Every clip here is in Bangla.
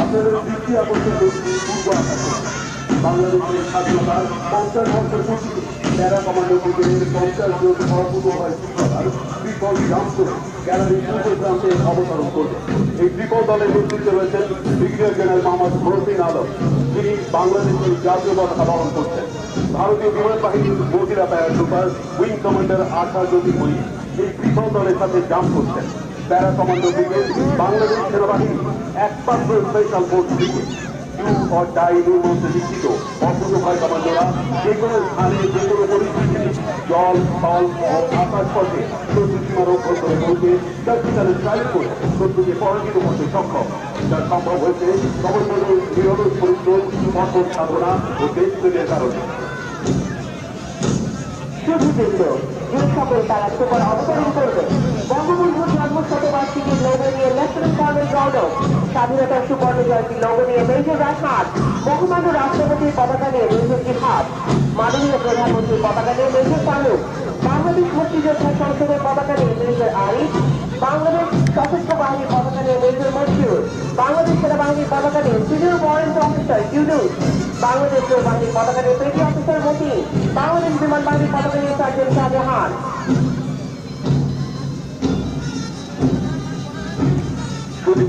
আপনাদের দৃষ্টি আকর্ষণ করছি পূর্ব আকাশে বাংলাদেশের স্বাধীনতার 50 বছর পূর্তি প্যারা কমান্ডো ব্রিগেডের 50 জন অপূর্বভাবে শৃঙ্খলার ট্রিপল জাম্প করে গ্যালারির পূর্ব প্রান্তে অবতরণ করবে। এই ট্রিপল দলের নেতৃত্বে রয়েছেন ব্রিগেডিয়ার জেনারেল মোহাম্মদ মহসিন আলম, যিনি বাংলাদেশের জাতীয় পতাকা বহন করছেন। ভারতীয় বিমান বাহিনীর মহিলা প্যারাট্রুপার উইং কমান্ডার আশা জ্যোতির্ময়ী এই ট্রিপল দলের সাথে জাম্প করছেন। প্যারা কমান্ডো ব্রিগেড বাংলাদেশ সেনাবাহিনী একমাত্র স্পেশাল ফোর্স ব্রিগেড। মধ্যে শিক্ষিত অপূর্বভাই কমান্ডোরা যে কোনো স্থানে যে কোনো পরিস্থিতি জল স্থল ও আকাশ পথে শত্রু সীমার অভ্যন্তরে পৌঁছে তার ট্রাইল করে শত্রুকে পরাজিত করতে সক্ষম। যা সম্ভব হয়েছে সমন্বয়ের নিরলস পরিশ্রম, কঠোর সাধনা ও দেশপ্রেমের কারণে। যে সকল তারা সুপার অবতরণ করবে বঙ্গবন্ধুর জন্ম শতবার্ষিকীর লোগো নিয়ে লেফটেন্যান্ট কর্নেল গৌরব, স্বাধীনতার সুবর্ণ জয়ন্তীর লোগো নিয়ে মেজর রাজনাথ, বঙ্গবন্ধু রাষ্ট্রপতির পতাকা নিয়ে মেজর জিহাদ, মাননীয় প্রধানমন্ত্রীর পতাকা নিয়ে মেজর ফারুক, বাংলাদেশ মুক্তিযোদ্ধা সংসদের পতাকা নিয়ে মেজর আরিফ, বাংলাদেশ সশস্ত্র বাহিনীর পতাকা নিয়ে মেজর মনসুর, বাংলাদেশ সেনাবাহিনীর পতাকা নিয়ে senior warrant officer Yunus, Bangladesh নৌবাহিনীর পতাকা নিয়ে পেটি অফিসার মতিন, বাংলাদেশ বিমান বাহিনীর পতাকা নিয়ে সার্জেন্ট শাহজাহান।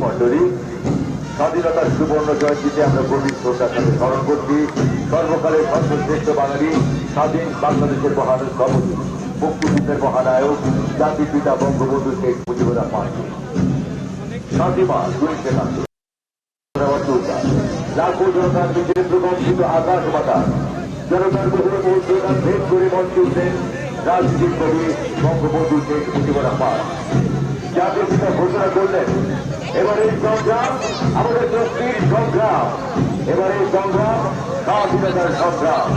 মন্ডলী, স্বাধীনতার সুবর্ণ জয়ন্তীতে আমরা গভীর শ্রদ্ধার সাথে স্মরণ করছি সর্বকালের সর্বশ্রেষ্ঠ বাঙালি স্বাধীন বাংলাদেশের মহান স্থপতি, মুক্তিযুদ্ধের মহানায়ক জাতির পিতা বঙ্গবন্ধু শেখ মুজিবুর রহমানকে। শান্তিমা 2 লাখো জনতার মিছিলে প্রকম্পিত আকাশ বাতাস, জনতার বহু মৌসুম ভেদ করে মঞ্চে উঠলেন রাজনীতির কবি বঙ্গবন্ধু শেখ মুজিবুর রহমান। জাতির পিতা ঘোষণা করলেন, এবার এই সংগ্রাম আমাদের শক্তির সংগ্রাম, এবার এই সংগ্রাম স্বাধীনতার সংগ্রাম।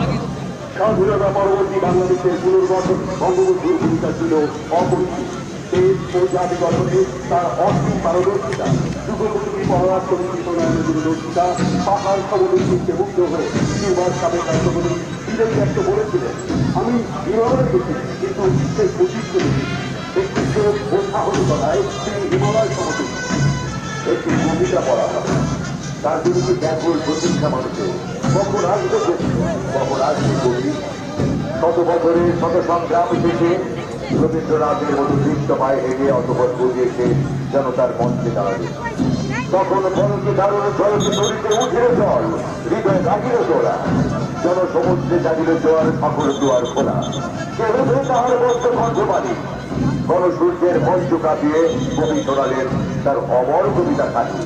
স্বাধীনতা পরবর্তী বাংলাদেশের পুনর্গঠন বঙ্গবন্ধুর ভূমিকা ছিল অপরিসীম। দেশ ও জাতি গঠনে তার অসীম পারদর্শিতা, যুগোপযোগী পররাষ্ট্র নীতি প্রণয়নের দূরদর্শিতা, পাহাড় সমুদ্রকে মুগ্ধ হয়ে কিউবার সাবেক রাষ্ট্রপতি ফিদেল ক্যাস্ট্রো বলেছিলেন, আমি হিমালয় গেছি কিন্তু সে বুঝিতে দেখি। ব্যক্তিত্ব ও সাহসিকতায় তিনি হিমালয় সমতুল্য। একটি কবিতা পড়া হবে, তার বিরুদ্ধে ব্যাকুল প্রতীক্ষা মানুষের কখন আসবে কখন আসবে কবি। শত বছরের শত সংগ্রাম শেষে রবীন্দ্রনাথের মতো দৃষ্ট পায়ে হেঁটে অতপর বুঝিয়েছে জনতার মঞ্চে দাঁড়াবে। তখন ফলকে দারুণ ফলকে নদীতে উঠে জল, হৃদয় রাগিল তোলা, জনসমুদ্রে জাগিল জোয়ার, সকল দুয়ার খোলা। কেউ তাহার মধ্য কণ্ঠবাণী, গণসূর্যের মঞ্চ কাঁপিয়ে কবি শোনালেন তার অমর কবিতা খালি।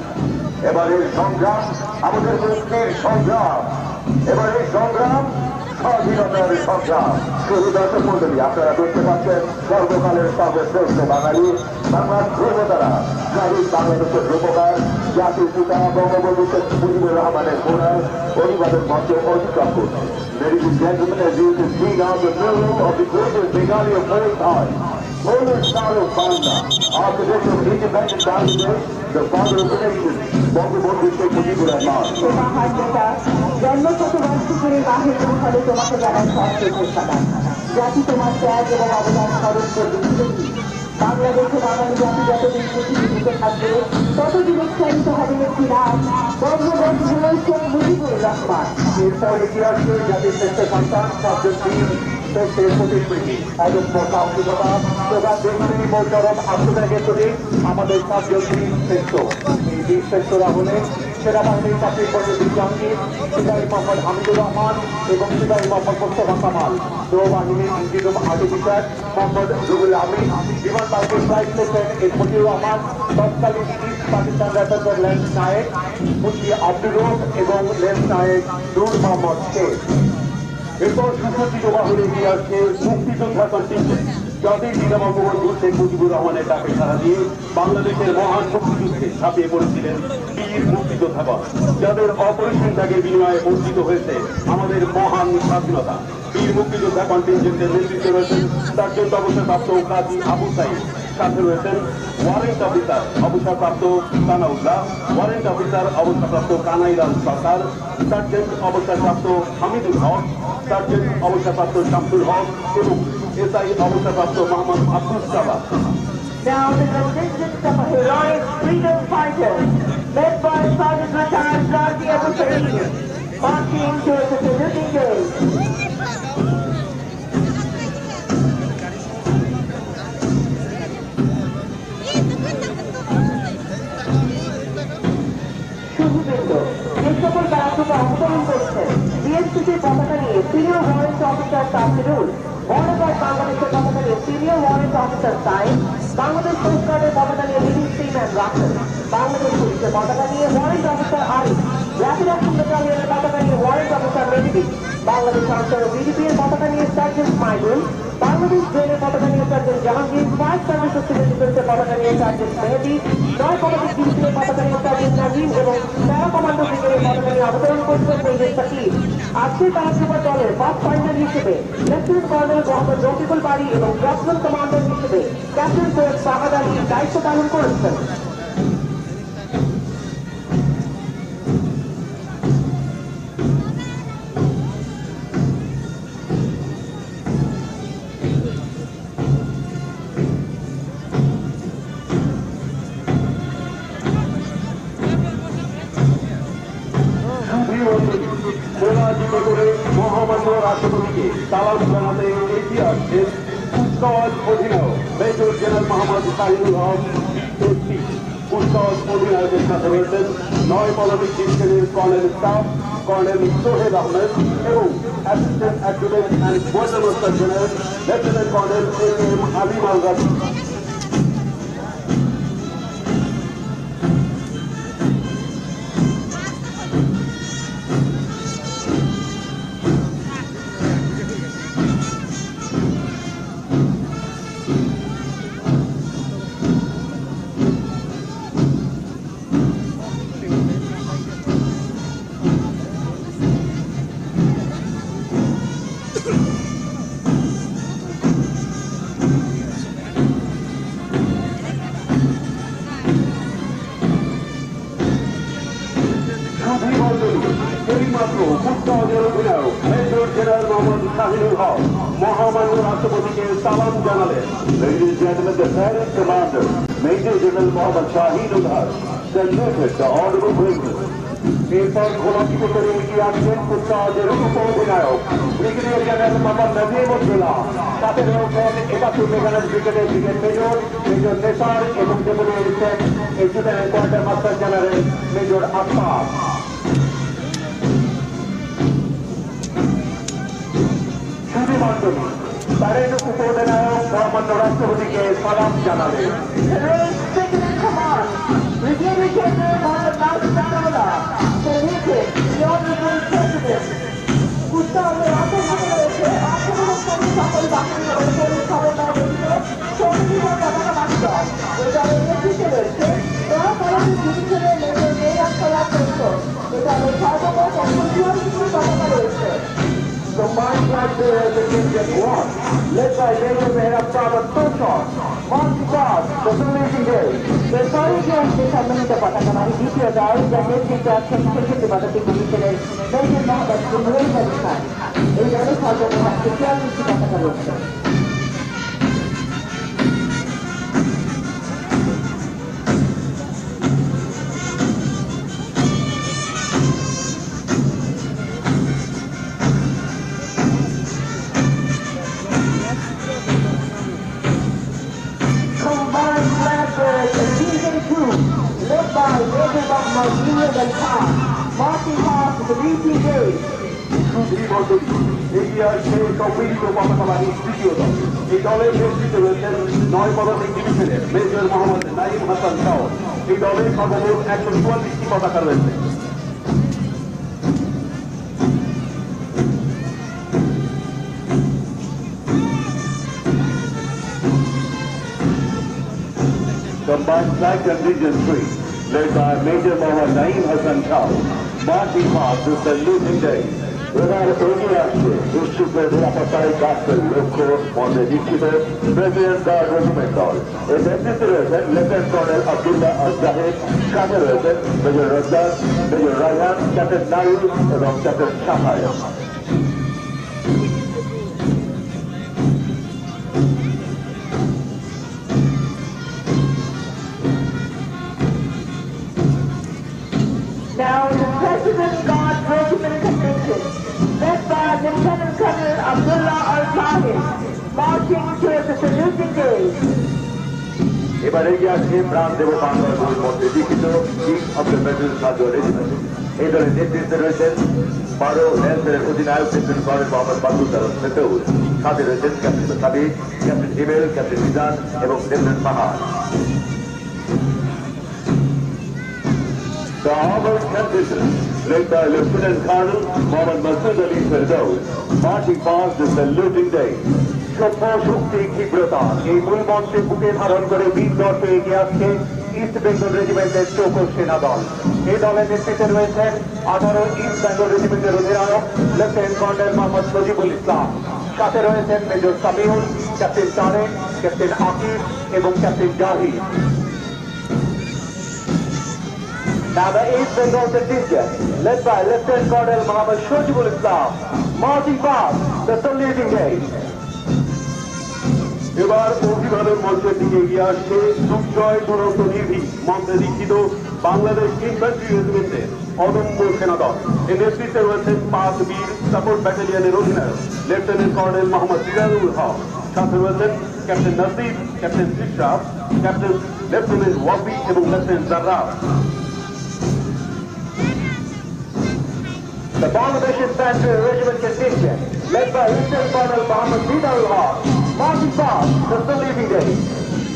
এবারের সংগ্রাম আমাদের মুক্তির সংগ্রাম, এবারের সংগ্রাম স্বাধীনতার সংগ্রাম। শুধু দর্শক মন্ডলী, আপনারা দেখতে পাচ্ছেন সর্বকালের সর্বশ্রেষ্ঠ বাঙালি বাংলার ধ্রুবতারা, স্বাধীন বাংলাদেশের রূপকার জাতির পিতা বঙ্গবন্ধু শেখ মুজিবুর রহমানের ঘোড়ার অভিবাদন মঞ্চ অতিক্রম করছে। Ladies and gentlemen, as you can see now, the funeral of the greatest Bengali of all time, Holy Star of Bangla, architect of independent Bangladesh, the father of the nation, Bangabandhu Sheikh Mujibur Rahman. জন্ম শতবার্ষিকীর বাহির ফলে তোমাকে জানাই সশ্রদ্ধের সাদা। জাতি তোমার ত্যাগ এবং অবদান স্মরণ করবে। বাংলাদেশে বাঙালি জাতি যতদিন পৃথিবী দিতে থাকবে ততদিন উৎসাহিত হবে একটি রাজ, বঙ্গবন্ধু শেখ মুজিবুর রহমান। এরপর ইতিহাসে জাতির শ্রেষ্ঠ সন্তান শ্রেষ্ঠের প্রতিকৃতি অদম্য সাহসিকতা প্রধান দেশপ্রেমী ও চরম আত্মত্যাগের প্রতি আমাদের সাতজন শ্রেষ্ঠ। এই বীর শ্রেষ্ঠরা হলেন সেনাবাহিনীর চাকরি করবে জাহাঙ্গীর, সিপাহী মোহাম্মদ হামিদুর রহমান এবং সিপাহী মোহাম্মদ মোস্তফা কামাল, নৌবাহিনীর ইঞ্জিনিয়ার অফিসার মোহাম্মদ রুহুল আমিন, বিমান বাহিনীর flight lieutenant S Matiur Rahman, তৎকালীন ইস্ট পাকিস্তান রেফারেন্সের লেন্স নায়েক মুন্সি আব্দুল রব এবং লেন্স নায়েক নূর মোহাম্মদ শেখ। এরপর সুসজ্জিত বাহিনী নিয়ে আসছে মুক্তিযোদ্ধা কন্টিনজেন্ট, জাতির পিতা বঙ্গবন্ধু শেখ মুজিবুর রহমানের ডাকে সাড়া দিয়ে বাংলাদেশের মহান মুক্তিযুদ্ধে ঝাঁপিয়ে পড়েছিলেন বীর মুক্তিযোদ্ধাগণ, যাদের অপরিসীম ত্যাগের বিনিময়ে অর্জিত হয়েছে আমাদের মহান স্বাধীনতা। বীর মুক্তিযোদ্ধা কন্টিনজেন্টের নেতৃত্বে রয়েছেন সার্জেন্ট অবসরপ্রাপ্ত কাজী আবু সাইদ, সাথে রয়েছেন ওয়ারেন্ট অফিসার অবসরপ্রাপ্ত সানাউল্লাহ, ওয়ারেন্ট অফিসার অবসরপ্রাপ্ত কানাইলাল সরকার, সার্জেন্ট অবসরপ্রাপ্ত হামিদুল হক, সার্জেন্ট অবসরপ্রাপ্ত শামসুল হক এবং এসআই অবসরপ্রাপ্ত Mohammad Abdul Salam. Now the contingent of heroic freedom fighters, led by Sergeant Retired Gazi Abu Saeed, marching towards the saluting gate. শুভবৃন্দ, যে সকল কারাটুকু অবতরণ করছেন বিএসপিসির পতাকা নিয়ে senior warrant officer Tahirul, border guard বাংলাদেশের পতাকা নিয়ে senior warrant officer Sain, Bangladesh coast গার্ডের পতাকা নিয়ে লিডিং স্টিম্যান রাসেল, বাংলাদেশ পুলিশের পতাকা নিয়ে warrant officer Arif, rapid action ব্যাটালিয়নের পতাকা নিয়ে warrant officer Mehedi, Bangladesh Ansar VDP এর পতাকা নিয়ে সার্জেন্ট মাইদুল, বাংলাদেশ জেলের পতাকা নিয়ে sergeant Jahangir, fire service of civil ডিফেন্সের পতাকা নিয়ে সার্জেন্ট মেহেদি, নয় পদাতিক ডিভিশনের পতাকা নিয়ে সার্জেন্ট নাজিম এবং প্যারা কমান্ডো ব্রিগেডের পতাকা নিয়ে অবতরণ করছেন মেজর সাকিব। আজকের প্যারাট্রুপার দলের ফার্স্ট ফাইনাল হিসেবে লেফটেন্যান্ট কর্নেল মোহাম্মদ রফিকুল বারী এবং ড্রাফটম্যান কমান্ডার হিসেবে ক্যাপ্টেন সৈয়দ ফাহাদ আলী দায়িত্ব পালন করেছেন। পরাজিত করে মহামান্য রাষ্ট্রপতিকে সালাম জানাতে এগিয়ে আসছেন কুচকাওয়াজ অধিনায়ক major general Mohammad Shahinul Haque SP. কুচকাওয়াজ অধিনায়কের সাথে রয়েছেন 9 পদাতিক ডিভিশনের colonel staff colonel Sohel Ahmed এবং assistant adjutant and quarter master general lieutenant colonel M Ali Malgachi. এইমাত্র কুচকাওয়াজের অধিনায়ক মেজর জেনারেল মোহাম্মদ শাহিনুল হক মহামান্য রাষ্ট্রপতিকে সালাম জানালেন। Ladies and gentlemen, the parent commander, Major General Mohammad Shahidul Haq, saluted the honorable president. এরপর ঘোড়াটি করে এগিয়ে আসছেন কুচকাওয়াজের উপ অধিনায়ক ব্রিগেডিয়ার জেনারেল মোহাম্মদ নাজিমুদ্দৌলা, সাথে রয়েছেন 71 মেঘালয় ব্রিগেডের ব্রিগেড মেজর মেজর নেসার এবং deputy edition adjutant quarter master general major Aftab. Parade উপ অধিনায়ক মহামান্য রাষ্ট্রপতিকে সালাম জানালেন। Brigadier General Mohammad Nasir Jadawala, saluted the Honorable President. কুচকাওয়াজের আশেপাশে রয়েছে অংশগ্রহণকারী সকল বাহিনী ও পুলিশ সমন্বয় গঠিত সমিতির পতাকা বাহিনী। এই দলের নেতৃত্বে রয়েছে পদাতিক ডিভিশনের মেজর মেয়ার সলাপ পরিষদ। এই দলের সর্বমোট 144টি পতাকা রয়েছে। Combined flag bearers against Jet 1, led by Major Mehrab Sabat Toshon, marching past the saluting gate. বেসরকারি অংশে সম্মানিত পতাকাবাহী দ্বিতীয় দল যা নেতৃত্বে আছেন 66 পদাতিক ডিভিশনের মেজর মোহাম্মদ নুরুল আলী খান। এই দলে সর্বমোট 144টি পতাকা রয়েছে। Led by Major Mohammad Iyad Al Khan, marching past the meeting gate. এগিয়ে আসছে সম্মিলিত পতাকাবাহী তৃতীয় দল। এই দলের নেতৃত্বে রয়েছেন 9 পদাতিক ডিভিশনের মেজর মোহাম্মদ নাইম হাসান শাহ। এই দলের সর্বমোট 144টি পতাকা রয়েছে। Combined Flag and Region 3, led by Major Mohammad Naeem Hassan Shah, marching past the saluting day. এবার এগিয়ে আসছে দুষ্কৃতের নিরাপত্তায় কাজের লক্ষ্য মধ্যে নিশ্চিত প্রেসিডেন্ট গার্ড রেজিমেন্ট দল। এর নেতৃত্বে রয়েছেন লেফটেন্যান্ট কর্নেল আব্দুল্লাহ আল জাহেদ, সাথে রয়েছেন major Razzaq, major Raihan, captain Nile এবং captain শাহায়। marching towards the saluting day. এবার এগিয়ে আসছে প্রাণ দেব বাংলার মধ্যে লিখিত king of the medal surgeon regiment. এই দলের নেতৃত্বে রয়েছেন 12 রেঞ্জের অধিনায়ক লেফটেন্যান্ট কর্নেল মোহাম্মদ বাদুদ্দার মেতেউর, সাথে রয়েছেন captain Sabir, captain email, captain Mizan এবং লেফটেন্যান্ট পাহাড়। The armored transition, led by Lieutenant Colonel Mohammad Masood Ali Firdaus, marching past the saluting day. সভ্য শক্তি ক্ষিপ্রতা এই মূল মঞ্চে বুকে ধারণ করে বীর দর্শে এগিয়ে আসছে ইস্ট বেঙ্গল রেজিমেন্টের চৌকস সেনা দল। এই দলের নেতৃত্বে রয়েছেন 18 ইস্ট বেঙ্গল রেজিমেন্টের অধিনায়ক লেফটেন্যান্ট কর্নেল মোহাম্মদ সজিবুল ইসলাম, সাথে রয়েছেন major Samiul, captain Tarek, captain Akib এবং captain Zahid. Now the East Bengal contingent, led by Lieutenant Colonel Mohammad Shojibul Islam, marching past the saluting day. এবার অভিবাদন মঞ্চের দিকে এগিয়ে আসছে সুজয় দুরন্ত নির্ভীক মন্ত্রে দীক্ষিত বাংলাদেশ ইনফ্যান্ট্রি রেজিমেন্টের অদম্য সেনাদল। এর নেতৃত্বে রয়েছেন 5 বীর সাপোর্ট ব্যাটালিয়নের অধিনায়ক লেফটেন্যান্ট কর্নেল মোহাম্মদ সিরাজুল হক, সাথে রয়েছেন captain Nasir, captain Ishraf, captain lieutenant Wafi এবং lieutenant Jarraf. The Bangladesh Infantry Regiment contingent, led by Lieutenant Colonel Mohammad Zidaul Haq, marching past the saluting day.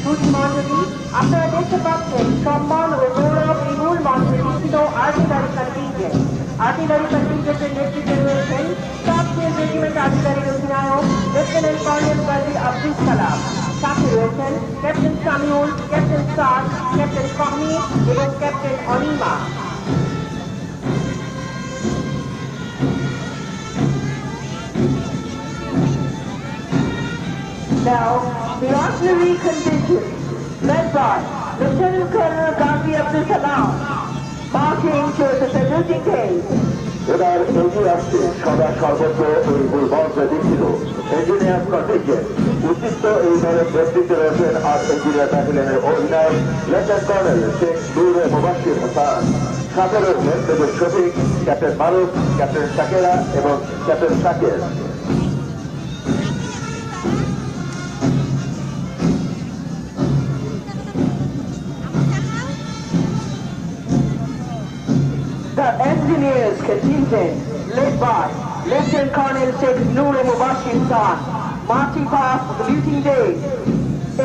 সুধী মণ্ডলী, আপনারা দেখতে পাচ্ছেন সম্মান ও গৌরব এই মূল মঞ্চে লিখিত আর্টিলারি কন্টিনজেন্ট। আর্টিলারি কন্টিনজেন্টের নেতৃত্বে রয়েছেন সাবফিল্ড রেজিমেন্ট আর্টিলারির অধিনায়ক লেফটেন্যান্ট কর্নেল গাজী আব্দুল সালাম, সাথে রয়েছেন ক্যাপ্টেন সামিউল, ক্যাপ্টেন সাদ, ক্যাপ্টেন ফাহমি এবং captain Anima. Now, the artillery contingent, led by Lieutenant Colonel Ghazi Abdul Salam, marching towards the saluting day. এবার এগিয়ে আসছে সদা সর্বত্র ওই মঞ্চে দীক্ষিত ইঞ্জিনিয়ার কন্টিনজেন্ট। উচিত এই দলের নেতৃত্বে রয়েছেন আর ইঞ্জিনিয়ার ব্যাটালিয়নের অধিনায়ক লেফটেন্যান্ট কর্নেল শেখ নূরে মুবাশশির হাসান, সাথে রয়েছেন মেজর শফিক, ক্যাপ্টেন মারুফ, ক্যাপ্টেন শাকেরা এবং ক্যাপ্টেন শাকের। The engineers contingent, led by Lieutenant Colonel Sheikh Noor Mubashir Khan, marching past the saluting day.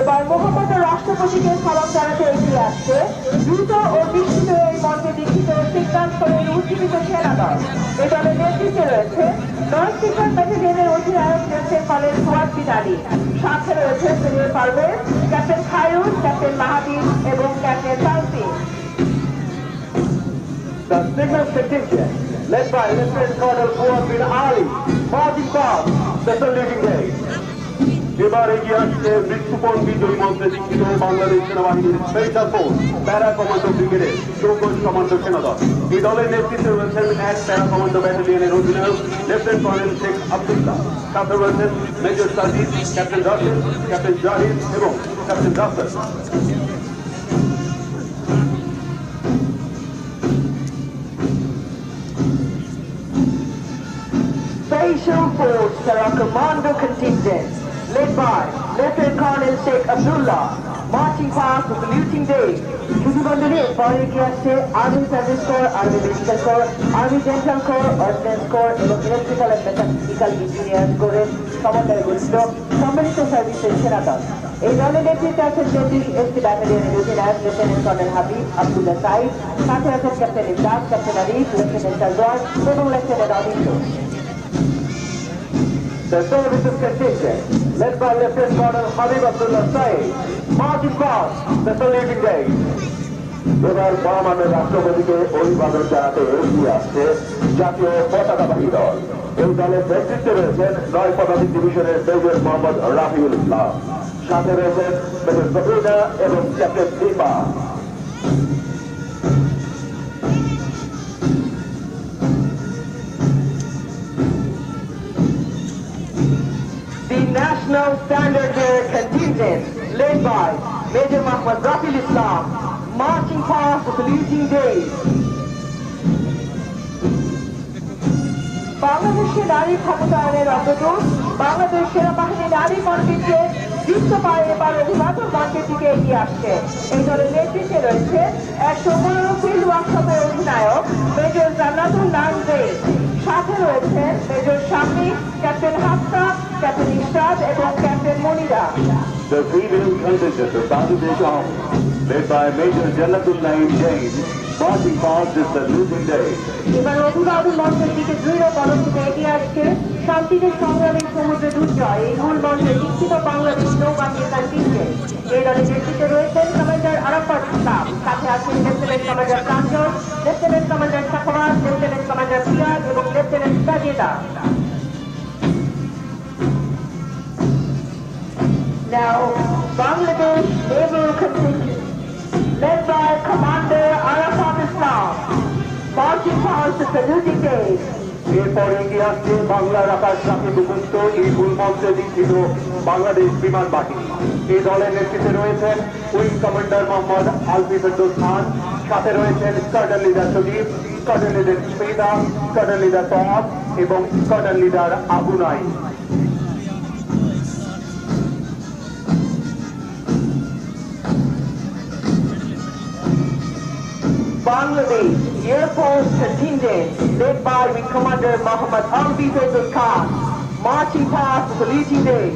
এবার মোহাম্মদ রাষ্ট্রপতিকে সালাম জানাতে এগিয়ে আসছে দ্রুত ও বিস্তৃত এই মঞ্চে দীক্ষিত সিদ্ধান্তরের উজ্জীবিত সেনা দল। এই দলের নেতৃত্বে রয়েছে 9 সিক্টর ব্যাটালিয়নের অধিনায়ক লেফটেন্যান্ট কর্নেল ফুয়াদ বিন আলী, সাথে রয়েছে senior Parvez, captain Khairul, captain মাহাদির এবং captain তালসিম। The signal contingent, led by Lieutenant Colonel Fuad bin Ali, marching past the saluting day. এবার এগিয়ে আসছে মৃত্যুপণ বিজয়ী মন্ত্রে দীক্ষিত বাংলাদেশ সেনাবাহিনীর স্পেশাল ফোর্স প্যারা কমান্ডো ব্রিগেডের চৌকস কমান্ডো সেনাদল। এই দলের নেতৃত্বে রয়েছেন 1 প্যারা কমান্ডো ব্যাটালিয়নের অধিনায়ক লেফটেন্যান্ট কর্নেল শেখ আব্দুল্লাহ, সাথে রয়েছেন major Sajid, captain Rashed, captain Zahid এবং captain Rafel. Special Force Para Commando Contingent, led by Lieutenant Colonel Sheikh Abdullah, marching past the saluting day. শুধু মন্ডলী পরে এগিয়ে আসছে army service core, army medical core, army dental core, ordinance core এবং ইলেকট্রিক্যাল অ্যান্ড মেকানিক্যাল ইঞ্জিনিয়ার কোরের সমন্বয়ে গঠিত সম্মিলিত সার্ভিসের সেনা দল। এই দলের নেতৃত্বে আছেন 33 এসটি ব্যাটালিয়নের অধিনায়ক লেফটেন্যান্ট কর্নেল হাবিব আব্দুল্লাহ সাইদ, সাথে আছেন captain Imdad, captain Arif, lieutenant Salwar এবং lieutenant Aditya. The services contingent, led by Lieutenant Colonel Habib Abdullah Said, marching past the saluting day. এবার মহামান্য রাষ্ট্রপতিকে অভিবাদন জানাতে এগিয়ে আসছে জাতীয় পতাকাবাহী দল। এই দলের নেতৃত্বে রয়েছেন 9 পদাতিক ডিভিশনের মেজর মোহাম্মদ রাফিউল ইসলাম, সাথে রয়েছেন মেজর সফিনা এবং captain Dipa. The National Standard Bearer Contingent, led by Major Muhammad Rafiul Islam, marching past the saluting day. Bangladesh বাংলাদেশে নারী ক্ষমতায়নের অগ্রদূত বাংলাদেশ সেনাবাহিনী নারী কর্মীকে বিশ্ব পায়ে এবার অভিবাদন মঞ্চের দিকে এগিয়ে আসছে। এই দলের নেতৃত্বে রয়েছে 115 ফিল্ড ওয়ার্কশপের অধিনায়ক মেজর জান্নাতুল নানজে, সাথে রয়েছেন major Shami, captain Hafsa, captain Ishrat এবং captain Monira. The female contingent of Bangladesh Army, led by Major Jannatul Naeem Jain, marching past this saluting day. এবার অভিবাদন মঞ্চের দিকে দৃঢ় পদক্ষেপে এগিয়ে আসছে শান্তিতে সংগ্রামী সমুদ্রে দুর্জয় এই মূল মঞ্চে দীক্ষিত বাংলাদেশ নৌবাহিনী কন্টিনজেন্ট। এই দলের নেতৃত্বে রয়েছেন কমান্ডার আরাফাত ইসলাম, সাথে আছেন lieutenant commander Pranjal, lieutenant commander Shakhawat, lieutenant commander Piyaz এবং lieutenant Sajeda. Now, Bangladesh Naval Contingent, led by Commander Arafat Islam, marching past the saluting day. এরপর এগিয়ে আসছে বাংলার আকাশ রাখে মুখস্থ এই মূল মঞ্চে দীক্ষিত বাংলাদেশ বিমান বাহিনী। এই দলের নেতৃত্বে রয়েছেন উইং কমান্ডার মোহাম্মদ আলফি ফেরদৌস খান, সাথে রয়েছেন squadron leader Sajib, squadron leader Smita, squadron leader Tawab এবং squadron leader Abu Naim. Bangladesh Air Force Contingent, led by Wing Commander Mohammad Alfi Faiz Khan, marching past the saluting day.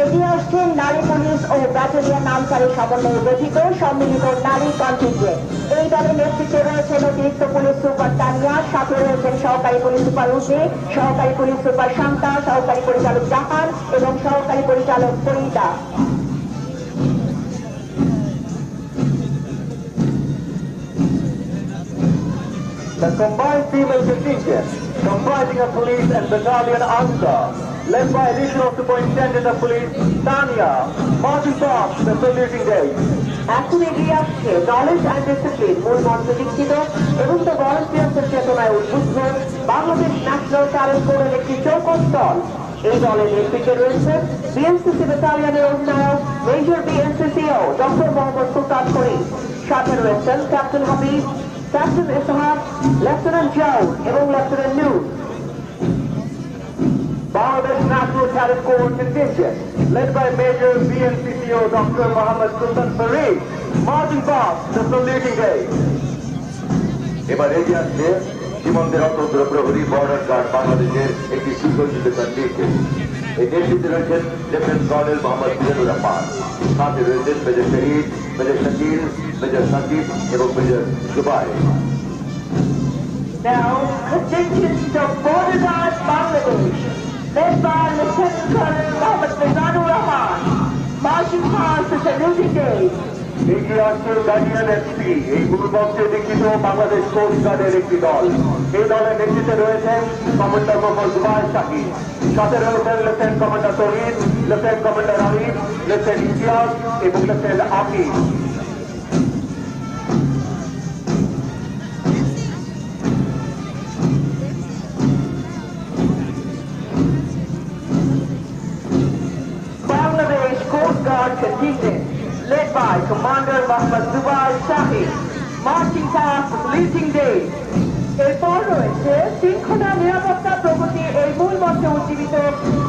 এগিয়ে আসছেন নারী পুলিশ ও ব্যাটালিয়ন নামকারী সমন্বয়ে গঠিত সম্মিলিত নারী কন্টিনজেন্ট। এই দলের নেতৃত্বে রয়েছেন অতিরিক্ত পুলিশ সুপার তানিয়া, সাথে রয়েছেন সহকারী পুলিশ সুপার উসে, সহকারী পুলিশ সুপার শান্তা, সহকারী পরিচালক জাহান এবং সহকারী পরিচালক Farida. The combined female contingent, comprising of police and battalion Ansar, led by Additional Superintendent of Police Tania, marching past the saluting day. এখন এগিয়ে আসছে নলেজ অ্যান্ড ডিসিপ্লিন মূল মঞ্চ দীক্ষিত এবং দ্য ভলান্টিয়ার্সের চেতনায় উদ্বুদ্ধ বাংলাদেশ ন্যাশনাল ট্যালেন্ট বোর্ডের একটি চৌকস দল। এই দলের নেতৃত্বে রয়েছেন বিএনসিসি ব্যাটালিয়নের অধিনায়ক major BNCCO doctor Mohammad Sultan Karim, সাথে রয়েছেন captain Habib, captain Ishaq, lieutenant Jaud এবং lieutenant Nur. Bangladesh National Talent Corps contingent, led by Major BNCCO Dr. Mohammad Sultan Farid, marching past the saluting day. এবার এগিয়ে আসছে সীমান্তের অতন্ত্র প্রহরী বর্ডার গার্ড বাংলাদেশের একটি সুসজ্জিত কন্টিনজেন্ট। এই নেতৃত্বে রয়েছেন লেফটেন্যান্ট কর্নেল মোহাম্মদ সিরাজুর রহমান, সাথে রয়েছেন মেজর শহীদ, মেজর শাকিল, মেজর সাকিব এবং major Jubai. Now, contingent of Border Guard Bangladesh, led by Lieutenant Colonel Mohammad Mizanur Rahman, marching past the saluting day. এগিয়ে আসছে গার্ডিয়ান এসপি, এই মূল মঞ্চে দীক্ষিত বাংলাদেশ কোস্ট গার্ডের একটি দল। এই দলের নেতৃত্বে রয়েছেন কমান্ডার মোহাম্মদ জুবাইর শাকিব, সাথে রয়েছেন lieutenant commander Tohid, lieutenant commander Arif, lieutenant Imtiaz এবং lieutenant Akib. Bangladesh Coast Guard contingent, led by Commander Mohammad Zubair Shahid, marching past the saluting day. এরপর রয়েছে শৃঙ্খলা নিরাপত্তা প্রগতি এই মূল মঞ্চে উজ্জীবিত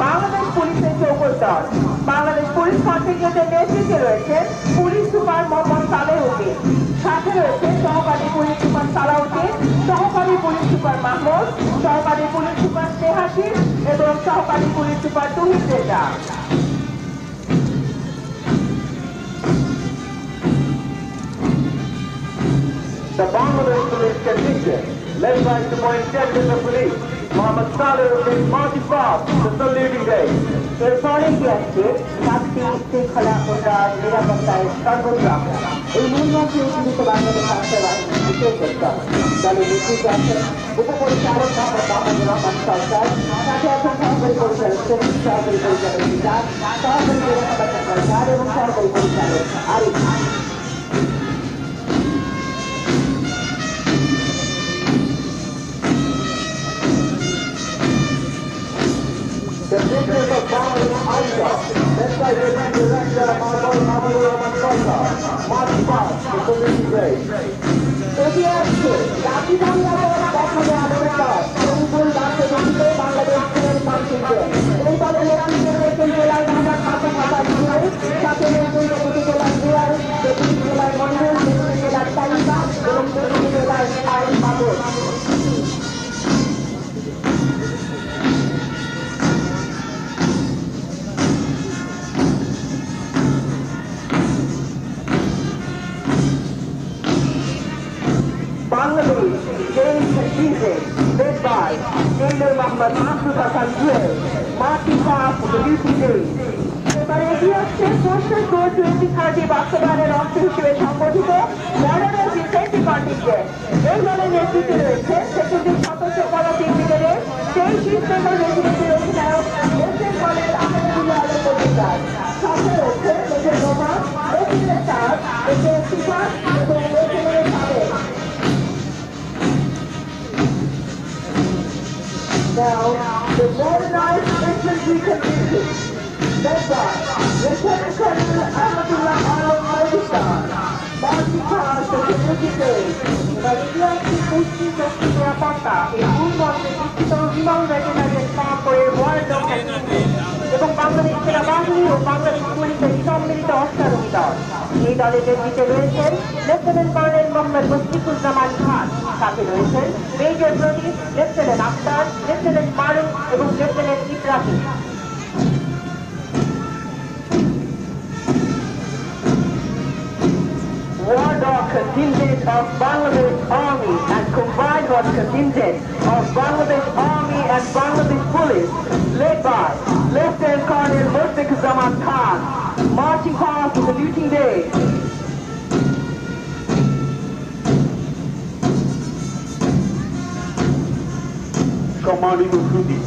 বাংলাদেশ পুলিশের চৌকস দল। বাংলাদেশ পুলিশ কন্টিনজেন্টের নেতৃত্বে রয়েছে পুলিশ সুপার মোহাম্মদ সালেউদ্দিন, সাথে রয়েছে সহকারী পুলিশ সুপার সালাউদ্দিন, সহকারী পুলিশ সুপার মাহমুদ, সহকারী পুলিশ সুপার সেহাসিন এবং সহকারী police super Tuhid Reza. The Bangladesh Police contingent, led by Superintendent of Police Mohammad Saleh, marching past the saluting day. এরপরে কি আসছে শান্তি শৃঙ্খলা ও নিরাপত্তায় সর্বগ্রাম এই মূল মঞ্চে উজ্জীবিত বাংলাদেশ আনসার বাহিনীর বিশেষ দল। দলের নেতৃত্বে আছেন উপপরিচালক মোহাম্মদ মাহমুদুর রহমান সরকার, সাথে আছেন সহকারী পরিচালক শফিক, সহকারী পরিচালক মিজান, সহকারী পরিচালক সরকার এবং সহকারী পরিচালক Arif. The victors of Bangladesh Ansar, led by Deputy Director Mahmoud Rahman Sarkar, marching past the saluting day. এগিয়ে আসছে জাতিসংঘ গঠনে আলোচনা Bangladesh Bangladesh, James Shize, led by Taylor Muhammad Mahmoud Hassan Jewel, Martin Park for the duty day. এবার এগিয়ে হচ্ছে পোস্টার কোড 2030 বাস্তবায়নের অংশ হিসেবে সংগঠিত মডার্ন ডিফেন্সিভ কন্টিনজেন্ট। এই দলের নেতৃত্বে রয়েছে সেকেন্ডের সদস্য পদাতিক ব্রিগেডের সেই ইস্ট বেঙ্গল রেজিমেন্টের অধিনায়ক এসএন কলেজ আহমেদুল্লাহ আলম মজুমদার। সাথে রয়েছে মেজর নোমান, লেফটেন্যান্ট চার্জ, মেজর সিফাত এবং লেফটেন্যান্ট সাবেক। Now, the modernized infantry community, led by Lieutenant Colonel Ahmadullah Alam Mojumdar, marching past the community day, এবার ইতিহাসটি পুষ্টি শক্তি নিরাপত্তা এই ভূমধ্যে শিক্ষিত বিমান রেজিমেন্টের করে ওয়ার্ল্ড অফ এবং বাংলাদেশ সেনাবাহিনী ও বাংলাদেশ পুলিশের সম্মিলিত অশ্বারোহী দল। এই দলের নেতৃত্বে রয়েছেন লেফটেন্যান্ট কর্নেল মোহাম্মদ মুশফিকুজ্জামান খান, সাথে রয়েছেন মেজর প্রদীপ, লেফটেন্যান্ট আখতার, লেফটেন্যান্ট মারুফ এবং lieutenant Ibrahim. War Dog contingent of Bangladesh Army and Combined War contingent of Bangladesh Army and Bangladesh Police, led by Lieutenant Colonel Mushfiquzzman Khan, marching past the saluting day. সম্মানিত শ্রুতি,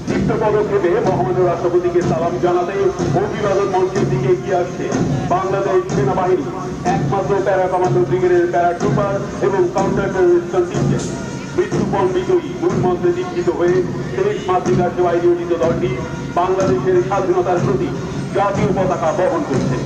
চিত্ত পদক্ষেপে মহামান্য রাষ্ট্রপতিকে সালাম জানাতে অভিবাদন মঞ্চের দিকে এগিয়ে আসছে বাংলাদেশ সেনাবাহিনী একমাত্র প্যারা কমান্ডো ব্রিগেডের প্যারাট্রুপার এবং কাউন্টার টেররিস্ট কন্টিনজেন্ট। মৃত্যুপণ বিজয়ী মূল মন্ত্রে দীক্ষিত হয়ে দেশ মাতৃকার সেবায় নিয়োজিত দলটি বাংলাদেশের স্বাধীনতার প্রতি জাতীয় পতাকা বহন করছে।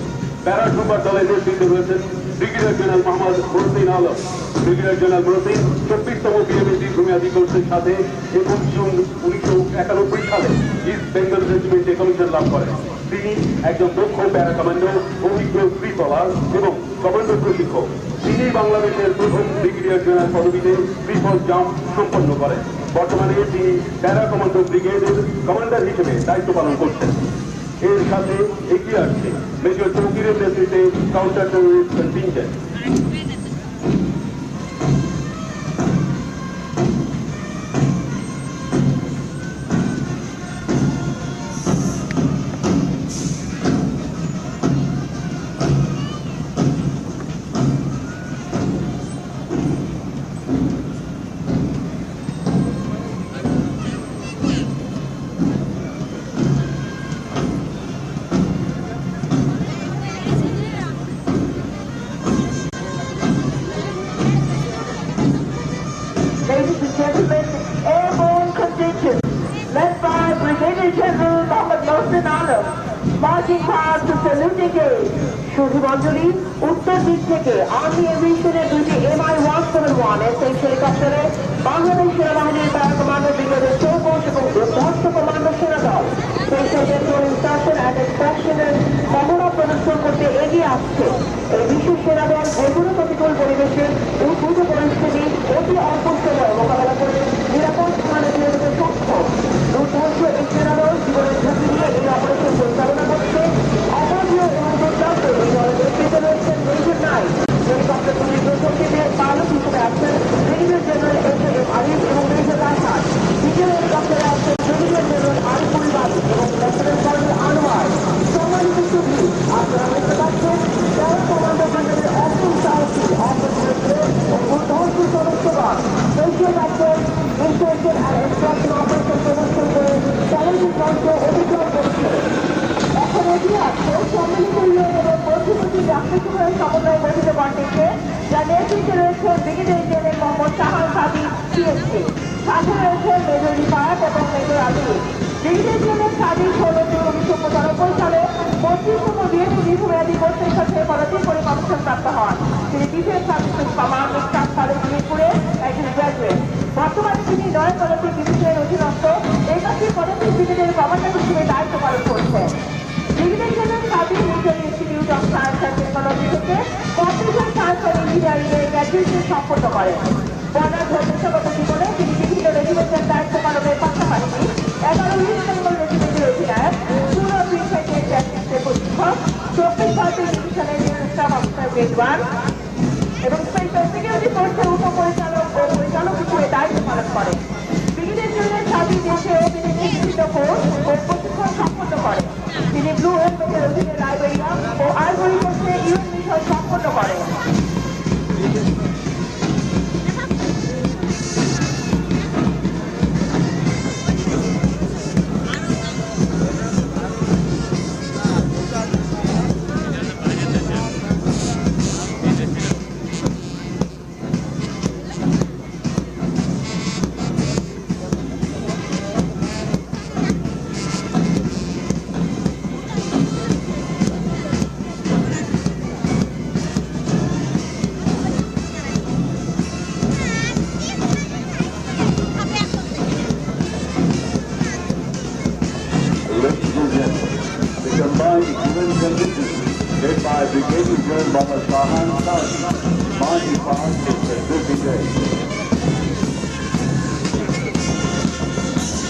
প্যারাট্রুপার দলের নেতৃত্বে রয়েছেন brigadier general Mohammad Mohsin Alam. Brigadier general Mohsin 24তম বিএমএ দীর্ঘমেয়াদী কোর্সের সাথে 21 জুন 1991 সালে ইস্ট বেঙ্গল রেজিমেন্টে কমিশন লাভ করেন। তিনি একজন দক্ষ প্যারা কমান্ডো, অভিজ্ঞ ফ্রি বলার এবং কমান্ডো প্রশিক্ষক। তিনি বাংলাদেশের প্রথম ব্রিগেডিয়ার জেনারেল পদবিতে ত্রিপল জাম্প সম্পন্ন করেন। বর্তমানে তিনি প্যারা কমান্ডো ব্রিগেডের কমান্ডার হিসেবে দায়িত্ব পালন করছেন। এর সাথে এগিয়ে আসছে মেজর চৌকিরের নেতৃত্বে counter terrorist contingent. Ladies and gentlemen, airborne contingent, led by Brigadier General Mohammad Mohsin Alam, marching past the saluting gate. শুভঞ্জলি উত্তর দিক থেকে আর্মি এভিয়েশনের দুটি MI-171 এসএইচ হেলিকপ্টারে বাংলাদেশ সেনাবাহিনীর প্যারা কমান্ডো ব্রিগেডের চৌকস এবং দুর্ধর্ষ কমান্ডো সেনা দল স্পেশাল পেট্রোল ইনস্ট্রাকশন অ্যান্ড ইন্সপেকশনের মহড়া প্রদর্শন করতে এগিয়ে আসছে। এই বিশেষ সেনা দল যেকোনো প্রতিকূল পরিবেশে উদ্ভূত পরিস্থিতি অতি অল্প সময় মোকাবেলা করে নিরাপদ স্থানে ফিরে যেতে সক্ষম। দুর্ধর্ষ এই সেনা দল জীবনের ঝুঁকি নিয়ে এই অপারেশন পরিচালনা করছে। অপরীয় এবং দুর্দান্ত এই দলের নেতৃত্বে রয়েছেন মেজর নাইট। হেলিকপ্টারগুলির প্রথমটিতে পাইলট হিসেবে আছেন ব্রিগেডিয়ার জেনারেল এস.এম. আরিফ এবং মেজর রায়হান। দ্বিতীয় হেলিকপ্টারে আছেন ব্রিগেডিয়ার জেনারেল আরিফুল বাদী এবং লেফটেন্যান্ট কর্নেল আনোয়ার। সম্মানিত সুধী, আপনারা দেখতে পাচ্ছেন প্যারা কমান্ডো ব্রিগেডের অসম সাহসী অপরিচিত ও দুর্ধর্ষ সদস্যগণ special action inspection and instruction operation প্রদর্শন করে চ্যালেঞ্জিং মঞ্চ অতিক্রম করছে। এখন এগিয়ে আসছে সম্মিলিত ইউএন এবং মধ্যপ্রদেশ রাষ্ট্রসভার সমন্বয় গঠিত কন্টিনজেন্ট, যার নেতৃত্বে রয়েছে ব্রিগেডিয়ার জেনারেল মোহাম্মদ শাহান সাদি সিএসসি। সাথে রয়েছে মেজর রিফায়াত এবং মেজর আলী। ব্রিগেডিয়ার জেনারেল সাদি 16 জুন 1995 সালে 25তম বিএমএ দীর্ঘমেয়াদী কোর্সের সাথে পদাতিক করে কমিশন প্রাপ্ত হন। তিনি defence services command staff college মিরপুরে একজন গ্র্যাজুয়েট। বর্তমানে তিনি 9 পদাতিক ডিভিশনের অধীনস্থ 81 পদাতিক ব্রিগেডের কমান্ডার হিসেবে দায়িত্ব পালন করছেন। ব্রিগেডিয়ার জেনারেল সাদি military institute of science and technology থেকে কম্পিউটার সায়েন্স অ্যান্ড ইঞ্জিনিয়ারিং এর গ্র্যাজুয়েশন সম্পন্ন করেন। বর্ডার পেশাগত জীবনে তিনি বিভিন্ন রেজিমেন্টের দায়িত্ব পালনের পাশাপাশি 11 ইস্ট বেঙ্গল রেজিমেন্টের অধিনায়ক, পুরো ব্রিগেডের ট্যাকটিক্সের প্রশিক্ষক, 24 ভারতীয় ডিভিশনের স্টাফ অফিসার গ্রেড 1 এবং স্পেশাল সিকিউরিটি ফোর্সের উপপরিচালক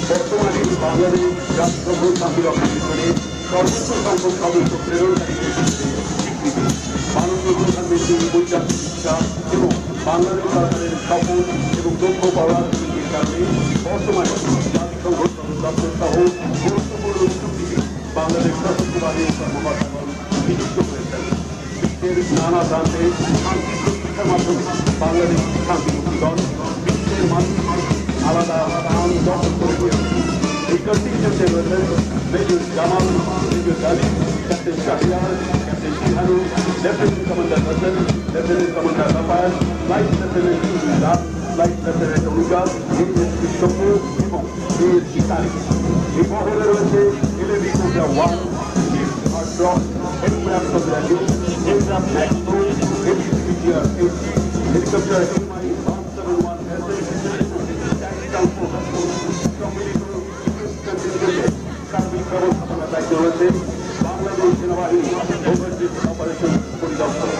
বর্তমানে বাংলাদেশ রাষ্ট্রসংঘ শান্তি রক্ষা মিশনে সর্বোচ্চ সংখ্যক সদস্য প্রেরণকারী স্বীকৃতি মাননীয় প্রধানমন্ত্রী বৈজ্ঞানিক শিক্ষা এবং বাংলাদেশ সরকারের সফল এবং দক্ষ পররাষ্ট্রনীতির কারণে বর্তমানে জাতিসংঘ দপ্তর সহ গুরুত্বপূর্ণ চুক্তিতে বাংলাদেশ সশস্ত্র বাহিনীর কর্মকর্তাগণ নিযুক্ত হয়েছেন। বিশ্বের নানা প্রান্তে শান্তি প্রতিষ্ঠার মাধ্যমে বাংলাদেশ শান্তিরক্ষীগণ বিশ্বের মানুষের আলাদা স্থান দখল করে দিয়েছে। এই কন্টিনজেন্টে রয়েছেন major Jamal, major Ghalib, captain Shahriar, captain Sihanu, lieutenant commander Hasan, lieutenant commander Rafael, flight lieutenant রাত, flight lieutenant Anika, ASP Shambhu এবং এএসপি তারিক। এই মহলে রয়েছে LAB cobra 1, drop, aircraft cobra 2, aircraft max 2, এবিসিবিটিআর 8, হেলিকপ্টার এমআই 171 সার্বিক ব্যবস্থাপনা দায়িত্ব রয়েছে বাংলাদেশ সেনাবাহিনী ওভারসিজ অপারেশন পরিদর্শন।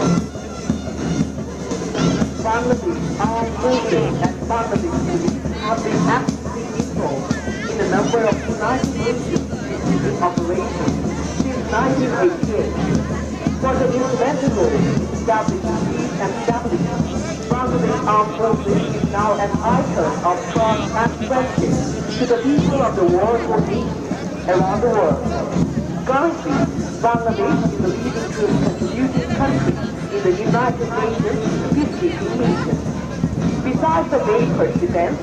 Bangladesh armed forces and Bangladesh police have been actively involved in a number of united nations peacekeeping operations since 1988. For the instrumental role in establishing peace and stability, Bangladesh armed forces is now an icon of trust and friendship to the people of the world for peace around the world. Currently, Bangladesh is the leading troop contributing country in the United Nations peacekeeping mission. Besides the main participants,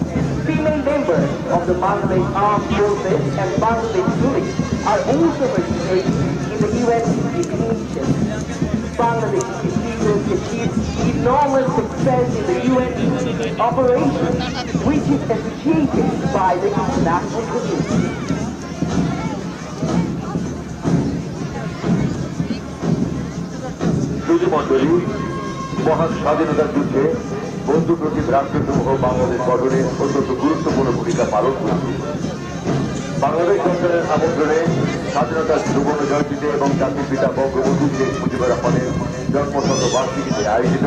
female members of the Bangladesh Armed Forces and Bangladesh police are also participating in the UN peacekeeping mission. Bangladesh continues to achieve enormous success in the UN peacekeeping operation, which is appreciated by the international community. মন্ডলী, মহান স্বাধীনতার যুদ্ধে বন্ধুপ্রতিম রাষ্ট্রসমূহ বাংলাদেশ গঠনে অত্যন্ত গুরুত্বপূর্ণ ভূমিকা পালন করেছে। বাংলাদেশ সরকারের আমন্ত্রণে স্বাধীনতার সুবর্ণ জয়ন্তীতে এবং জাতির পিতা বঙ্গবন্ধু শেখ মুজিবুর রহমানের জন্মশত বার্ষিকীতে আয়োজিত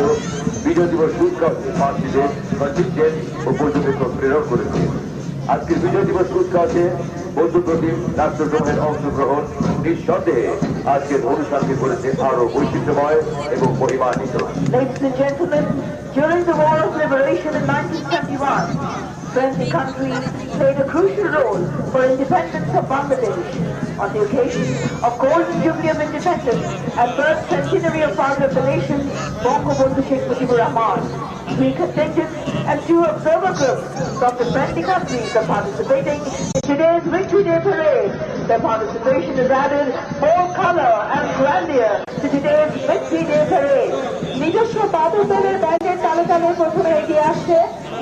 বিজয় দিবস কুচকাওয়াজে প্রার্থীদের কন্টিনজেন্ট ও পর্যবেক্ষক প্রেরণ করেছে। আজকের বিজয় দিবস কুচকাওয়াজে বন্ধুপ্রতিম রাষ্ট্রসমূহের অংশগ্রহণ নিঃসন্দেহে আজকের অনুষ্ঠানকে করেছে আরো বৈচিত্র্যময় এবং পরিমাণিত। Ladies and gentlemen, during the War of Liberation in 1971, friendly countries played a crucial role for independence of Bangladesh. On the occasion of Golden Jubilee of Independence and birth centenary of Father of the Nation, Bangabandhu Sheikh Mujibur Rahman, we contingents and two observer groups from the friendly countries are participating in today's Victory Day Parade. Their participation has added more color and grandeur to today's Victory Day Parade. নিজস্ব বাদক দলের ব্যান্ডের তালে তালে প্রথমে এগিয়ে আসছে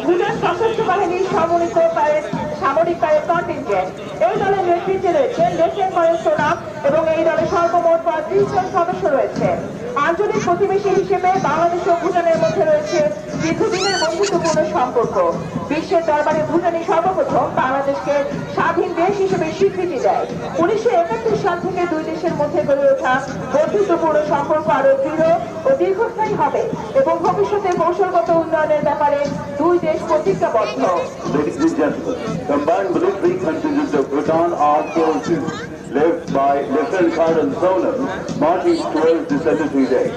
ভুটান সশস্ত্র বাহিনীর সামরিক প্যারেড কন্টিনজেন্ট। এই দলের নেতৃত্বে রয়েছে লেফটেন্যান্ট কর্নেল সোনাম এবং এই দলের সর্বমোট 35 জন সদস্য রয়েছে। আঞ্চলিক প্রতিবেশী হিসেবে বাংলাদেশ ও ভুটানের মধ্যে রয়েছে দীর্ঘদিনের বন্ধুত্বপূর্ণ সম্পর্ক। বিশ্বের দরবারে ভুটানই সর্বপ্রথম বাংলাদেশকে স্বাধীন দেশ হিসেবে স্বীকৃতি দেয়। 1971 সাল থেকে দুই দেশের মধ্যে গড়ে ওঠা বন্ধুত্বপূর্ণ সম্পর্ক আরো দৃঢ় ও দীর্ঘস্থায়ী হবে এবং ভবিষ্যতে কৌশলগত উন্নয়নের ব্যাপারে দুই দেশ প্রতিজ্ঞাবদ্ধ। Ladies and gentlemen, combined military contingent of Bhutan Armed Forces led by Lieutenant Colonel Sonam marching towards the Centenary Day.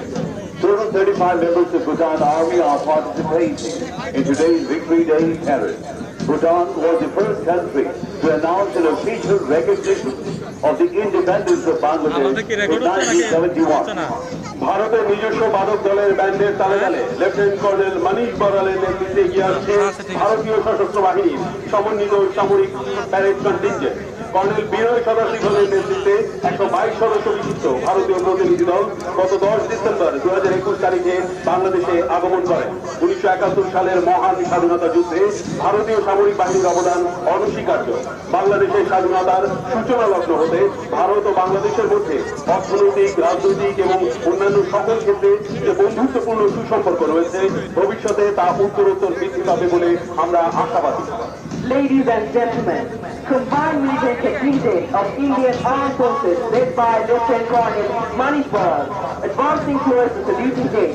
Total 35 members of Bhutan Army are participating in today's Victory Day parade. Bhutan was the first country to announce an official recognition of the independence of Bangladesh in 1971. ভারতের নিজস্ব বাদক দলের ব্যান্ডের তালে তালে লেফটেন্যান্ট কর্নেল মনীষ বরালের নেতৃত্বে এগিয়ে আসছে ভারতীয় সশস্ত্র বাহিনীর সমন্বিত সামরিক প্যারেড কন্টিনজেন্ট। কর্নেল বিনয় সদাশিবনের নেতৃত্বে 122 সদস্য বিশিষ্ট ভারতীয় প্রতিনিধি দল গত 10 ডিসেম্বর 2021 তারিখে বাংলাদেশে আগমন করেন। 1971 সালের মহান স্বাধীনতা যুদ্ধে ভারতীয় সামরিক বাহিনীর অবদান অনস্বীকার্য। বাংলাদেশের স্বাধীনতার সূচনা লগ্ন হতে ভারত ও বাংলাদেশের মধ্যে অর্থনৈতিক, রাজনৈতিক এবং অন্যান্য সকল ক্ষেত্রে যে বন্ধুত্বপূর্ণ সুসম্পর্ক রয়েছে, ভবিষ্যতে তা উত্তরোত্তর বৃদ্ধি পাবে বলে আমরা আশাবাদী। Ladies and gentlemen, combined military contingent of Indian Armed Forces led by Lieutenant Colonel Manish Baral advancing towards the saluting day.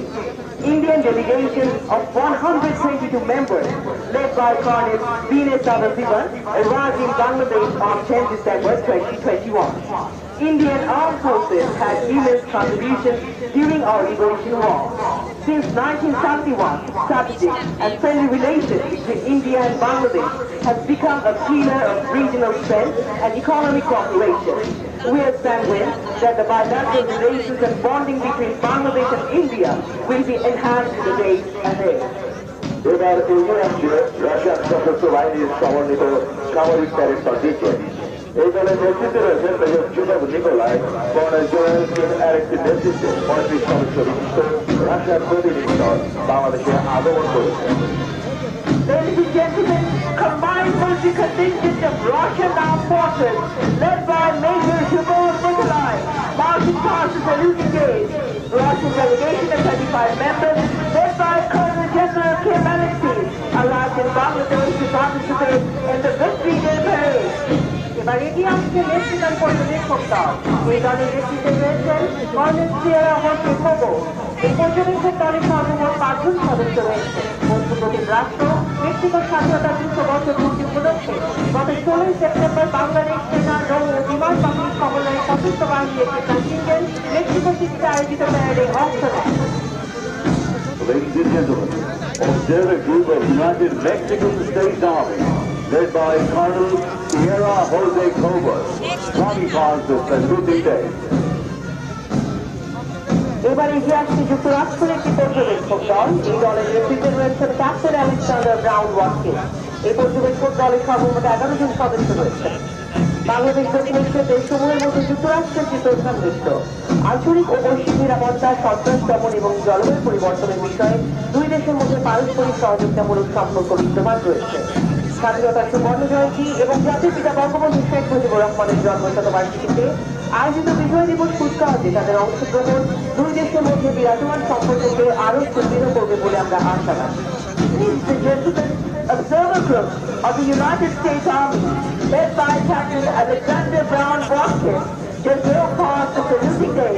Indian delegation of 122 members, led by Colonel Venus Sivan, arrived in Bangladesh on 10 December 2021. Indian armed forces had immense contributions during our liberation war. Since 1971, strategic and friendly relations between India and Bangladesh has become a pillar of regional strength and economic cooperation. We are sanguine that the bilateral relations and bonding between Bangladesh and India will be enhanced in the days ahead. এবার এই রাজ্যে রাশিয়ার সশস্ত্র বাহিনীর সমন্বিত সামরিক প্যারেড দিচ্ছে। এই দলের নেতৃত্বে রয়েছেন major Jozef Nikolai, colonel Joel Kim অ্যারেক্সের নেতৃত্বে 35 সদস্য বিশিষ্ট রাশিয়ার প্রতিনিধি দল বাংলাদেশে আগমন করেছে। Ladies and gentlemen, combined military contingent of Russian armed forces, led by Major Zhukov Nikolai, marching past the saluting gate. Russian delegation of 35 members, led by Colonel General Kim Alexei, arrived in Bangladesh to participate in the Victory Day Parade. এবার এটি আসছে নেতৃত্ব পর্যবেক্ষক দল। এই দলের নেতৃত্বে রয়েছেন কর্নেল সিয়েরা হোসেন মোগো। এই পর্যবেক্ষক দলের সর্বমোট 5 জন সদস্য রয়েছে। মধ্যপ্রদেশ রাষ্ট্র ব্যক্তিগত স্বাধীনতার 200 বছর পূর্তি উপলক্ষে গত 16 সেপ্টেম্বর বাংলাদেশ সেনা নৌ ও বিমান বাহিনীর সমন্বয়ে সশস্ত্র বাহিনীর একটি কন্টিনজেন্ট মেক্সিকো সিটিতে আয়োজিত প্যারেডে অংশ নেয়। Ladies and gentlemen, observe a group of United Mexican States Army, led by Colonel Sierra Jose Cobos, flying past the saluting day. এবার এগিয়ে আসছে যুক্তরাষ্ট্রের একটি পর্যবেক্ষক দল। এই দলের নেতৃত্বে রয়েছেন ক্যাপ্টেন আলেকজান্ডার ব্রাউন ওয়াটকিন্স। এই পর্যবেক্ষক দলের সর্বমোট 11 জন সদস্য রয়েছে। বাংলাদেশ দক্ষিণ এশিয়ার দেশসমূহের মধ্যে যুক্তরাষ্ট্রের একটি প্রধান মিত্র। আঞ্চলিক ও বৈশ্বিক নিরাপত্তা, সন্ত্রাস দমন এবং জলবায়ু পরিবর্তনের বিষয়ে দুই দেশের মধ্যে পারস্পরিক সহযোগিতামূলক সম্পর্ক বিদ্যমান রয়েছে। স্বাধীনতার সুবর্ণ জয়ন্তী এবং জাতির পিতা বঙ্গবন্ধু শেখ মুজিবুর রহমানের জন্মশতবার্ষিকীতে আয়োজিত বিজয় দিবস কুচকাওয়াজে তাদের অংশগ্রহণ দুই দেশের মধ্যে বিরাজমান সম্পর্ককে আরো সুদৃঢ় করবে বলে আমরা আশা রাখি। Ladies and gentlemen, observer group of the United States Army, led by Captain Alexander Brown Watkins, just walk past the saluting day.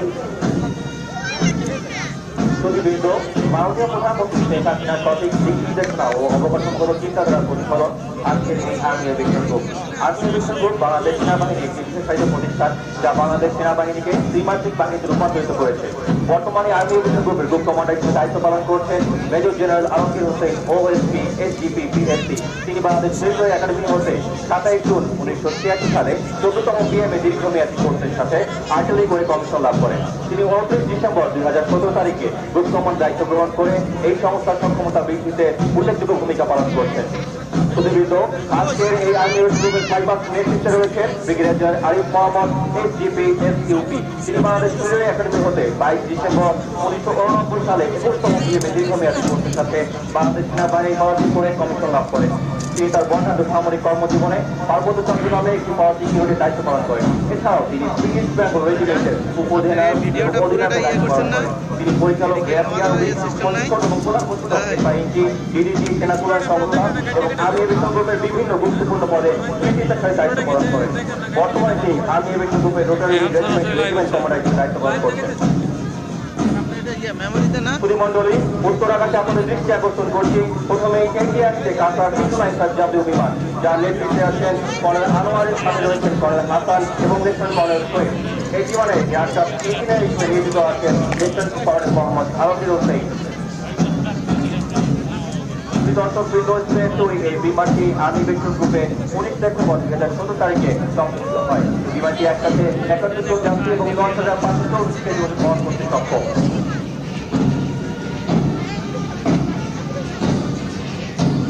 প্রতিবৃন্দ, মাননীয় প্রধানমন্ত্রী শেখ হাসিনার সঠিক দিক নির্দেশনা ও অবকাঠামোগত চিন্তাধারার প্রতিফলন আজকের এই army aviation group. Army aviation group Bangladesh সেনাবাহিনীর একটি বিশেষায়িত প্রতিষ্ঠান, যা বাংলাদেশ সেনাবাহিনীকে দ্বিমাত্রিক বাহিনীতে রূপান্তরিত করেছে। বর্তমানে আর্মি এভিয়েশন গ্রুপের গ্রুপ কমান্ডার হিসেবে দায়িত্ব পালন করছেন major general Alamgir Hossain OSP SGP PSC. তিনি বাংলাদেশ মিলিটারি একাডেমি হতে 27 জুন 1986 সালে 14তম পিএমএ দীর্ঘমেয়াদী কোর্সের সাথে আর্টিলারি করে কমিশন লাভ করেন। তিনি 29 ডিসেম্বর 2017 তারিখে গ্রুপ কমান্ড দায়িত্ব গ্রহণ করে এই সংস্থার সক্ষমতা বৃদ্ধিতে উল্লেখযোগ্য ভূমিকা পালন করছেন। প্রতিবৃন্দ, আজকের এই আর্মি গ্রুপের সাইবার নেতৃত্বে রয়েছেন brigadier Arif Mohammad SGP SUP. তিনি বাংলাদেশ মিলিটারি একাডেমি হতে 22 ডিসেম্বর 1989 সালে 21তম পিএমএ দীর্ঘমেয়াদী কোর্সের সাথে বাংলাদেশ সেনাবাহিনীর পাওয়ার করে কমিশন লাভ করেন। তিনি তার বর্ণাঢ্য সামরিক কর্মজীবনে পার্বত্য চন্দ্র নামে একটি পাওয়ার সিকিউরিটির দায়িত্ব পালন করেন। এছাড়াও তিনি ব্রিটিশ বেঙ্গল রেজিমেন্টের উপঅধিনায়ক দায়িত্ব পালন করেন। তিনি পরিচালক এয়ার উইং পরিচালক এবং প্রধান পরিচালক এফআইএনজি, ডিডিজি, সেনাকুলার সংস্থা এবং আর্মি এভিয়েশন গ্রুপের বিভিন্ন গুরুত্বপূর্ণ পদে চিকিৎসার দায়িত্ব পালন করেন। বর্তমানে তিনি আর্মি এভিয়েশন গ্রুপের রোটারি রেজিমেন্ট কমান্ডার হিসেবে দায়িত্ব পালন করছেন। মন্ডলী, উত্তর আকাশে আপনাদের দৃষ্টি আকর্ষণ করছি। প্রথমে এগিয়ে আসছে কাতার ইন্টারন্যাশনাল জাতীয় বিমান, যার নেতৃত্বে আছেন কর্নেল আনোয়ারের সাথে রয়েছেন কর্নেল হাসান এবং লেফটেন্যান্ট কর্নেল সোহেল। এই বিমানে এয়ারক্রাফট ইঞ্জিনিয়ার হিসেবে নিয়োজিত আছেন লেফটেন্যান্ট কর্নেল মোহাম্মদ আলমগীর হোসেন। দর্শকবৃন্দ, এই বিমানটি আর্মি এভিয়েশন গ্রুপে 19 সেপ্টেম্বর 2017 তারিখে সংযুক্ত হয়। বিমানটি একসাথে 71 জন যাত্রী এবং 10,540 কেজি ওজন বহন করতে সক্ষম।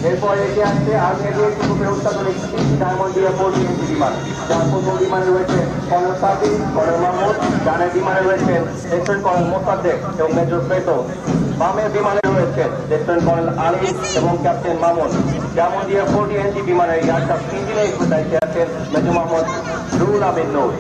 এরপরে এটি আসছে আর্মি এভিয়েশন গ্রুপের অত্যাধুনিক ডায়মন্ড ডিয়ার 40 ইঞ্চি বিমান, যার প্রথম বিমানে রয়েছে কর্নেল সাবির, কর্নেল মাহমুদ। ডানের বিমানে রয়েছেন লেফটেন্যান্ট কর্নেল মোসাদ্দেক এবং মেজর ফেতো। বামের বিমানে রয়েছেন লেফটেন্যান্ট কর্নেল আলী এবং ক্যাপ্টেন মামুন। ডায়মন্ড ডিয়ার 40 ইঞ্চি বিমানের এয়ারক্রাফট ইঞ্জিনিয়ার হিসেবে দায়িত্বে আছেন মেজর মোহাম্মদ রুহুল আমিন নূর।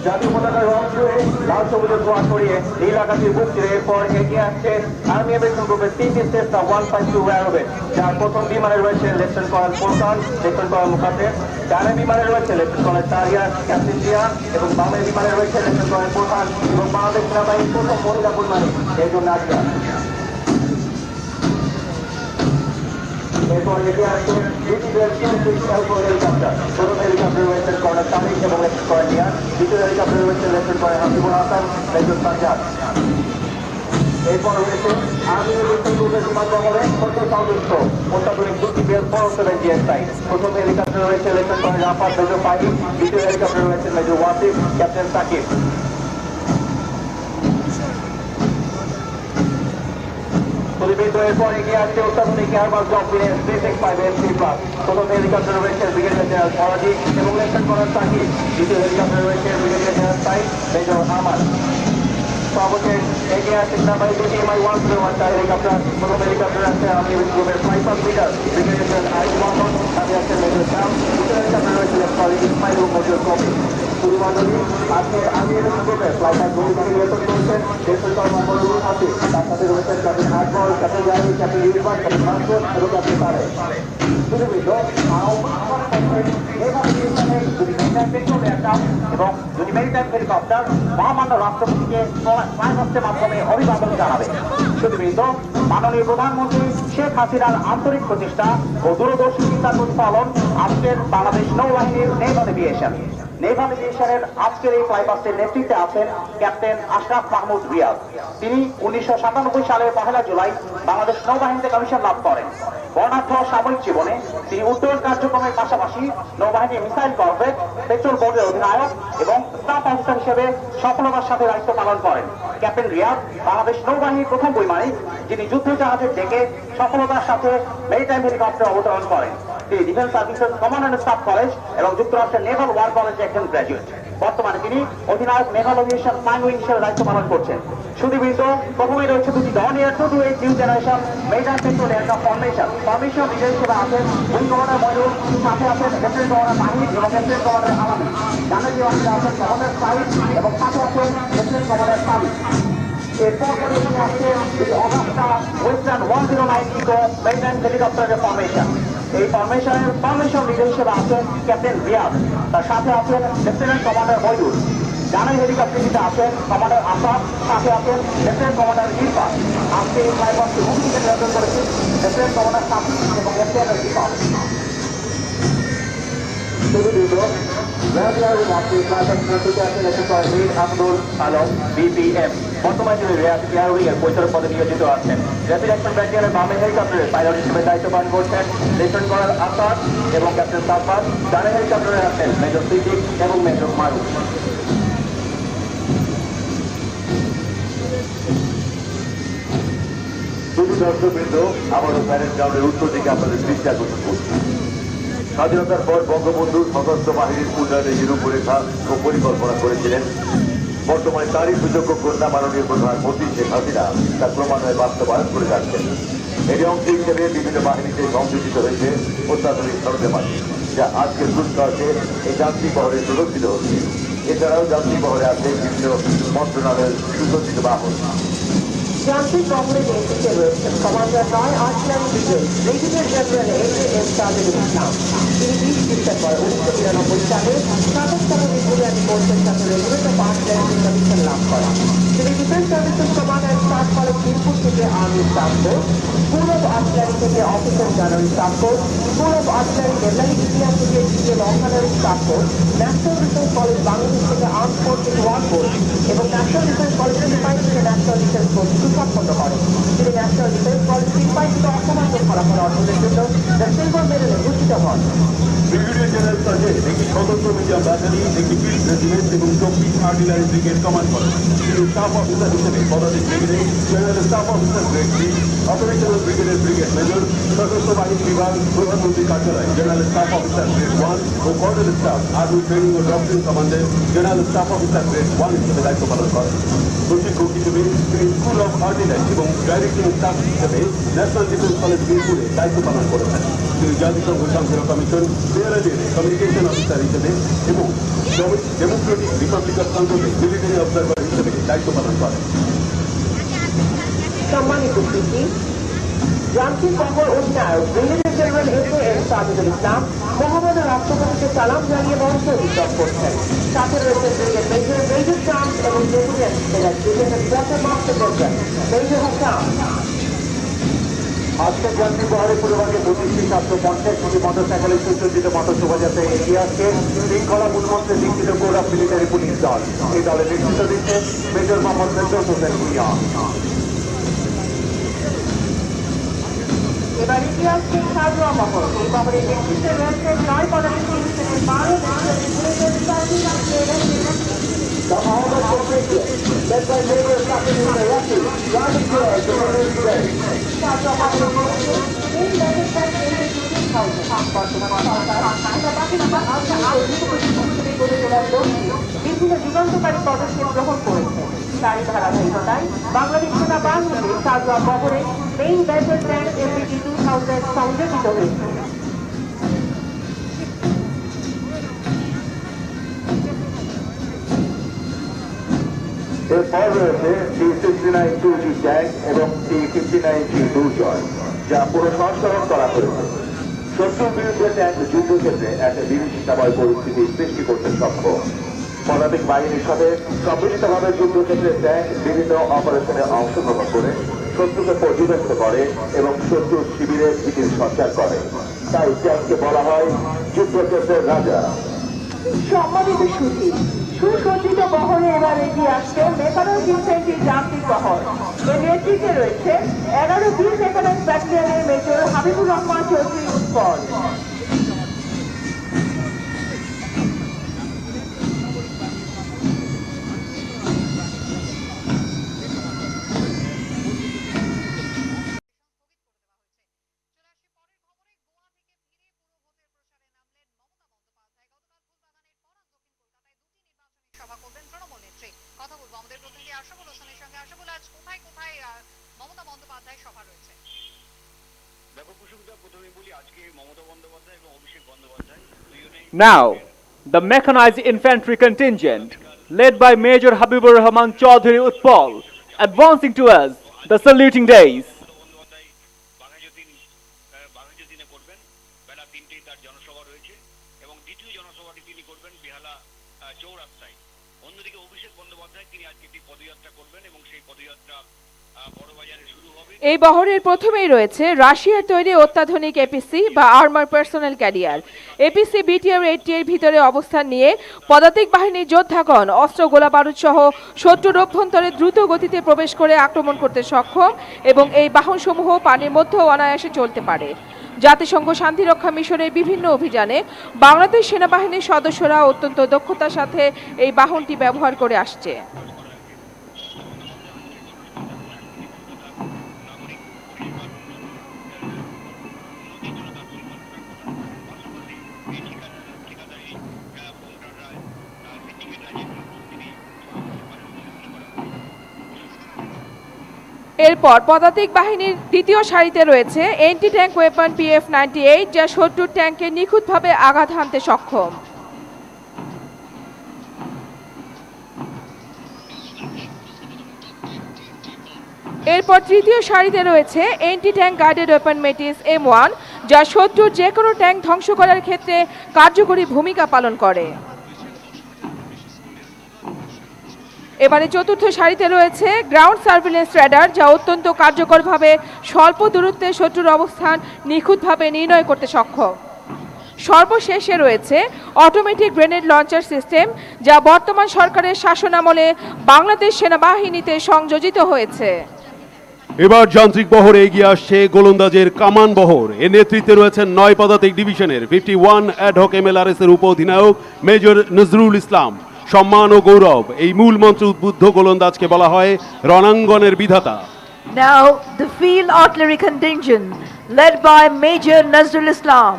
জাতীয় পতাকার রং ছুঁয়ে লাল সবুজের ধোঁয়া ছড়িয়ে নীল আকাশের বুক চিরে এরপর এগিয়ে আসছে আর্মি এভিয়েশন গ্রুপের 3টি চেষ্টা 152 অ্যারোবেট, যার প্রথম বিমানে রয়েছে lieutenant colonel portal, lieutenant colonel Mukherjee, ডানে বিমানে রয়েছে লেফটেন্যান্ট কর্নেল তারিয়া, ক্যাপ্টেন জিয়া এবং বামে বিমানে রয়েছে লেফটেন্যান্ট কর্নেল প্রধান এবং বাংলাদেশ সেনাবাহিনীর প্রথম মহিলা বিমানে একজন নাজিয়া। এরপর এগিয়ে আসছে হেলিকপ্টার, প্রথম হেলিকপ্টার রয়েছেন কর্নেল তারিক এবং লেফটেন্যান্ট কর্নেল নিয়ার, দ্বিতীয় হেলিকপ্টার রয়েছে lieutenant colonel Hasibul Hasan, major Sajjad. এরপর রয়েছে আর্মি এভিয়েশন গ্রুপের বিমানবন্দরে সদ্য অত্যাধুনিক দুটি BL-407 GSI। প্রথম হেলিকপ্টার রয়েছে lieutenant colonel Rafat, major Fahim, দ্বিতীয় হেলিকপ্টার রয়েছে মেজর ওয়াসিফ, ক্যাপ্টেন সাকিব। এরপর এগিয়ে আসছে অত্যাধুনিক এয়ারবাস ডলফিনের 365 MC+। প্রথম হেলিকপ্টার রয়েছে ব্রিগেডিয়ার জেনারেল ফরাজি এবং লেফটেন্যান্ট কর্নেল সাকিব, দ্বিতীয় হেলিকপ্টার রয়েছে brigadier general Sayeed, major Ahmad. সর্বশেষ এগিয়ে আসছে সেনাবাহিনী দুটি MI-101 হেলিকপ্টার। প্রথম হেলিকপ্টার আছে আর্মি এভিয়েশন গ্রুপের ফ্লাইপাস লিডার ব্রিগেডিয়ার জেনারেল আইজ মোহাম্মদ, সাথে আছে মেজর শ্যাম, দ্বিতীয় হেলিকপ্টার রয়েছে লেফটেন্যান্ট ইসমাইল ও মজুর কবি। শুধুমাত্রই আজকে আর্মি এভিয়েশন গ্রুপের ফ্লাইপাস ভূমিকাকে নিয়ন্ত্রণ করছেন লেফটেন্যান্ট কর্নেল মোহাম্মদুল হাফিজ, তার সাথে রয়েছেন captain Akbar, captain Zahid, captain Irfan, captain Masud এবং ক্যাপ্টেন তারেক। এবং যদি মেরিটাইম হেলিকপ্টার মহামান্য রাষ্ট্রপতিকে ফ্লাইং হস্টের মাধ্যমে অভিবাদন জানাবে। শুধুবৃন্দ, মাননীয় প্রধানমন্ত্রী শেখ হাসিনার আন্তরিক প্রচেষ্টা ও দূরদর্শী চিন্তার প্রতিফলন আজকের বাংলাদেশ নৌবাহিনীর নেভাল এভিয়েশন। নেভাল এভিয়েশনের আজকের এই ফ্লাইপাস্টের নেতৃত্বে আছেন ক্যাপ্টেন আশরাফ মাহমুদ রিয়াজ। তিনি 1997 সালের 1 জুলাই বাংলাদেশ নৌবাহিনীতে কমিশন লাভ করেন। বর্ণাঢ্য সামরিক জীবনে তিনি উড্ডয়ন কার্যক্রমের পাশাপাশি নৌবাহিনীর মিসাইল করভেট, পেট্রোল বোর্ডের অধিনায়ক এবং স্টাফ অফিসার হিসেবে সফলতার সাথে দায়িত্ব পালন করেন। ক্যাপ্টেন রিয়াজ বাংলাদেশ নৌবাহিনীর প্রথম বৈমানিক, যিনি যুদ্ধ জাহাজের ডেকে সফলতার সাথে মেরিটাইম হেলিকপ্টারে অবতরণ করেন। তিনি defence services command and staff college এবং যুক্তরাষ্ট্রের নেভাল ওয়ার কলেজে একজন গ্র্যাজুয়েট। বর্তমানে তিনি অধিনায়ক নেভাল এভিয়েশন ফ্লাইং উইং হিসেবে দায়িত্ব পালন করছেন। শুধুবৃন্দ, প্রথমেই রয়েছে দুটি Dornier air 228 new generation maritime patrol aircraft formation leader হিসেবে আছেন উইং কমান্ডার ময়ূর, সাথে আছেন লেফটেন্যান্ট কমান্ডার মাহিদ এবং লেফটেন্যান্ট কমান্ডার আলামী। ডানে বিভাগে আছেন কমান্ডার সাইদ এবং সাথে আছেন লেফটেন্যান্ট কমান্ডার সাবিক। এরপর আসছে অগাস্টা ওয়েস্টার্ন 109 ইকো মেরিটাইম হেলিকপ্টারের ফরমেশন। এই ফরমেশন লিডার হিসেবে আছেন ক্যাপ্টেন রিয়াজ, তার সাথে আছেন লেফটেন্যান্ট কমান্ডার ময়ূর। ডানের হেলিকপ্টারটিতে আছেন কমান্ডার আসাদ, সাথে আছেন লেফটেন্যান্ট কমান্ডার ইরফান। আজকে এই ফ্লাইপাস্টে ভূমিকা নিয়ন্ত্রণ করেছেন লেফটেন্যান্ট কমান্ডার সাকিব এবং লেফটেন্যান্ট ইরফান। আব্দুল আলম BPM বর্তমানে তিনি এয়ারউইংয়ের পরিচালক পদে নিয়োজিত আছেন। র্যাপিড অ্যাকশন ব্যাটালিয়নের বামে হেলিকপ্টারের পাইলট হিসেবে দায়িত্ব পালন করছেন লেফটেন্যান্ট কর্নেল আসাদ এবং ক্যাপ্টেন সাফাত। ডানে হেলিকপ্টারে আছেন মেজর সিদ্দিক এবং মেজর মারুফ। দর্শকবৃন্দ, আমাদের প্যারেড গ্রাউন্ডের উত্তর দিকে আপনাদের দৃষ্টি আকর্ষণ করছি। স্বাধীনতার পর বঙ্গবন্ধু সশস্ত্র বাহিনীর উন্নয়নে যে রূপরেখা ও পরিকল্পনা করেছিলেন, বর্তমানে তারই সুযোগ্য কন্যা মাননীয় প্রধানমন্ত্রী শেখ হাসিনা তার ক্রমান্বয়ে বাস্তবায়ন করে যাচ্ছেন। এর অংশ হিসেবে বিভিন্ন বাহিনীতে সংযোজিত হয়েছে অত্যাধুনিক সরঞ্জামাদি, যা আজকের দুষ্কার্যে এই যান্ত্রিক বহরে প্রদর্শিত হচ্ছে। এছাড়াও যান্ত্রিক বহরে আছে বিভিন্ন মন্ত্রণালয়ের সুসজ্জিত বাহন। যান্ত্রিক বহরের নেতৃত্বে রয়েছেন commander 9 artillery brigade brigadier general AJM Tajul Islam. তিনি 20 ডিসেম্বর 1999 সালে স্নাতকতম বিজ্ঞানী কোর্সের সাথে রেগুলেটর অফ আর্টিলারি কমিশন লাভ করেন। তিনি defence services command and staff college Mirpur থেকে army staff course, school of artillery থেকে officer general staff course, school of artillery Devlali India থেকে CL officer staff course, national defence college Bangladesh থেকে আর্ম ফোর্সেস ওয়ান কোর্স এবং ন্যাশনাল ডিফেন্স কলেজ সিপাহি থেকে ন্যাশনাল ডিফেন্স কোর্স সম্পন্ন করেন। তিনি ন্যাশনাল ডিফেন্স কলেজ সিপাহি থেকে অসামান্য ফলাফল অর্জনের জন্য দ্য সিলভার মেডেলে ভূষিত হন। ব্রিগেডিয়ার জেনারেল সার্জেন্ট একটি সদস্য মিডিয়াম ব্যাটালি, একটি ফিল্ড রেজিমেন্ট এবং 24 আর্টিলারি ব্রিগেড কমান্ড করেন। তিনি স্টাফ অফিসার হিসেবে পদাধিক ব্রিগেডে general staff officer grade 3, operational ব্রিগেডের ব্রিগেড মেজর, সশস্ত্র বাহিনী বিভাগ, প্রধানমন্ত্রী কার্যালয় জেনারেল স্টাফ অফিসার গ্রেড 1 ও কর্নেল স্টাফ আর্মি ট্রেনিং ও ডক্টরিন কমান্ডে জেনারেল স্টাফ অফিসার গ্রেড 1 হিসেবে দায়িত্ব পালন করেন। প্রশিক্ষক হিসেবে তিনি স্কুল অফ আর্টিলারি এবং ডাইরেক্টিং স্টাফ হিসেবে ন্যাশনাল ডিফেন্স কলেজ মিরপুরে দায়িত্ব পালন করেছেন। তিনি জাতিসংঘ শান্তিরক্ষা কমিশন সিয়েরা লিওনে কমিউনিকেশন অফিসার হিসেবে এবং democratic republic of কঙ্গোতে military observer হিসেবে দায়িত্ব পালন করেন। সম্মানিত উপস্থিতি, যান্ত্রিক বহর অধিনায়ক ব্রিগেডিয়ার জেনারেল এস সাজিদুল ইসলাম মোহাম্মদ রাষ্ট্রপতিকে সালাম জানিয়ে মঞ্চ অধিকার করছেন। সাথে রয়েছেন ব্রিগেড মেজর মেজর চান্স এবং lieutenant brigadier doctor master general major Hasan. আজকের যান্ত্রিক বহরের পূর্বভাগে 25টি 750টি মোটরসাইকেলের সুসজ্জিত মোটর শোভাযাত্রা এগিয়ে আসছে শৃঙ্খলা মূলমন্ত্রে দীক্ষিত কোর অফ মিলিটারি পুলিশ দল। এই দলের নেতৃত্ব দিচ্ছেন মেজর মোহাম্মদ ফেরদৌস হোসেন ভূঁইয়া। এবার এগিয়ে আসছে সাজোয়া বহর। এই বহরের নেতৃত্বে রয়েছেন 9 পদাতিক ডিভিশনের 12 The Ahmed Corporation, led by Major Captain Iraqi, driving towards the military base. বিভিন্ন যুগান্তকারী পদক্ষেপ গ্রহণ করেছে। তারই ধারাবাহিকতায় বাংলাদেশ সেনাবাহিনীতে সাজোয়া বহরে মেইন ব্যাটল ট্যাঙ্ক এমপিটি 2000 সংযোজিত হয়েছে। এরপর রয়েছে T-69-2G ট্যাঙ্ক এবং T-59G দুর্জয়, যা পুনঃসংস্করণ করা হয়েছে। শত্রুর বিরুদ্ধে ট্যাঙ্ক যুদ্ধক্ষেত্রে একটা বিভীষিকাময় পরিস্থিতি সৃষ্টি করতে সক্ষম। পদাতিক বাহিনীর সাথে সম্মিলিতভাবে যুদ্ধক্ষেত্রে ট্যাঙ্ক বিভিন্ন অপারেশনে অংশগ্রহণ করে শত্রুকে পর্যবেক্ষণ করে এবং শত্রুর শিবিরে ভীতির সঞ্চার করে। তাই ট্যাঙ্ককে বলা হয় যুদ্ধক্ষেত্রের রাজা। সম্মানিত সুধী, সুসজ্জিত বহরে এবার এগিয়ে আসছে মেকানাইজড ইনফ্যান্ট্রি যান্ত্রিক বহর। এর নেতৃত্বে রয়েছে 11টি মেকানাইজড ব্যাটালিয়নের মেজর হাবিবুর রহমান চৌধুরী উৎপল। সভা করবেন তৃণমূল নেত্রী। কথা বলবো আমাদের প্রতিনিধি আশরাফুল হোসেনের সঙ্গে। আশরাফুল, আজ কোথায় কোথায় মমতা বন্দ্যোপাধ্যায় সভা রয়েছে? দেখো কুসুমিতা, প্রথমে বলি আজকে মমতা বন্দ্যোপাধ্যায় এবং অভিষেক বন্দ্যোপাধ্যায় দুজনেই Now, the mechanized infantry contingent, led by Major Habibur Rahman Chaudhary Utpal, advancing towards the saluting days. Bandyopadhyay বাঘাযতীনে করবেন। বেলা 3টেই তার জনসভা রয়েছে এবং দ্বিতীয় জনসভাটি তিনি করবেন বেহালা চৌরাস্তায়। অন্যদিকে অভিষেক বন্দ্যোপাধ্যায় তিনি আজকে একটি পদযাত্রা করবেন এবং সেই পদযাত্রা বড়বাজারে শুরু হবে। এই বহরের প্রথমেই রয়েছে রাশিয়ার তৈরি অত্যাধুনিক এপিসি বা armour personal career. APC BTR 80 এর ভিতরে অবস্থান নিয়ে পদাতিক বাহিনীর যোদ্ধাগণ অস্ত্র গোলাবারুদ সহ শত্রুর অভ্যন্তরে দ্রুত গতিতে প্রবেশ করে আক্রমণ করতে সক্ষম এবং এই বাহনসমূহ পানির মধ্যেও অনায়াসে চলতে পারে। জাতিসংঘ শান্তিরক্ষা মিশনের বিভিন্ন অভিযানে বাংলাদেশ সেনাবাহিনীর সদস্যরা অত্যন্ত দক্ষতার সাথে এই বাহনটি ব্যবহার করে আসছে। এরপর পদাতিক বাহিনীর দ্বিতীয় সারিতে রয়েছে এন্টি ট্যাঙ্ক ওয়েপন PF-98, যা শত্রুর ট্যাঙ্কে নিখুঁতভাবে আঘাত হানতে সক্ষম। এরপর তৃতীয় সারিতে রয়েছে anti tank guided weapon মেটিস M1, যা শত্রুর যে কোনো ট্যাঙ্ক ধ্বংস করার ক্ষেত্রে কার্যকরী ভূমিকা পালন করে। এবারে চতুর্থ সারিতে রয়েছে গ্রাউন্ড সার্ভিলেন্স রেডার, যা অত্যন্ত কার্যকরভাবে স্বল্প দূরত্বে শত্রুর অবস্থান নিখুঁতভাবে নির্ণয় করতে সক্ষম। সর্বশেষে রয়েছে অটোমেটিক গ্রেনেড লঞ্চার সিস্টেম, যা বর্তমান সরকারের শাসনামলে বাংলাদেশ সেনাবাহিনীতে সংযোজিত হয়েছে। এবার যান্ত্রিক বহরে এগিয়ে আসছে গোলন্দাজের কামান বহর। এর নেতৃত্বে রয়েছেন 9 পদাতিক ডিভিশনের 51 অ্যাডহক MLRS এর উপ অধিনায়ক মেজর নজরুল ইসলাম। সম্মান ও গৌরব, এই মূল মন্ত্রে উদ্বুদ্ধ গোলন্দাজকে বলা হয় রণাঙ্গনের বিধাতা। Now the field artillery contingent led by Major Nazrul Islam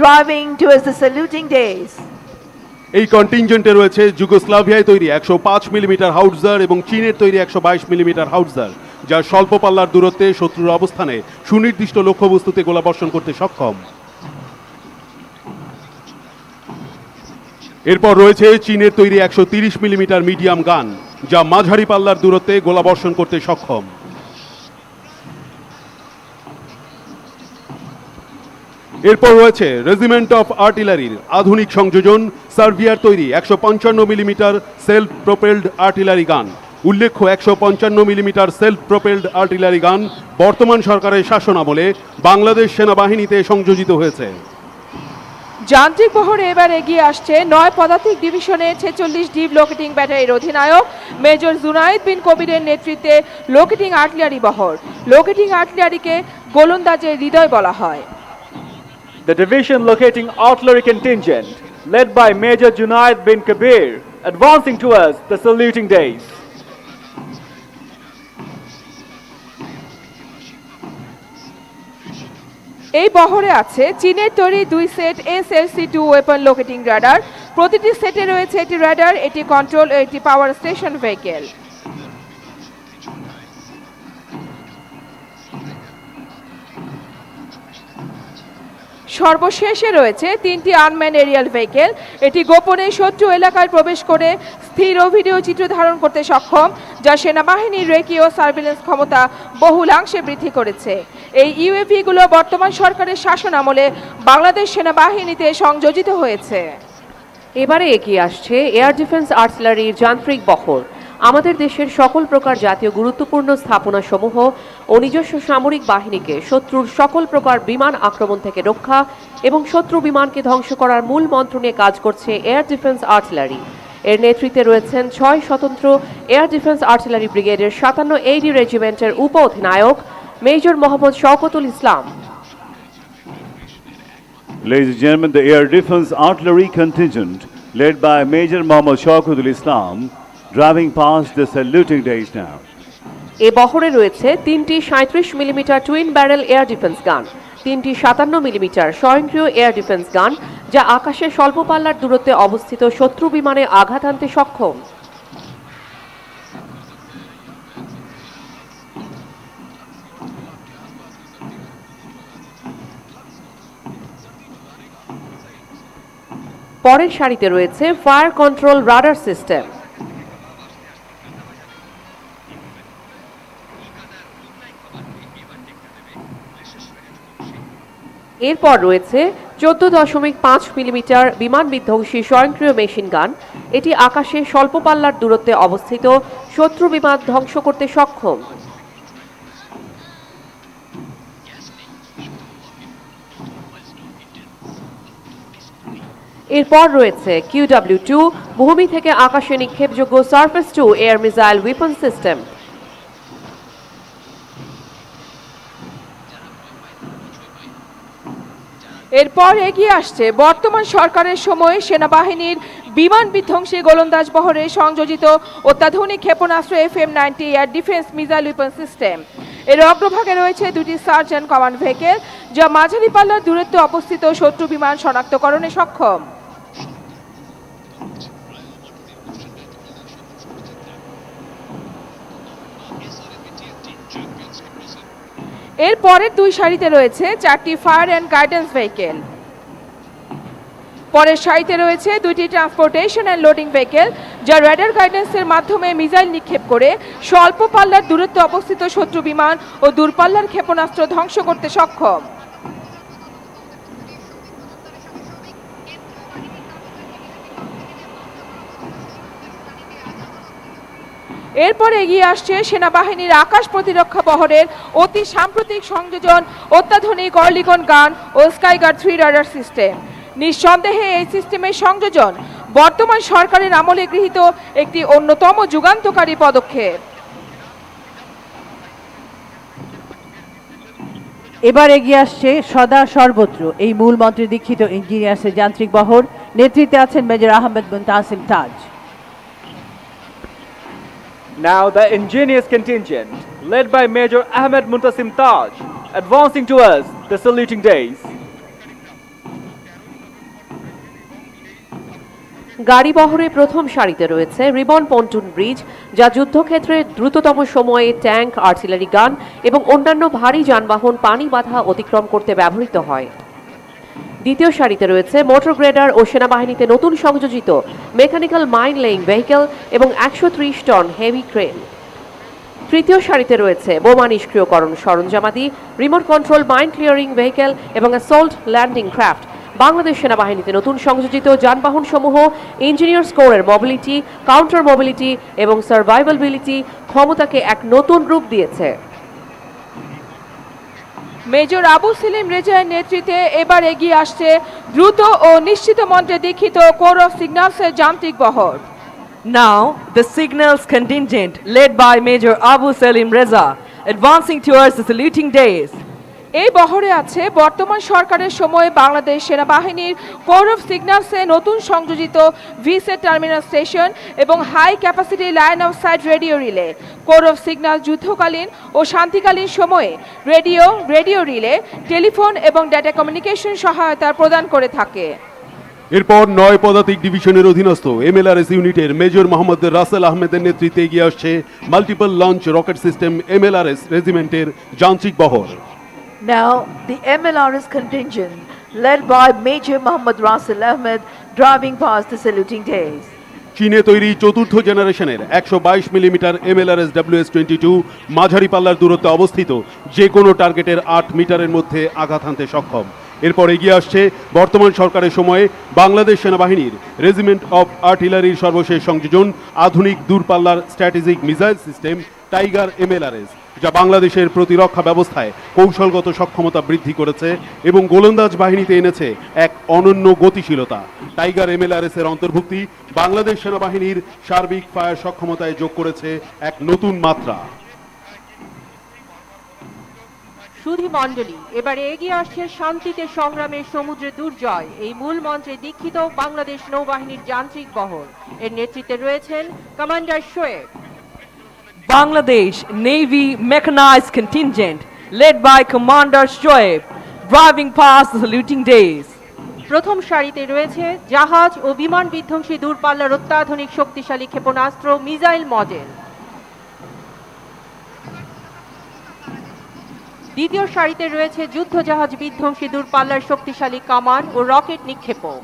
driving towards the saluting days. এই কন্টিনজেন্টে রয়েছে যুগোস্লাভিয়ায় তৈরি 105 মিলিমিটার হাউটজার এবং চীনের তৈরি 122 মিলিমিটার হাউটজার, যা স্বল্প পাল্লার দূরত্বে শত্রুর অবস্থানে সুনির্দিষ্ট লক্ষ্যবস্তুতে গোলাবর্ষণ করতে সক্ষম। এরপর রয়েছে চীনের তৈরি 130 মিলিমিটার মিডিয়াম গান, যা মাঝারি পাল্লার দূরত্বে গোলাবর্ষণ করতে সক্ষম। এরপর রয়েছে রেজিমেন্ট অফ আর্টিলারির আধুনিক সংযোজন, সার্বিয়ার তৈরি 155 মিলিমিটার সেলফ প্রোপেলড আর্টিলারি গান। উল্লেখ্য, 155 মিলিমিটার সেলফ প্রোপেলড আর্টিলারি গান বর্তমান সরকারের শাসনামলে বাংলাদেশ সেনাবাহিনীতে সংযোজিত হয়েছে। যান্ত্রিক বহরে এবার এগিয়ে আসছে 9 পদাতিক ডিভিশনের 46 ডিপ লোকেটিং ব্যাটারির অধিনায়ক মেজর জুনায়েদ বিন কবিরের নেতৃত্বে লোকেটিং আর্টিলারি বহর। লোকেটিং আর্টিলারিকে গোলন্দাজের হৃদয় বলা হয়। The division locating artillery contingent, led by Major Junaid bin Kabir, advancing towards the saluting days. এই বহরে আছে চীনের তৈরি 2 set SLC-2 weapon locating radar. প্রতিটি সেটে রয়েছে একটি রাডার, একটি কন্ট্রোল ও একটি পাওয়ার স্টেশন ভেহিকেল। সর্বশেষে রয়েছে 3টি আনম্যান এরিয়াল ভেহিকেল। এটি গোপনে শত্রু এলাকায় প্রবেশ করে স্থির ও ভিডিও চিত্র ধারণ করতে সক্ষম, যা সেনাবাহিনীর রেকি ও সার্ভিলেন্স ক্ষমতা বহুলাংশে বৃদ্ধি করেছে। এই ইউএভিগুলো বর্তমান সরকারের শাসন আমলে বাংলাদেশ সেনাবাহিনীতে সংযোজিত হয়েছে। এবারে এগিয়ে আসছে এয়ার ডিফেন্স আর্টিলারির যান্ত্রিক বহর। আমাদের দেশের সকল প্রকার জাতীয় গুরুত্বপূর্ণ স্থাপনাসমূহ ও নিজস্ব সামরিক বাহিনীকে শত্রুর সকল প্রকার বিমান আক্রমণ থেকে রক্ষা এবং শত্রু বিমানকে ধ্বংস করার মূল মন্ত্র নিয়ে কাজ করছে এয়ার ডিফেন্স আর্টিলারি। এর নেতৃত্বে রয়েছেন 6 স্বতন্ত্র এয়ার ডিফেন্স আর্টিলারি ব্রিগেডের 57 AD রেজিমেন্টের উপ অধিনায়ক major Mohammad Shawkatul Islam. Ladies and gentlemen, the Air Defense Artillery Contingent, led by Major Mohammad Shaukatul Islam, driving past the saluting days now. এ বহরে রয়েছে 3টি 37 millimetre twin barrel air defence গান, 3টি 57 মিলিমিটার স্বয়ংক্রিয় এয়ার ডিফেন্স গান, যা আকাশে স্বল্প পাল্লার দূরত্বে অবস্থিত শত্রু বিমানে আঘাত আনতে সক্ষম। পরের সারিতে রয়েছে ফায়ার কন্ট্রোল রাডার সিস্টেম। এরপর রয়েছে 14.5 মিলিমিটার বিমান বিধ্বংসী স্বয়ংক্রিয় মেশিন গান। এটি আকাশে স্বল্প পাল্লার দূরত্বে অবস্থিত শত্রু বিমান ধ্বংস করতে সক্ষম। এরপর রয়েছে QW-2 ভূমি থেকে আকাশে নিক্ষেপযোগ্য surface to air missile weapon system. এরপর এগিয়ে আসছে বর্তমান সরকারের সময়ে সেনাবাহিনীর বিমান বিধ্বংসী গোলন্দাজ বহরে সংযোজিত অত্যাধুনিক ক্ষেপণাস্ত্র FM-90 air defence missile weapon system. এর অগ্রভাগে রয়েছে 2টি সার্চ অ্যান্ড কমান্ড ভেহিকেল, যা মাঝারি পাল্লার দূরত্বে অবস্থিত শত্রু বিমান শনাক্তকরণে সক্ষম। এর পরের 2 সারিতে রয়েছে 4টি ফায়ার অ্যান্ড গাইডেন্স ভেহিকেল। পরের সারিতে রয়েছে 2টি ট্রান্সপোর্টেশন অ্যান্ড লোডিং ভেহিকেল, যা রাডার গাইডেন্সের মাধ্যমে মিসাইল নিক্ষেপ করে স্বল্প পাল্লার দূরত্বে অবস্থিত শত্রু বিমান ও দূরপাল্লার ক্ষেপণাস্ত্র ধ্বংস করতে সক্ষম। এরপর এগিয়ে আসছে সেনাবাহিনীর আকাশ প্রতিরক্ষা বহরের অতি সাম্প্রতিক সংযোজন অত্যাধুনিক অর্লিগন গান ও স্কাইগার্ড 3 রাডার সিস্টেম। নিঃসন্দেহে এই সিস্টেমের সংযোজন বর্তমান সরকারের আমলে গৃহীত একটি অন্যতম যুগান্তকারী পদক্ষেপ। এবার এগিয়ে আসছে সদা সর্বত্র এই মূল মন্ত্রে দীক্ষিত ইঞ্জিনিয়ার্সের যান্ত্রিক বহর। নেতৃত্বে আছেন major Ahmed Muntasim Taj. Now the ingenious contingent, led by Major Ahmed Muntasim Taj, advancing towards the saluting days. গাড়ি বহরে প্রথম সারিতে রয়েছে রিবন পন্টুন ব্রিজ, যা যুদ্ধক্ষেত্রে দ্রুততম সময়ে ট্যাঙ্ক, আর্টিলারি গান এবং অন্যান্য ভারী যানবাহন পানি বাধা অতিক্রম করতে ব্যবহৃত হয়। দ্বিতীয় সারিতে রয়েছে মোটর গ্রেডার ও সেনাবাহিনীতে নতুন সংযোজিত মেকানিক্যাল মাইন লেইং ভেহিকেল এবং 130 টন হেভি ক্রেন। তৃতীয় সারিতে রয়েছে বোমা নিষ্ক্রিয়করণ সরঞ্জামাদি, remote control mine clearing vehicle এবং অ্যাসল্ট ল্যান্ডিং ক্রাফট। বাংলাদেশ সেনাবাহিনীতে নতুন সংযোজিত যানবাহন সমূহ ইঞ্জিনিয়ার্স কোরের মোবিলিটি, কাউন্টার মোবিলিটি এবং সার্ভাইভাবিলিটি ক্ষমতাকে এক নতুন রূপ দিয়েছে। মেজর আবু সেলিম রেজার নেতৃত্বে এবার এগিয়ে আসছে দ্রুত ও নিশ্চিত মন্ত্রে দীক্ষিত কোর অফ সিগন্যালসের যান্ত্রিক বহর। Now, the signals contingent led by Major Abu Salim Reza advancing towards the saluting days. এই বহরে আছে বর্তমান সরকারের সময়ে বাংলাদেশ সেনাবাহিনীর কোর অফ সিগন্যালসে নতুন সংযোজিত ভিসেট টার্মিনাল স্টেশন এবং high capacity line of sight radio relay. Corps of signal যুদ্ধকালীন ও শান্তিকালীন সময়ে রেডিও রিলে, টেলিফোন এবং ডেটা কমিউনিকেশন সহায়তা প্রদান করে থাকে। এরপর 9 পদাতিক ডিভিশনের অধীনস্থ MLRS ইউনিটের মেজর মোহাম্মদ রাসেল আহমেদের নেতৃত্বে এগিয়ে আসছে multiple launch rocket system MLRS রেজিমেন্টের যান্ত্রিক বহর। Now, the MLRS contingent, led by Major Mohammad Rasil Ahmed, driving past the saluting days. চীনে তৈরি চতুর্থ জেনারেশনের 122 মিলিমিটার MLRS WS-22 মাঝারি পাল্লার দূরত্বে অবস্থিত যে কোনো টার্গেটের 8 মিটারের মধ্যে আঘাত হানতে সক্ষম। এরপর এগিয়ে আসছে বর্তমান সরকারের সময়ে বাংলাদেশ সেনাবাহিনীর রেজিমেন্ট অফ আর্টিলারির সর্বশেষ সংযোজন আধুনিক দূরপাল্লার strategic missile system tiger MLRS, যা বাংলাদেশের প্রতিরক্ষা ব্যবস্থায় কৌশলগত সক্ষমতা বৃদ্ধি করেছে এবং গোলন্দাজ বাহিনীতে এনেছে এক অনন্য গতিশীলতা। টাইগার MLRS এর অন্তর্ভুক্তি বাংলাদেশ সেনাবাহিনীর সার্বিক ফায়ার সক্ষমতায় যোগ করেছে এক নতুন মাত্রা। সুধী মণ্ডলী, এবারে এগিয়ে আসছে শান্তিতে সংগ্রামের সমুদ্রে দুর্জয় এই মূল মন্ত্রে দীক্ষিত বাংলাদেশ নৌবাহিনীর যান্ত্রিক বহর। এর নেতৃত্বে রয়েছেন commander Shoaib. Bangladesh Navy mechanized contingent led by Commander Shoaib driving past the saluting days. প্রথম সারিতে রয়েছে জাহাজ ও বিমান বিধ্বংসী দূরপাল্লার অত্যাধুনিক শক্তিশালী ক্ষেপণাস্ত্র মিসাইল মডেল। দ্বিতীয় সারিতে রয়েছে যুদ্ধ জাহাজ বিধ্বংসী দূরপাল্লার শক্তিশালী কামান ও রকেট নিক্ষেপক।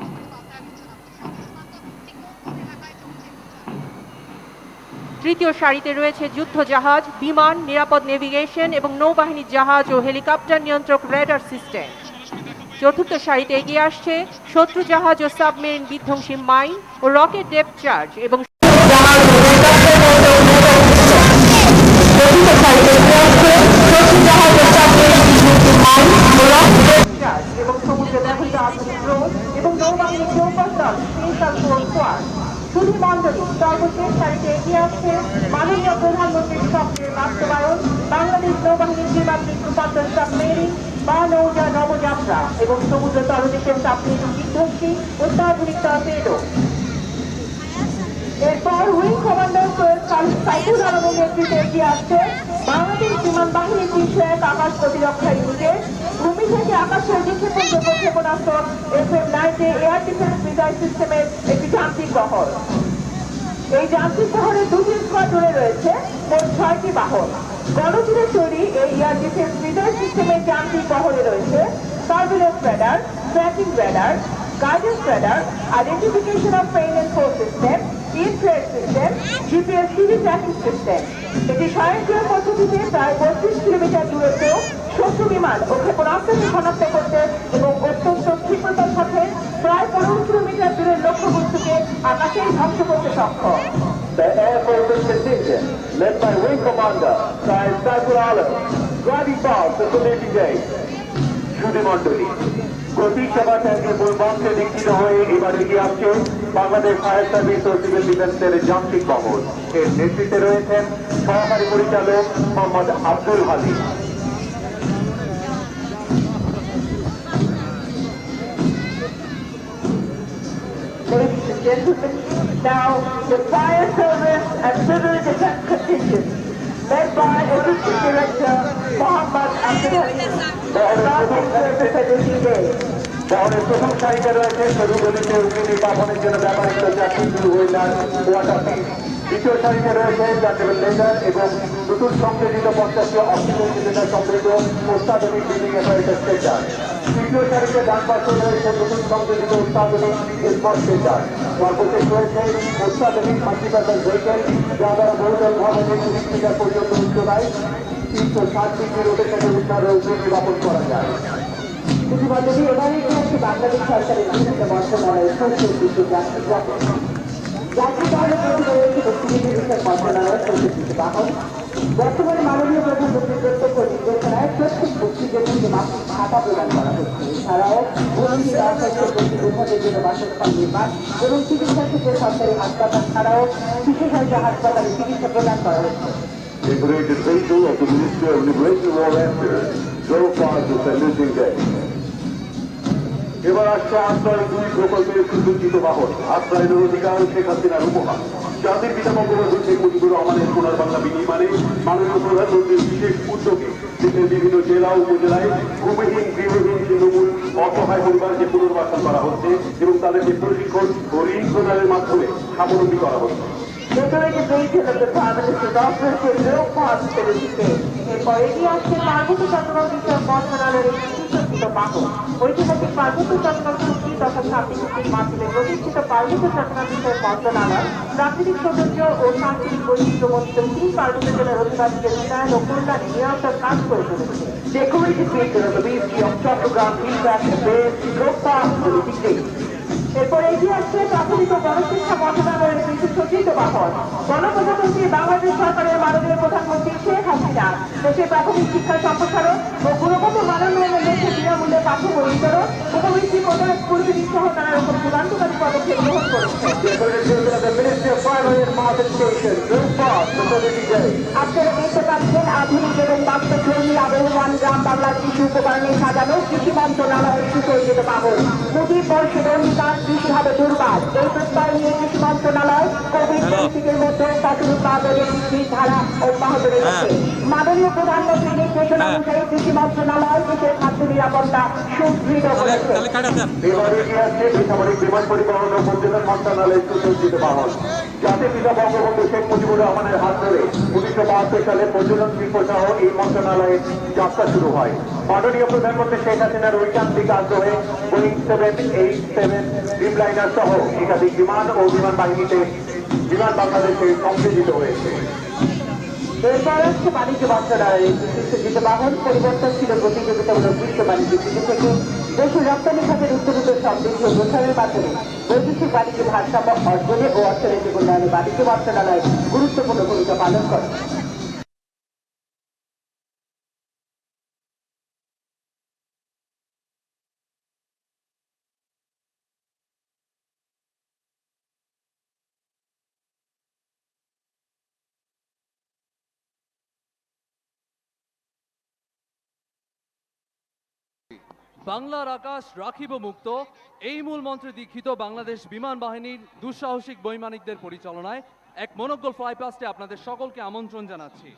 তৃতীয় সারিতে রয়েছে যুদ্ধ জাহাজ, বিমান, নিরাপদ নেভিগেশন এবং নৌবাহিনীর জাহাজ ও হেলিকপ্টার নিয়ন্ত্রক রেডার সিস্টেম। চতুর্থ সারিতে এগিয়ে আসছে শত্রু জাহাজ ও সাবমেরিন বিধ্বংসী মাইন ও রকেট ডেপথ চার্জ এবং সমুদ্রে ব্যবহৃত আধুনিক ড্রোন এবং নৌবাহিনীর চৌকস দল স্পেশাল ফোর্স স্কোয়াড। সুধী মণ্ডলী, সর্বশেষ সারিতে এগিয়ে আসছে মাননীয় প্রধানমন্ত্রীর স্বপ্নের বাস্তবায়ন বাংলাদেশ নৌবাহিনীর দ্বিমাত্রিক রূপান্তর সাবমেরিন বা নৌজা নবযাত্রা এবং সমুদ্র তলদেশের সাবমেরিন বিধ্বংসী অত্যাধুনিক টর্পেডো। এরপর উইং কমান্ডার সৈয়দ সাইফুল আলমের নেতৃত্বে এগিয়ে আসছে বাংলাদেশ বিমান বাহিনীর 301 আকাশ প্রতিরক্ষা ইউনিটের ভূমি থেকে আকাশের নিক্ষেপণযোগ্য ক্ষেপণাস্ত্র FM-90 এয়ার ডিফেন্স মিসাইল সিস্টেমের একটি যান্ত্রিক বহর। এই যান্ত্রিক বহরের দুটি স্কোয়াড্রনে রয়েছে মোট 6টি বাহন। গণজুড়ে তৈরি এই এয়ার ডিফেন্স মিসাইল সিস্টেমের যান্ত্রিক বহরে রয়েছে surveillance radar, tracking radar, guidance radar, identification of plane and force system, infrared system, GPS TV tracking system. এটি স্বয়ংক্রিয় পদ্ধতিতে প্রায় 32 কিলোমিটার দূরত্ব শত্রু বিমান ও ক্ষেপণাস্ত্রকে শনাক্ত করতে এবং অত্যন্ত ক্ষিপ্রতার সাথে প্রায় 15 কিলোমিটার দূরের লক্ষ্যবস্তুকে আকাশেই ধ্বংস করতে সক্ষম। The Air Forces contingent, led by Wing Commander Syed Saiful Alam, driving past the saluting days. সুধী মণ্ডলী, গতি সেবা থেকে মূলমন্ত্রে দীক্ষিত হয়ে এবার এগিয়ে আসছে বাংলাদেশ ফায়ার সার্ভিস ও সিভিল ডিফেন্সের যান্ত্রিক বহর। এর নেতৃত্বে রয়েছেন সহকারী পরিচালক Mohammad Abdul Halim. Ladies and gentlemen, now the fire service and civil defense contingent, led by Assistant Director Mohammad Abdul Halim, driving towards the saluting days. বহরের প্রথম সারিতে রয়েছে সরু গলিতে অগ্নি নির্বাপনের জন্য ব্যবহৃত যাত্রী হুইলার ওয়াটার পিস। দ্বিতীয় সারিতে রয়েছে জার্নেবল লেজার এবং নতুন সংযোজিত 50টি অক্সিজেন সিলিন্ডার সমৃদ্ধ অত্যাধুনিক ব্রিদিং অ্যাপারেটাস স্ট্রেচার। তৃতীয় সারিতে ডান পাশে রয়েছে নতুন সংযোজিত অত্যাধুনিক স্পট সেন্টার। সর্বশেষ রয়েছে অত্যাধুনিক মাল্টিপারপাস ভেহিকেল, যা দ্বারা বহুতল ভবনের 30 মিটার পর্যন্ত উচ্চতায় 360 ডিগ্রি রোটেশনের উদ্ধার রোগী নিরাপদ করা যায়। প্রতিবাদী এবারে হচ্ছে বাংলাদেশ সরকারের বিভিন্ন মন্ত্রণালয়ের সংসদ যাত্রী তাহলে প্রতি রয়েছে ব্যক্তিগত বিষয়ক মন্ত্রণালয়ের সংসদ বাহন। বর্তমানে মাননীয় প্রধানমন্ত্রীর প্রত্যক্ষ নির্দেশনায় প্রত্যেক ব্যক্তিগতকে মাসিক ভাতা প্রদান করা হচ্ছে। এছাড়াও ভূমি রাজস্ব প্রতিরোধের জন্য বাসস্থান নির্মাণ এবং চিকিৎসা ক্ষেত্রে সরকারি হাসপাতাল ছাড়াও বিশেষজ্ঞ হাসপাতালে চিকিৎসা প্রদান করা হচ্ছে। Decorated vehicle of the Ministry of Liberation War Affairs drove past the saluting day. এবার আসছে আশ্রয় 2 প্রকল্পের সুসজ্জিত বাহন। আশ্রয়ের অধিকার শেখ হাসিনার উপহার। জাতির পিতা বঙ্গবন্ধু শেখ মুজিবুর রহমানের সোনার বাংলা বিনির্মাণে মাননীয় প্রধানমন্ত্রীর বিশেষ উদ্যোগে দেশের বিভিন্ন জেলা উপজেলায় ভূমিহীন গৃহহীন তৃণমূল অসহায় পরিবারকে পুনর্বাসন করা হচ্ছে এবং তাদেরকে প্রশিক্ষণ ও ঋণ প্রদানের মাধ্যমে স্বাবলম্বী করা হচ্ছে। Decorated vehicle of the Prime Minister's office with no cost to the state. এরপর এগিয়ে আসছে পার্বত্য চট্টগ্রাম বিষয়ক মন্ত্রণালয়ের একটি সুসজ্জিত বাহন। ঐতিহাসিক পার্বত্য চট্টগ্রাম চুক্তি তথা শান্তি চুক্তির মাধ্যমে প্রতিষ্ঠিত পার্বত্য চট্টগ্রাম বিষয়ক মন্ত্রণালয় প্রাকৃতিক সৌন্দর্য ও সাংস্কৃতিক বৈচিত্র্যমণ্ডিত 3 পার্বত্য জেলার অধিবাসীদের উন্নয়ন ও কল্যাণে নিরন্তর কাজ করে চলেছে। Decorated vehicle of the Ministry of Chattogram Impact Affairs drove past the state. এরপর এগিয়ে আসছে প্রাথমিক ও গণশিক্ষা মন্ত্রণালয়ের একটি সজ্জিত বাহন। গণপ্রজাতন্ত্রী বাংলাদেশ সরকারের মাননীয় প্রধানমন্ত্রী শেখ হাসিনা দেশের প্রাথমিক শিক্ষা সম্প্রসারণ ও গুণগত মানোন্নয়নের লক্ষ্যে বিনামূল্যে পাঠ্য বই বিতরণ, উপবৃত্তি প্রদান, স্কুলবিধি সহ নানা রকম যুগান্তকারী পদক্ষেপ গ্রহণ করেছে। আপনারা দেখতে পাচ্ছেন আধুনিক এবং বাস্তবধর্মী আবহমান গ্রাম বাংলার কৃষি উপকরণে সাজানো কৃষি মন্ত্রণালয়ের সুসজ্জিত বাহন। মোদী বর্ষের অঙ্গীকার কৃষিভাবে দুর্বার। এই প্রত্যয় নিয়ে কৃষি মন্ত্রণালয় কোভিড পরিস্থিতির মধ্যে ফসল উৎপাদনের বৃদ্ধির ধারা অব্যাহত রয়েছে। মাননীয় প্রধানমন্ত্রীর নির্দেশনা অনুযায়ী কৃষি মন্ত্রণালয় দেশের খাদ্য নিরাপত্তা সুদৃঢ় করেছে। এবারে এগিয়ে আসছে বেসামরিক বিমান পরিবহন ও পর্যটন মন্ত্রণালয়ের সুসজ্জিত বাহন। জাতির পিতা বঙ্গবন্ধু শেখ মুজিবুর রহমানের হাত ধরে 1972 সালে পর্যটন শিল্প সহ এই মন্ত্রণালয়ের যাত্রা শুরু হয়। মাননীয় প্রধানমন্ত্রী শেখ হাসিনার ঐকান্তিক আগ্রহে বোয়িং 787 ড্রিমলাইনার সহ একাধিক বিমান ও বিমান বাহিনীতে বিমান বাংলাদেশে সংযোজিত হয়েছে। এরপর আসছে বাণিজ্য মন্ত্রণালয়ের একটি সুসজ্জিত বাহন। পরিবর্তনশীল প্রতিযোগিতামূলক বিশ্ব বাণিজ্য নীতি থেকে দেশের রপ্তানি খাতের উত্তরোত্তর সমৃদ্ধি ও প্রসারের মাধ্যমে বৈদেশিক বাণিজ্য ভারসাম্য অর্জনে ও অর্থনৈতিক উন্নয়নে বাণিজ্য মন্ত্রণালয় গুরুত্বপূর্ণ ভূমিকা পালন করে। বাংলার আকাশ রাখিব মুক্ত, এই মূল মন্ত্রে দীক্ষিত বাংলাদেশ বিমান বাহিনীর দুঃসাহসিক বৈমানিকদের পরিচালনায় এক মনোজ্ঞ ফ্লাইপাস্টে আপনাদের সকলকে আমন্ত্রণ জানাচ্ছি।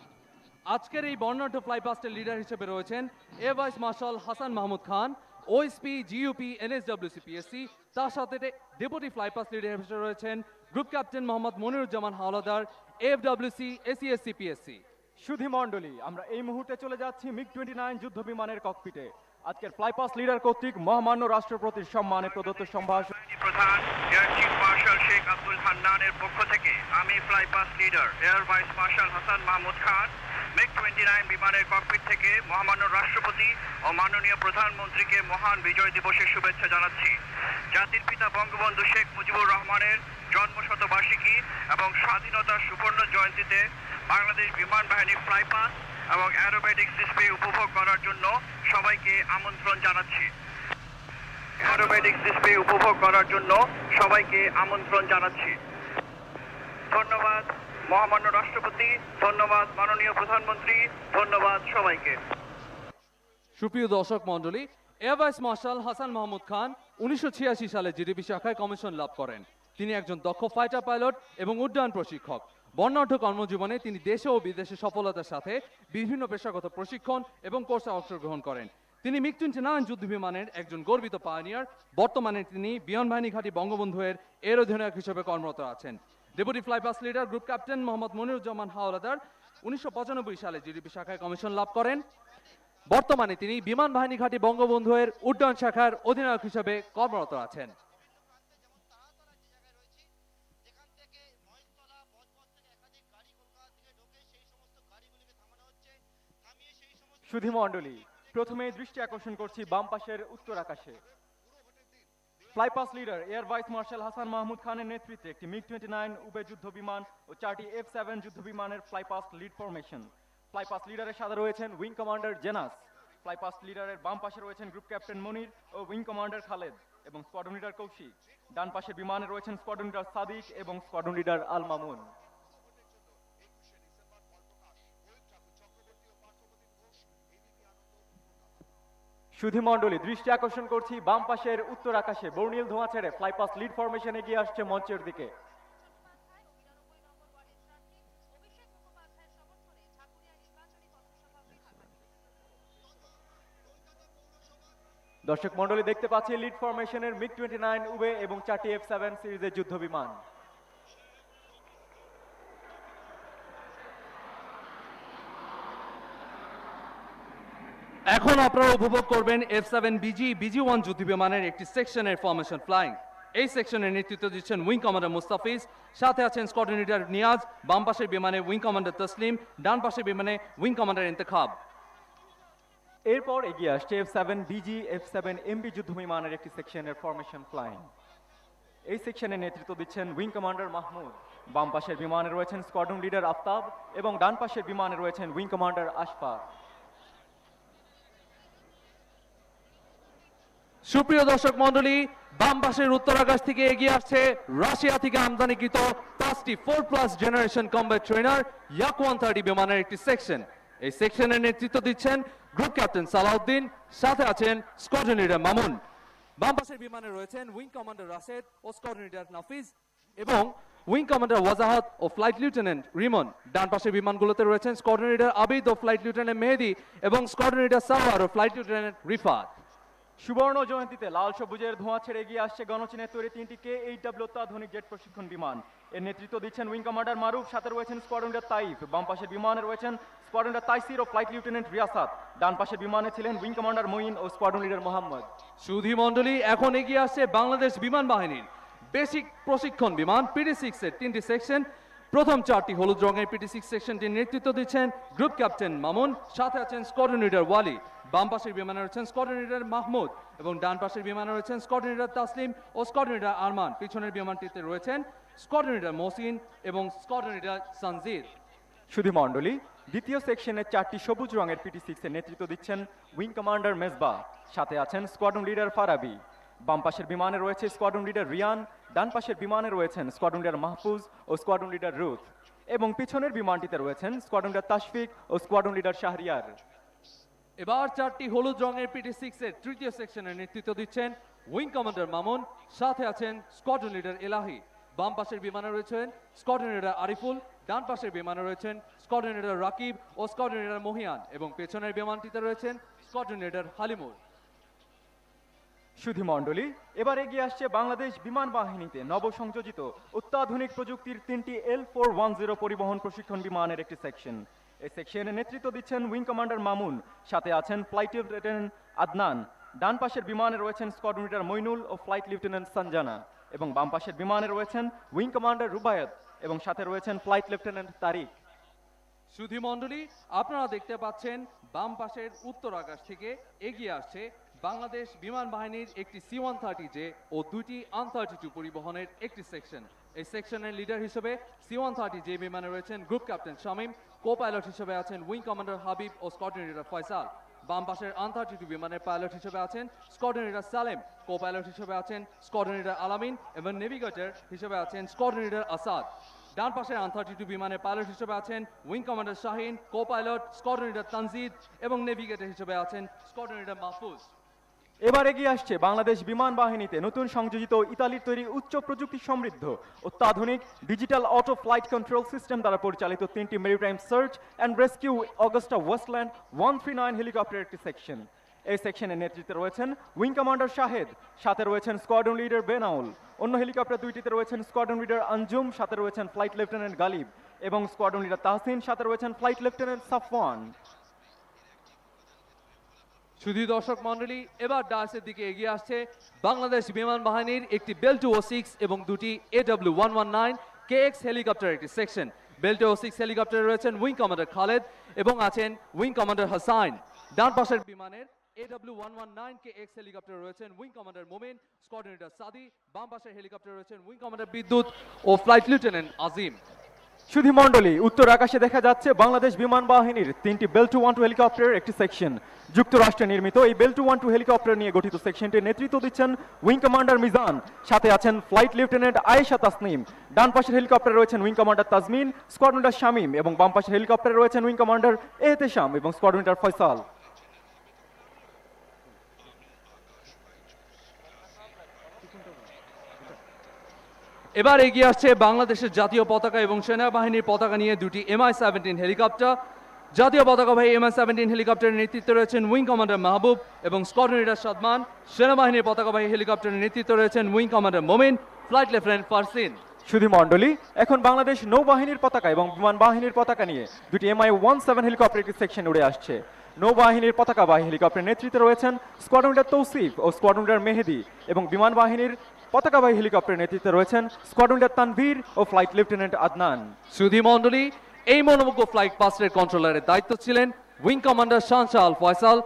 আজকের এই বর্ণাঢ্য ফ্লাইপাস্টের লিডার হিসেবে রয়েছেন air vice marshal Hasan Mahmud Khan, OSP, GUP, NSWC, PSC. তার সাথে ডেপুটি ফ্লাইপাস্ট লিডার হিসেবে রয়েছেন group captain Mohammad Moniruzzaman Howlader, FWC, ACSC, PSC. সুধী মণ্ডলী, আমরা এই মুহূর্তে চলে যাচ্ছি মিগ 29 যুদ্ধ বিমানের ককপিটে। আজকের ফ্লাইপাস্ট লিডার কর্তৃক মহামান্য রাষ্ট্রপতির সম্মানে প্রদত্ত সম্ভাষণ। প্রধান air chief marshal Sheikh Abdul হান্নানের পক্ষ থেকে আমি flypast leader air vice marshal Hasan Mahmud Khan MiG 29 বিমানের ককপিট থেকে মহামান্য রাষ্ট্রপতি ও মাননীয় প্রধানমন্ত্রীকে মহান বিজয় দিবসের শুভেচ্ছা জানাচ্ছি। জাতির পিতা বঙ্গবন্ধু শেখ মুজিবুর রহমানের জন্মশতবার্ষিকী এবং স্বাধীনতার সুবর্ণ জয়ন্তীতে বাংলাদেশ বিমান বাহিনীর ফ্লাইপাস্ট এবং অ্যারোবেটিক্স ডিসপ্লে উপভোগ করার জন্য সবাইকে আমন্ত্রণ জানাচ্ছি। অ্যারোবেটিক্স ডিসপ্লে উপভোগ করার জন্য সবাইকে আমন্ত্রণ জানাচ্ছি। ধন্যবাদ মহামান্য রাষ্ট্রপতি, ধন্যবাদ মাননীয় প্রধানমন্ত্রী, ধন্যবাদ সবাইকে। সুপ্রিয় দর্শক মণ্ডলী, air vice marshal Hasan Mahmud Khan 1986 সালে জিডিবি শাখায় কমিশন লাভ করেন। তিনি একজন দক্ষ ফাইটার পাইলট এবং উড্ডয়ন প্রশিক্ষক। বর্ণাঢ্য কর্মজীবনে তিনি দেশে ও বিদেশে সফলতার সাথে বিভিন্ন পেশাগত প্রশিক্ষণ এবং কোর্সে অংশগ্রহণ করেন। তিনি মিগ 29 যুদ্ধ বিমানের একজন গর্বিত পায়োনিয়ার। বর্তমানে তিনি বিমান বাহিনী ঘাঁটি বঙ্গবন্ধু এর অধিনায়ক হিসেবে কর্মরত আছেন। Deputy flypast leader group captain Mohammad Moniruzzaman Howlader 1995 সালে জিডিবি শাখায় কমিশন লাভ করেন। বর্তমানে তিনি বিমান বাহিনী ঘাঁটি বঙ্গবন্ধু এর উড্ডয়ন শাখার অধিনায়ক হিসেবে কর্মরত আছেন। সুধী মণ্ডলী, প্রথমে দৃষ্টি আকর্ষণ করছি বাম পাশের উত্তর আকাশে। Flypast leader air vice marshal Hasan Mahmud খানের নেতৃত্বে একটি MiG-29 উবে যুদ্ধ বিমান ও 4টি F-7 যুদ্ধ বিমানের ফ্লাইপাস লিড ফরমেশন। ফ্লাইপাস লিডারের সাথে রয়েছেন উইং কমান্ডার জেনাস। ফ্লাইপাস লিডারের বাম পাশে রয়েছেন গ্রুপ ক্যাপ্টেন মনির ও উইং কমান্ডার খালেদ এবং স্কোয়াড্রন লিডার কৌশিক। ডান পাশের বিমানে রয়েছেন স্কোয়াড্রন লিডার সাদিক এবং স্কোয়াড্রন লিডার আল মামুন। সুধী মণ্ডলী, দৃষ্টি আকর্ষণ করছি বাম পাশের উত্তর আকাশে বর্ণিল ধোঁয়া ছেড়ে ফ্লাইপাস লিড ফরমেশন এগিয়ে আসছে মঞ্চের দিকে। দর্শক মণ্ডলী, দেখতে পাচ্ছি লিড ফরমেশনের MiG-29 উবে এবং 4টি F-7 সিরিজের যুদ্ধ বিমান। এখন আপনারা উপভোগ করবেন F-7BG BG-1 যুদ্ধ বিমানের একটি সেকশনের ফরমেশন ফ্লাইং। এই সেকশনের নেতৃত্ব দিচ্ছেন উইং কমান্ডার মুস্তাফিজ, সাথে আছেন স্কোয়াড্রন লিডার নিয়াজ, বাম পাশের বিমানে উইং কমান্ডার তসলিম, ডান পাশের বিমানে উইং কমান্ডার ইন্তেখাব। এরপর এগিয়ে আসছে F-7BG F-7MB যুদ্ধ বিমানের একটি সেকশনের ফরমেশন ফ্লাইং। এই সেকশনের নেতৃত্ব দিচ্ছেন উইং কমান্ডার মাহমুদ। বাম পাশের বিমানে রয়েছেন স্কোয়াড্রন লিডার আফতাব এবং ডান পাশের বিমানে রয়েছেন উইং কমান্ডার আশফাক। সুপ্রিয় দর্শক মণ্ডলী, বাম পাশের উত্তর আকাশ থেকে এগিয়ে আসছে রাশিয়া থেকে আমদানিকৃত 5টি 4+ জেনারেশন কমব্যাট ট্রেনার ইয়াক-130 বিমানের একটি সেকশন। এই সেকশনের নেতৃত্ব দিচ্ছেন গ্রুপ ক্যাপ্টেন সালাউদ্দিন, সাথে আছেন স্কোয়াড্রন লিডার মামুন। বাম পাশের বিমানে রয়েছেন উইং কমান্ডার রাশেদ ও স্কোয়াড্রন লিডার নাফিজ এবং উইং কমান্ডার ওয়াজাহাত ও ফ্লাইট লিউটেন্যান্ট রিমন। ডান পাশের বিমানগুলোতে রয়েছেন স্কোয়াড্রন লিডার আবিদ ও ফ্লাইট লিউটেন্যান্ট মেহেদি এবং স্কোয়াড্রন লিডার সাওয়ার ও ফ্লাইট লিউটেন্যান্ট রিফাত। সুবর্ণ জয়ন্তীতে লাল সবুজের ধোঁয়া ছেড়ে এগিয়ে আসছে গণচীনের তৈরি 3টি K-8W অত্যাধুনিক জেট প্রশিক্ষণ বিমান। এর নেতৃত্ব দিচ্ছেন উইং কমান্ডার মারুফ, সাথে রয়েছেন স্কোয়াড্রন লিডার তাইফ। বাম পাশের বিমানে রয়েছেন স্কোয়াড্রন লিডার তাইসির ও ফ্লাইট লিউটেন্যান্ট রিয়াসাত। ডান পাশের বিমানে ছিলেন উইং কমান্ডার মঈন ও স্কোয়াড্রন লিডার মোহাম্মদ। সুধী মণ্ডলী, এখন এগিয়ে আসছে বাংলাদেশ বিমান বাহিনীর বেসিক প্রশিক্ষণ বিমান PT-6 এর 3টি সেকশন। প্রথম 4টি হলুদ রঙের PT-6 সেকশনটির নেতৃত্ব দিচ্ছেন গ্রুপ ক্যাপ্টেন মামুন, সাথে আছেন স্কোয়াড্রন লিডার ওয়ালি। বাম পাশের বিমানে রয়েছেন স্কোয়াড্রন লিডার মাহমুদ এবং ডান পাশের বিমানে রয়েছেন স্কোয়াড্রন লিডার তাসলিম ও স্কোয়াড্রন লিডার আরমান। পিছনের বিমানটিতে রয়েছেন স্কোয়াড্রন লিডার মহসিন এবং স্কোয়াড্রন লিডার সানজির। সুধী মণ্ডলী, দ্বিতীয় সেকশনের 4টি সবুজ রঙের PT-6 এর নেতৃত্ব দিচ্ছেন উইং কমান্ডার মেজবা, সাথে আছেন স্কোয়াড্রন লিডার ফারাবি। বাম পাশের বিমানে রয়েছে স্কোয়াড্রন লিডার রিয়ান, ডান পাশের বিমানে রয়েছেন স্কোয়াড্রন লিডার মাহফুজ ও স্কোয়াড্রন লিডার রুথ এবং পিছনের বিমানটিতে রয়েছেন স্কোয়াড্রন লিডার তাশফিক ও স্কোয়াড্রন লিডার শাহরিয়ার। এবার 4টি হলুদ রঙের PT-6 এর তৃতীয় সেকশনের নেতৃত্ব দিচ্ছেন উইং কমান্ডার মামুন, সাথে আছেন স্কোয়াড্রন লিডার এলাহি। বাম পাশের বিমানে রয়েছেন স্কোয়াড্রন লিডার আরিফুল, ডান পাশের বিমানে রয়েছেন স্কোয়াড্রন লিডার রাকিব ও স্কোয়াড্রন লিডার মহিয়ান এবং পেছনের বিমানটিতে রয়েছেন স্কোয়াড্রন লিডার হালিমুর। সুধী মণ্ডলী, এবার এগিয়ে আসছে বাংলাদেশ বিমান বাহিনীতে নবসংযোজিত অত্যাধুনিক প্রযুক্তির 3টি L410 পরিবহন প্রশিক্ষণ বিমানের একটি সেকশন। এই সেকশনের নেতৃত্ব দিচ্ছেন উইং কমান্ডার মামুন, সাথে আছেন ফ্লাইট লিউটেন্যান্ট আদনান। ডান পাশের বিমানে রয়েছেন স্কোয়াড্রন লিডার মইনুল ও ফ্লাইট লিউটেন্যান্ট সঞ্জানা এবং বাম পাশের বিমানে রয়েছেন উইং কমান্ডার রুবায়ত এবং সাথে রয়েছেন ফ্লাইট লেফটেন্যান্ট তারিক। সুধী মণ্ডলী, আপনারা দেখতে পাচ্ছেন বাম পাশের উত্তর আকাশ থেকে এগিয়ে আসছে বাংলাদেশ বিমান বাহিনীর একটি C-130J ও 2টি AN-32 পরিবহনের একটি সেকশন। এই সেকশনের লিডার হিসেবে C-130J বিমানে রয়েছেন group captain Shamim, co pilot হিসেবে আছেন উইং কমান্ডার হাবিব ও স্কোয়াড্রন লিডার ফয়সাল। বাম পাশের AN-32 বিমানের পাইলট হিসেবে আছেন squadron leader Salem, co pilot হিসেবে আছেন স্কোয়াড্রন লিডার আলামিন এবং নেভিগেটর হিসেবে আছেন স্কোয়াড্রন লিডার আসাদ। ডান পাশের AN-32 বিমানের পাইলট হিসেবে আছেন wing commander Shahin, co pilot squadron leader Tanjid এবং নেভিগেটর হিসেবে আছেন স্কোয়াড্রন লিডার মাহফুজ। এবার এগিয়ে আসছে বাংলাদেশ বিমান বাহিনীতে নতুন সংযোজিত ইতালির তৈরি উচ্চ প্রযুক্তি সমৃদ্ধ অত্যাধুনিক digital auto flight control system দ্বারা পরিচালিত 3টি maritime search and rescue Augusta wasteland 139 helicopter একটি সেকশন। এই সেকশনের নেতৃত্বে রয়েছেন উইং কমান্ডার শাহেদ, সাথে রয়েছেন স্কোয়াড্রন লিডার বেনাউল। অন্য হেলিকপ্টার দুইটিতে রয়েছেন স্কোয়াড্রন লিডার আঞ্জুম, সাথে রয়েছেন ফ্লাইট লেফটেন্যান্ট গালিব এবং স্কোয়াড্রন লিডার তাহসিন, সাথে রয়েছেন ফ্লাইট লেফটেন্যান্ট সাফওয়ান। শুধু দর্শক মণ্ডলী, এবার ডায়াসের দিকে এগিয়ে আসছে বাংলাদেশ বিমান বাহিনীর একটি বেল-206 এবং দুটি AW119 KX হেলিকপ্টার একটি সেকশন। বেল-206 হেলিকপ্টারে রয়েছেন উইং কমান্ডার খালেদ এবং আছেন উইং কমান্ডার হাসান। ডান পাশের বিমানের AW119 KX হেলিকপ্টারে রয়েছেন উইং কমান্ডার মোমেন, স্কোয়াড্রন লিডার সাদি। বাম পাশের হেলিকপ্টারে রয়েছেন উইং কমান্ডার বিদ্যুৎ ও ফ্লাইট লেফটেন্যান্ট আজিম। সুধী মণ্ডলী, উত্তর আকাশে দেখা যাচ্ছে বাংলাদেশ বিমান বাহিনীর 3টি বেল-212 হেলিকপ্টারের একটি সেকশন। যুক্তরাষ্ট্রে নির্মিত এই বেল-212 হেলিকপ্টার নিয়ে গঠিত সেকশনটির নেতৃত্ব দিচ্ছেন উইং কমান্ডার মিজান, সাথে আছেন ফ্লাইট লেফটেন্যান্ট আয়েশা তাসনিম। ডান পাশের হেলিকপ্টারে রয়েছেন wing commander Tajmin, squadron leader Shamim এবং বাম পাশের হেলিকপ্টারে রয়েছেন উইং কমান্ডার এহতেশাম এবং স্কোয়াড্রন লিডার ফয়সাল। এবার এগিয়ে আসছে বাংলাদেশের জাতীয় পতাকা এবং সেনাবাহিনীর পতাকা নিয়ে দুটি MI-17 হেলিকপ্টার। জাতীয় পতাকাবাহী MI-17 হেলিকপ্টারের নেতৃত্বে রয়েছেন উইং কমান্ডার মাহবুব এবং স্কোয়াড্রন লিডার সাদমান। সেনাবাহিনীর পতাকাবাহী হেলিকপ্টারের নেতৃত্বে রয়েছেন উইং কমান্ডার মোমিন, ফ্লাইট লেফটেন্যান্ট ফারসিন। সুধী মণ্ডলী, এখন বাংলাদেশ নৌবাহিনীর পতাকা এবং বিমান বাহিনীর পতাকা নিয়ে দুটি MI-17 হেলিকপ্টার একটি সেকশন উড়ে আসছে। নৌবাহিনীর পতাকাবাহী হেলিকপ্টারের নেতৃত্বে রয়েছেন স্কোয়াড্রন লিডার তৌসিফ ও স্কোয়াড্রন লিডার মেহেদি এবং বিমান বাহিনীর পতাকাবাহী হেলিকপ্টারের নেতৃত্বে রয়েছেন স্কোয়াড্রন লিডার তানভীর ও ফ্লাইট লেফটেন্যান্ট আদনান। সুধী মণ্ডলী, এই মনোমুগ্ধ ফ্লাইট পাস্টের কন্ট্রোলারের দায়িত্ব ছিলেন উইং কমান্ডার শাহনশাহ আল ফয়সাল,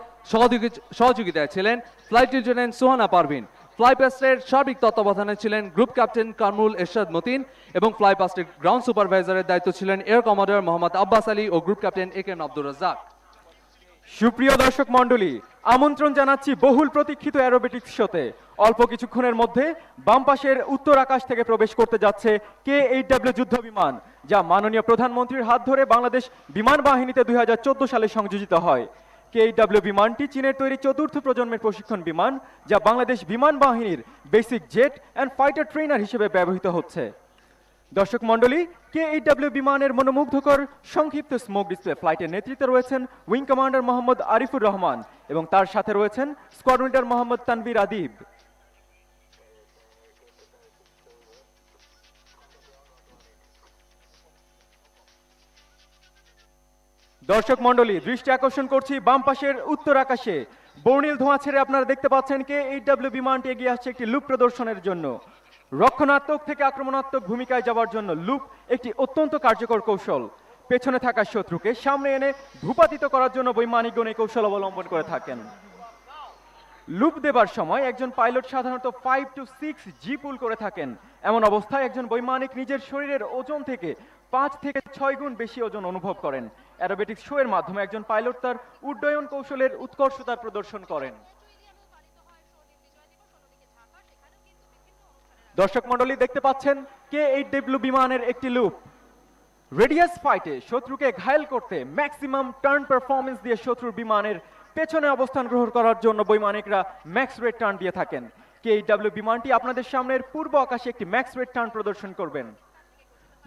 সহযোগিতায় ছিলেন ফ্লাইট লেফটেন্যান্ট সুহানা পারভিন। ফ্লাই পাস্টের সার্বিক তত্ত্বাবধানে ছিলেন গ্রুপ ক্যাপ্টেন কামরুল এরশাদ মতিন এবং ফ্লাই পাস্টের গ্রাউন্ড সুপারভাইজারের দায়িত্ব ছিলেন এয়ার কমান্ডার মোহাম্মদ আব্বাস আলী ও group captain AK Abdur Razzak. সুপ্রিয় দর্শক মণ্ডলী, আমন্ত্রণ জানাচ্ছি বহুল প্রতীক্ষিত অ্যারোবেটিক্স শোতে। অল্প কিছুক্ষণের মধ্যে বাম পাশের উত্তর আকাশ থেকে প্রবেশ করতে যাচ্ছে K-8W যুদ্ধ বিমান, যা মাননীয় প্রধানমন্ত্রীর হাত ধরে বাংলাদেশ বিমান বাহিনীতে 2014 সালে সংযোজিত হয়। K-8W বিমানটি চীনের তৈরি চতুর্থ প্রজন্মের প্রশিক্ষণ বিমান, যা বাংলাদেশ বিমান বাহিনীর basic jet and fighter trainer হিসেবে ব্যবহৃত হচ্ছে। দর্শক মণ্ডলী, K-8W বিমানের মনোমুগ্ধকর সংক্ষিপ্ত স্মোক ডিসপ্লে ফ্লাইটের নেতৃত্বে রয়েছেন উইং কমান্ডার মোহাম্মদ আরিফুর রহমান এবং তার সাথে রয়েছেন স্কোয়াড্রন লিডার মোহাম্মদ তানভীর আদিব। দর্শক মণ্ডলী, দৃষ্টি আকর্ষণ করছি বাম পাশের উত্তর আকাশে। বর্ণিল ধোঁয়া ছেড়ে আপনারা দেখতে পাচ্ছেন K-8W বিমানটি এগিয়ে আসছে একটি লুপ প্রদর্শনের জন্য। রক্ষণাত্মক থেকে আক্রমণাত্মক ভূমিকায় যাওয়ার জন্য লুপ একটি অত্যন্ত কার্যকর কৌশল। পেছনে থাকা শত্রুকে সামনে এনে ভূপাতিত করার জন্য বৈমানিকগণ এই কৌশল অবলম্বন করে থাকেন। লুপ দেবার সময় একজন পাইলট সাধারণত 5 to 6 G পুল করে থাকেন। এমন অবস্থায় একজন বৈমানিক নিজের শরীরের ওজন থেকে 5 থেকে 6 গুণ বেশি ওজন অনুভব করেন। অ্যারোবেটিক্স শো এর মাধ্যমে একজন পাইলট তার উড্ডয়ন কৌশলের উৎকর্ষতার প্রদর্শন করেন। দর্শক মণ্ডলী, দেখতে পাচ্ছেন K-8W বিমানের একটি লুপ। রেডিয়াস ফাইটে শত্রুকে ঘায়েল করতে ম্যাক্সিমাম টার্ন পারফরমেন্স দিয়ে শত্রুর বিমানের পেছনে অবস্থান গ্রহণ করার জন্য বৈমানিকরা ম্যাক্স রেট টার্ন দিয়ে থাকেন। K-8W বিমানটি আপনাদের সামনের পূর্ব আকাশে একটি ম্যাক্স রেট টার্ন প্রদর্শন করবেন।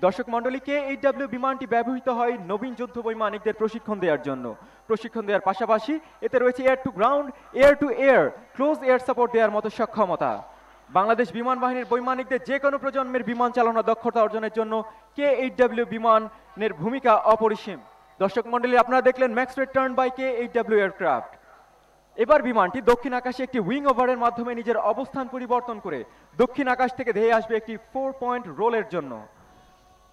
দর্শক মণ্ডলী, K-8W বিমানটি ব্যবহৃত হয় নবীন যুদ্ধ বৈমানিকদের প্রশিক্ষণ দেওয়ার জন্য। প্রশিক্ষণ দেওয়ার পাশাপাশি এতে রয়েছে air to ground, air to air, close air support দেওয়ার মতো সক্ষমতা। বাংলাদেশ বিমান বাহিনীর বৈমানিকদের যে কোনো প্রজন্মের বিমান চালানোর দক্ষতা অর্জনের জন্য K-8W বিমানের ভূমিকা অপরিসীম। দর্শক মণ্ডলী, আপনারা দেখলেন max rate turn by K-8W aircraft. এবার বিমানটি দক্ষিণ আকাশে একটি উইং ওভারের মাধ্যমে নিজের অবস্থান পরিবর্তন করে দক্ষিণ আকাশ থেকে ধেয়ে আসবে একটি 4 পয়েন্ট রোলের জন্য।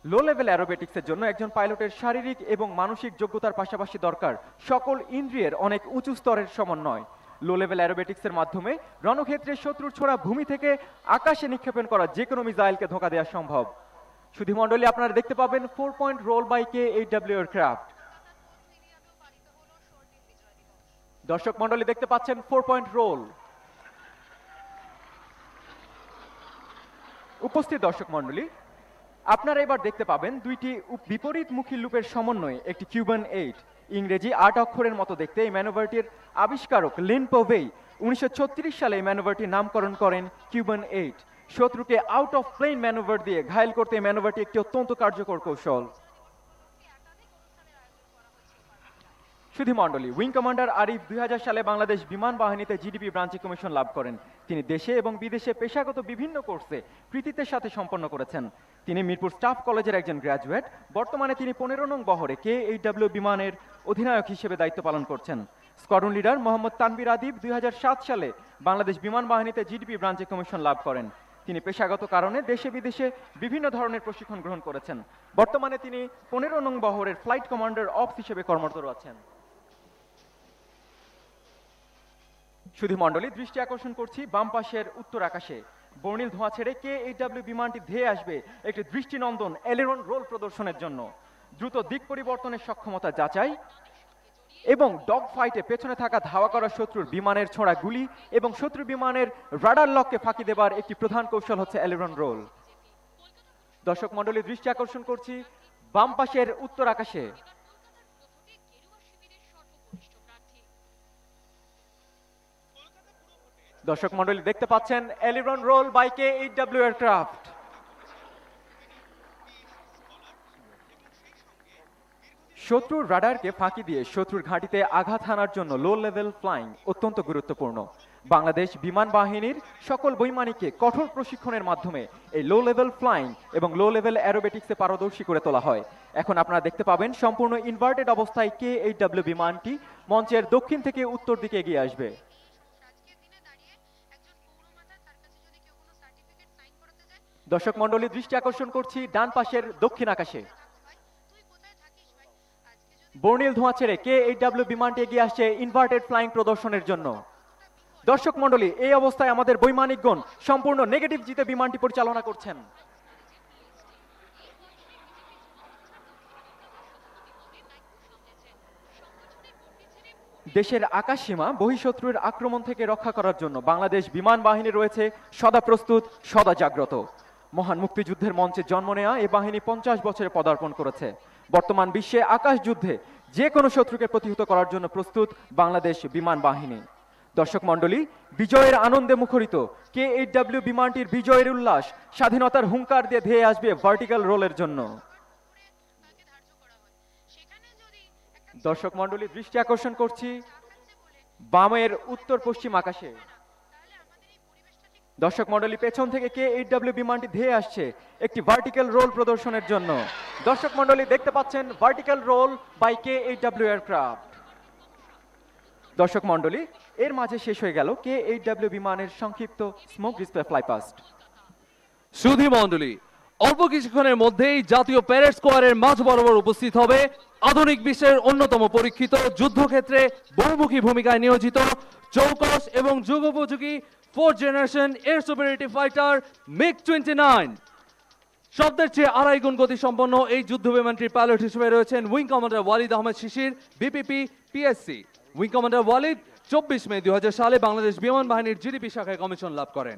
লো লেভেল অ্যারোবেটিক্সের জন্য একজন পাইলটের শারীরিক এবং মানসিক যোগ্যতার পাশাপাশি দরকার সকল ইন্দ্রিয়ের অনেক উঁচু স্তরের সমন্বয়। লো লেভেল অ্যারোবেটিক্সের মাধ্যমে রণক্ষেত্রে শত্রুর ছোড়া ভূমি থেকে আকাশে নিক্ষেপণ করা যে কোনো মিসাইলকে ধোঁকা দেওয়া সম্ভব। সুধী মণ্ডলী, আপনারা দেখতে পাবেন 4 point role by K-8W aircraft. দর্শক মণ্ডলী, দেখতে পাচ্ছেন 4 পয়েন্ট রোল। উপস্থিত দর্শক মণ্ডলী, আপনারা এবার দেখতে পাবেন দুইটি বিপরীতমুখী লুপের সমন্বয়ে একটি কিউবান 8। ইংরেজি 8 অক্ষরের মতো দেখতে এই ম্যানোভারটির আবিষ্কারক লিন পোভেই 1936 সালে এই ম্যানোভারটির নামকরণ করেন কিউবান 8। শত্রুকে আউট অফ প্লেন ম্যানোভার দিয়ে ঘায়েল করতে এই ম্যানোভারটি একটি অত্যন্ত কার্যকর কৌশল। সুধী মণ্ডলী, উইং কমান্ডার আরিফ 2000 সালে বাংলাদেশ বিমান বাহিনীতে জিডিপি ব্রাঞ্চে কমিশন লাভ করেন। তিনি দেশে এবং বিদেশে পেশাগত বিভিন্ন কোর্সে কৃতিত্বের সাথে সম্পন্ন করেছেন। তিনি মিরপুর স্টাফ কলেজের একজন গ্র্যাজুয়েট। বর্তমানে তিনি 15 নং বহরে K-8W বিমানের অধিনায়ক হিসেবে দায়িত্ব পালন করছেন। স্কোয়াড্রন লিডার মোহাম্মদ তানভীর আদিব 2007 সালে বাংলাদেশ বিমান বাহিনীতে জিডিপি ব্রাঞ্চে কমিশন লাভ করেন। তিনি পেশাগত কারণে দেশে বিদেশে বিভিন্ন ধরনের প্রশিক্ষণ গ্রহণ করেছেন। বর্তমানে তিনি 15 নং বহরের ফ্লাইট কমান্ডার অফিস হিসেবে কর্মরত আছেন। সুধী মণ্ডলী, দৃষ্টি আকর্ষণ করছি বাম পাশের উত্তর আকাশে। বর্ণিল ধোঁয়া ছেড়ে KHW বিমানটি ধেয়ে আসবে একটি দৃষ্টিনন্দন এলিরন রোল প্রদর্শনের জন্য। দ্রুত দিক পরিবর্তনের সক্ষমতা যাচাই এবং ডগ ফাইটে পেছনে থাকা ধাওয়া করা শত্রুর বিমানের ছোড়া গুলি এবং শত্রু বিমানের রাডার লককে ফাঁকি দেবার একটি প্রধান কৌশল হচ্ছে এলিরন রোল। দর্শক মণ্ডলী, দৃষ্টি আকর্ষণ করছি বাম পাশের উত্তর আকাশে। দর্শক মণ্ডলী, দেখতে পাচ্ছেন এলিরন রোল বাই KHW এয়ারক্রাফট। শত্রুর রাডারকে ফাঁকি দিয়ে শত্রুর ঘাঁটিতে আঘাত হানার জন্য লো লেভেল ফ্লাইং অত্যন্ত গুরুত্বপূর্ণ। বাংলাদেশ বিমান বাহিনীর সকল বৈমানিককে কঠোর প্রশিক্ষণের মাধ্যমে এই লো লেভেল ফ্লাইং এবং লো লেভেল অ্যারোবেটিক্সে পারদর্শী করে তোলা হয়। এখন আপনারা দেখতে পাবেন সম্পূর্ণ ইনভার্টেড অবস্থায় KHW বিমানটি মঞ্চের দক্ষিণ থেকে উত্তর দিকে এগিয়ে আসবে। দর্শক মণ্ডলী, দৃষ্টি আকর্ষণ করছি ডান পাশের দক্ষিণ আকাশে। বর্ণিল ধোঁয়া ছেড়ে KHW বিমানটি এগিয়ে আসছে ইনভার্টেড ফ্লাইং প্রদর্শনের জন্য। দর্শক মণ্ডলী, এই অবস্থায় আমাদের বৈমানিকগণ সম্পূর্ণ নেগেটিভ জিতে বিমানটি পরিচালনা করছেন। দেশের আকাশ সীমা বহিঃশত্রুর আক্রমণ থেকে রক্ষা করার জন্য বাংলাদেশ বিমান বাহিনী রয়েছে সদা প্রস্তুত, সদা জাগ্রত। মহান মুক্তিযুদ্ধের মঞ্চে জন্ম নেওয়া এই বাহিনী 50 বছরে পদার্পণ করেছে। বর্তমান বিশ্বে আকাশ যুদ্ধে যে কোনো শত্রুকে প্রতিহত করার জন্য প্রস্তুত বাংলাদেশ বিমান বাহিনী। দর্শক মণ্ডলী, বিজয়ের আনন্দে মুখরিত KHW বিমানটির বিজয়ের উল্লাস স্বাধীনতার হুঙ্কার দিয়ে ধেয়ে আসবে ভার্টিক্যাল রোলের জন্য। দর্শক মণ্ডলী, দৃষ্টি আকর্ষণ করছি বামের উত্তর পশ্চিম আকাশে। দর্শক মণ্ডলী, পেছন থেকে KHW বিমানটি ধেয়ে আসছে একটি ভার্টিক্যাল রোল প্রদর্শনের জন্য। দর্শক মণ্ডলী, দেখতে পাচ্ছেন vertical roll by KHW aircraft. দর্শক মণ্ডলী, এর মাঝে শেষ হয়ে গেল KHW বিমানের সংক্ষিপ্ত স্মোক ডিসপ্লে ফ্লাইপাস্ট। সুধী মণ্ডলী, অল্প কিছুক্ষণের মধ্যেই জাতীয় প্যারেড স্কোয়ারের মাঝ বরাবর উপস্থিত হবে আধুনিক বিশ্বের অন্যতম পরীক্ষিত যুদ্ধক্ষেত্রে বহুমুখী ভূমিকায় নিয়োজিত চৌকস এবং যুগোপযোগী 4th generation air superiority fighter MiG-29। শব্দের চেয়ে 2.5 গুণ গতি সম্পন্ন এই যুদ্ধ বিমানটির পাইলট হিসেবে রয়েছেন উইং কমান্ডার ওয়ালিদ আহমেদ শিশির, BPP PSC। Wing commander Walid 24 মে 2000 সালে বাংলাদেশ বিমান বাহিনীর জিডিপি শাখায় কমিশন লাভ করেন।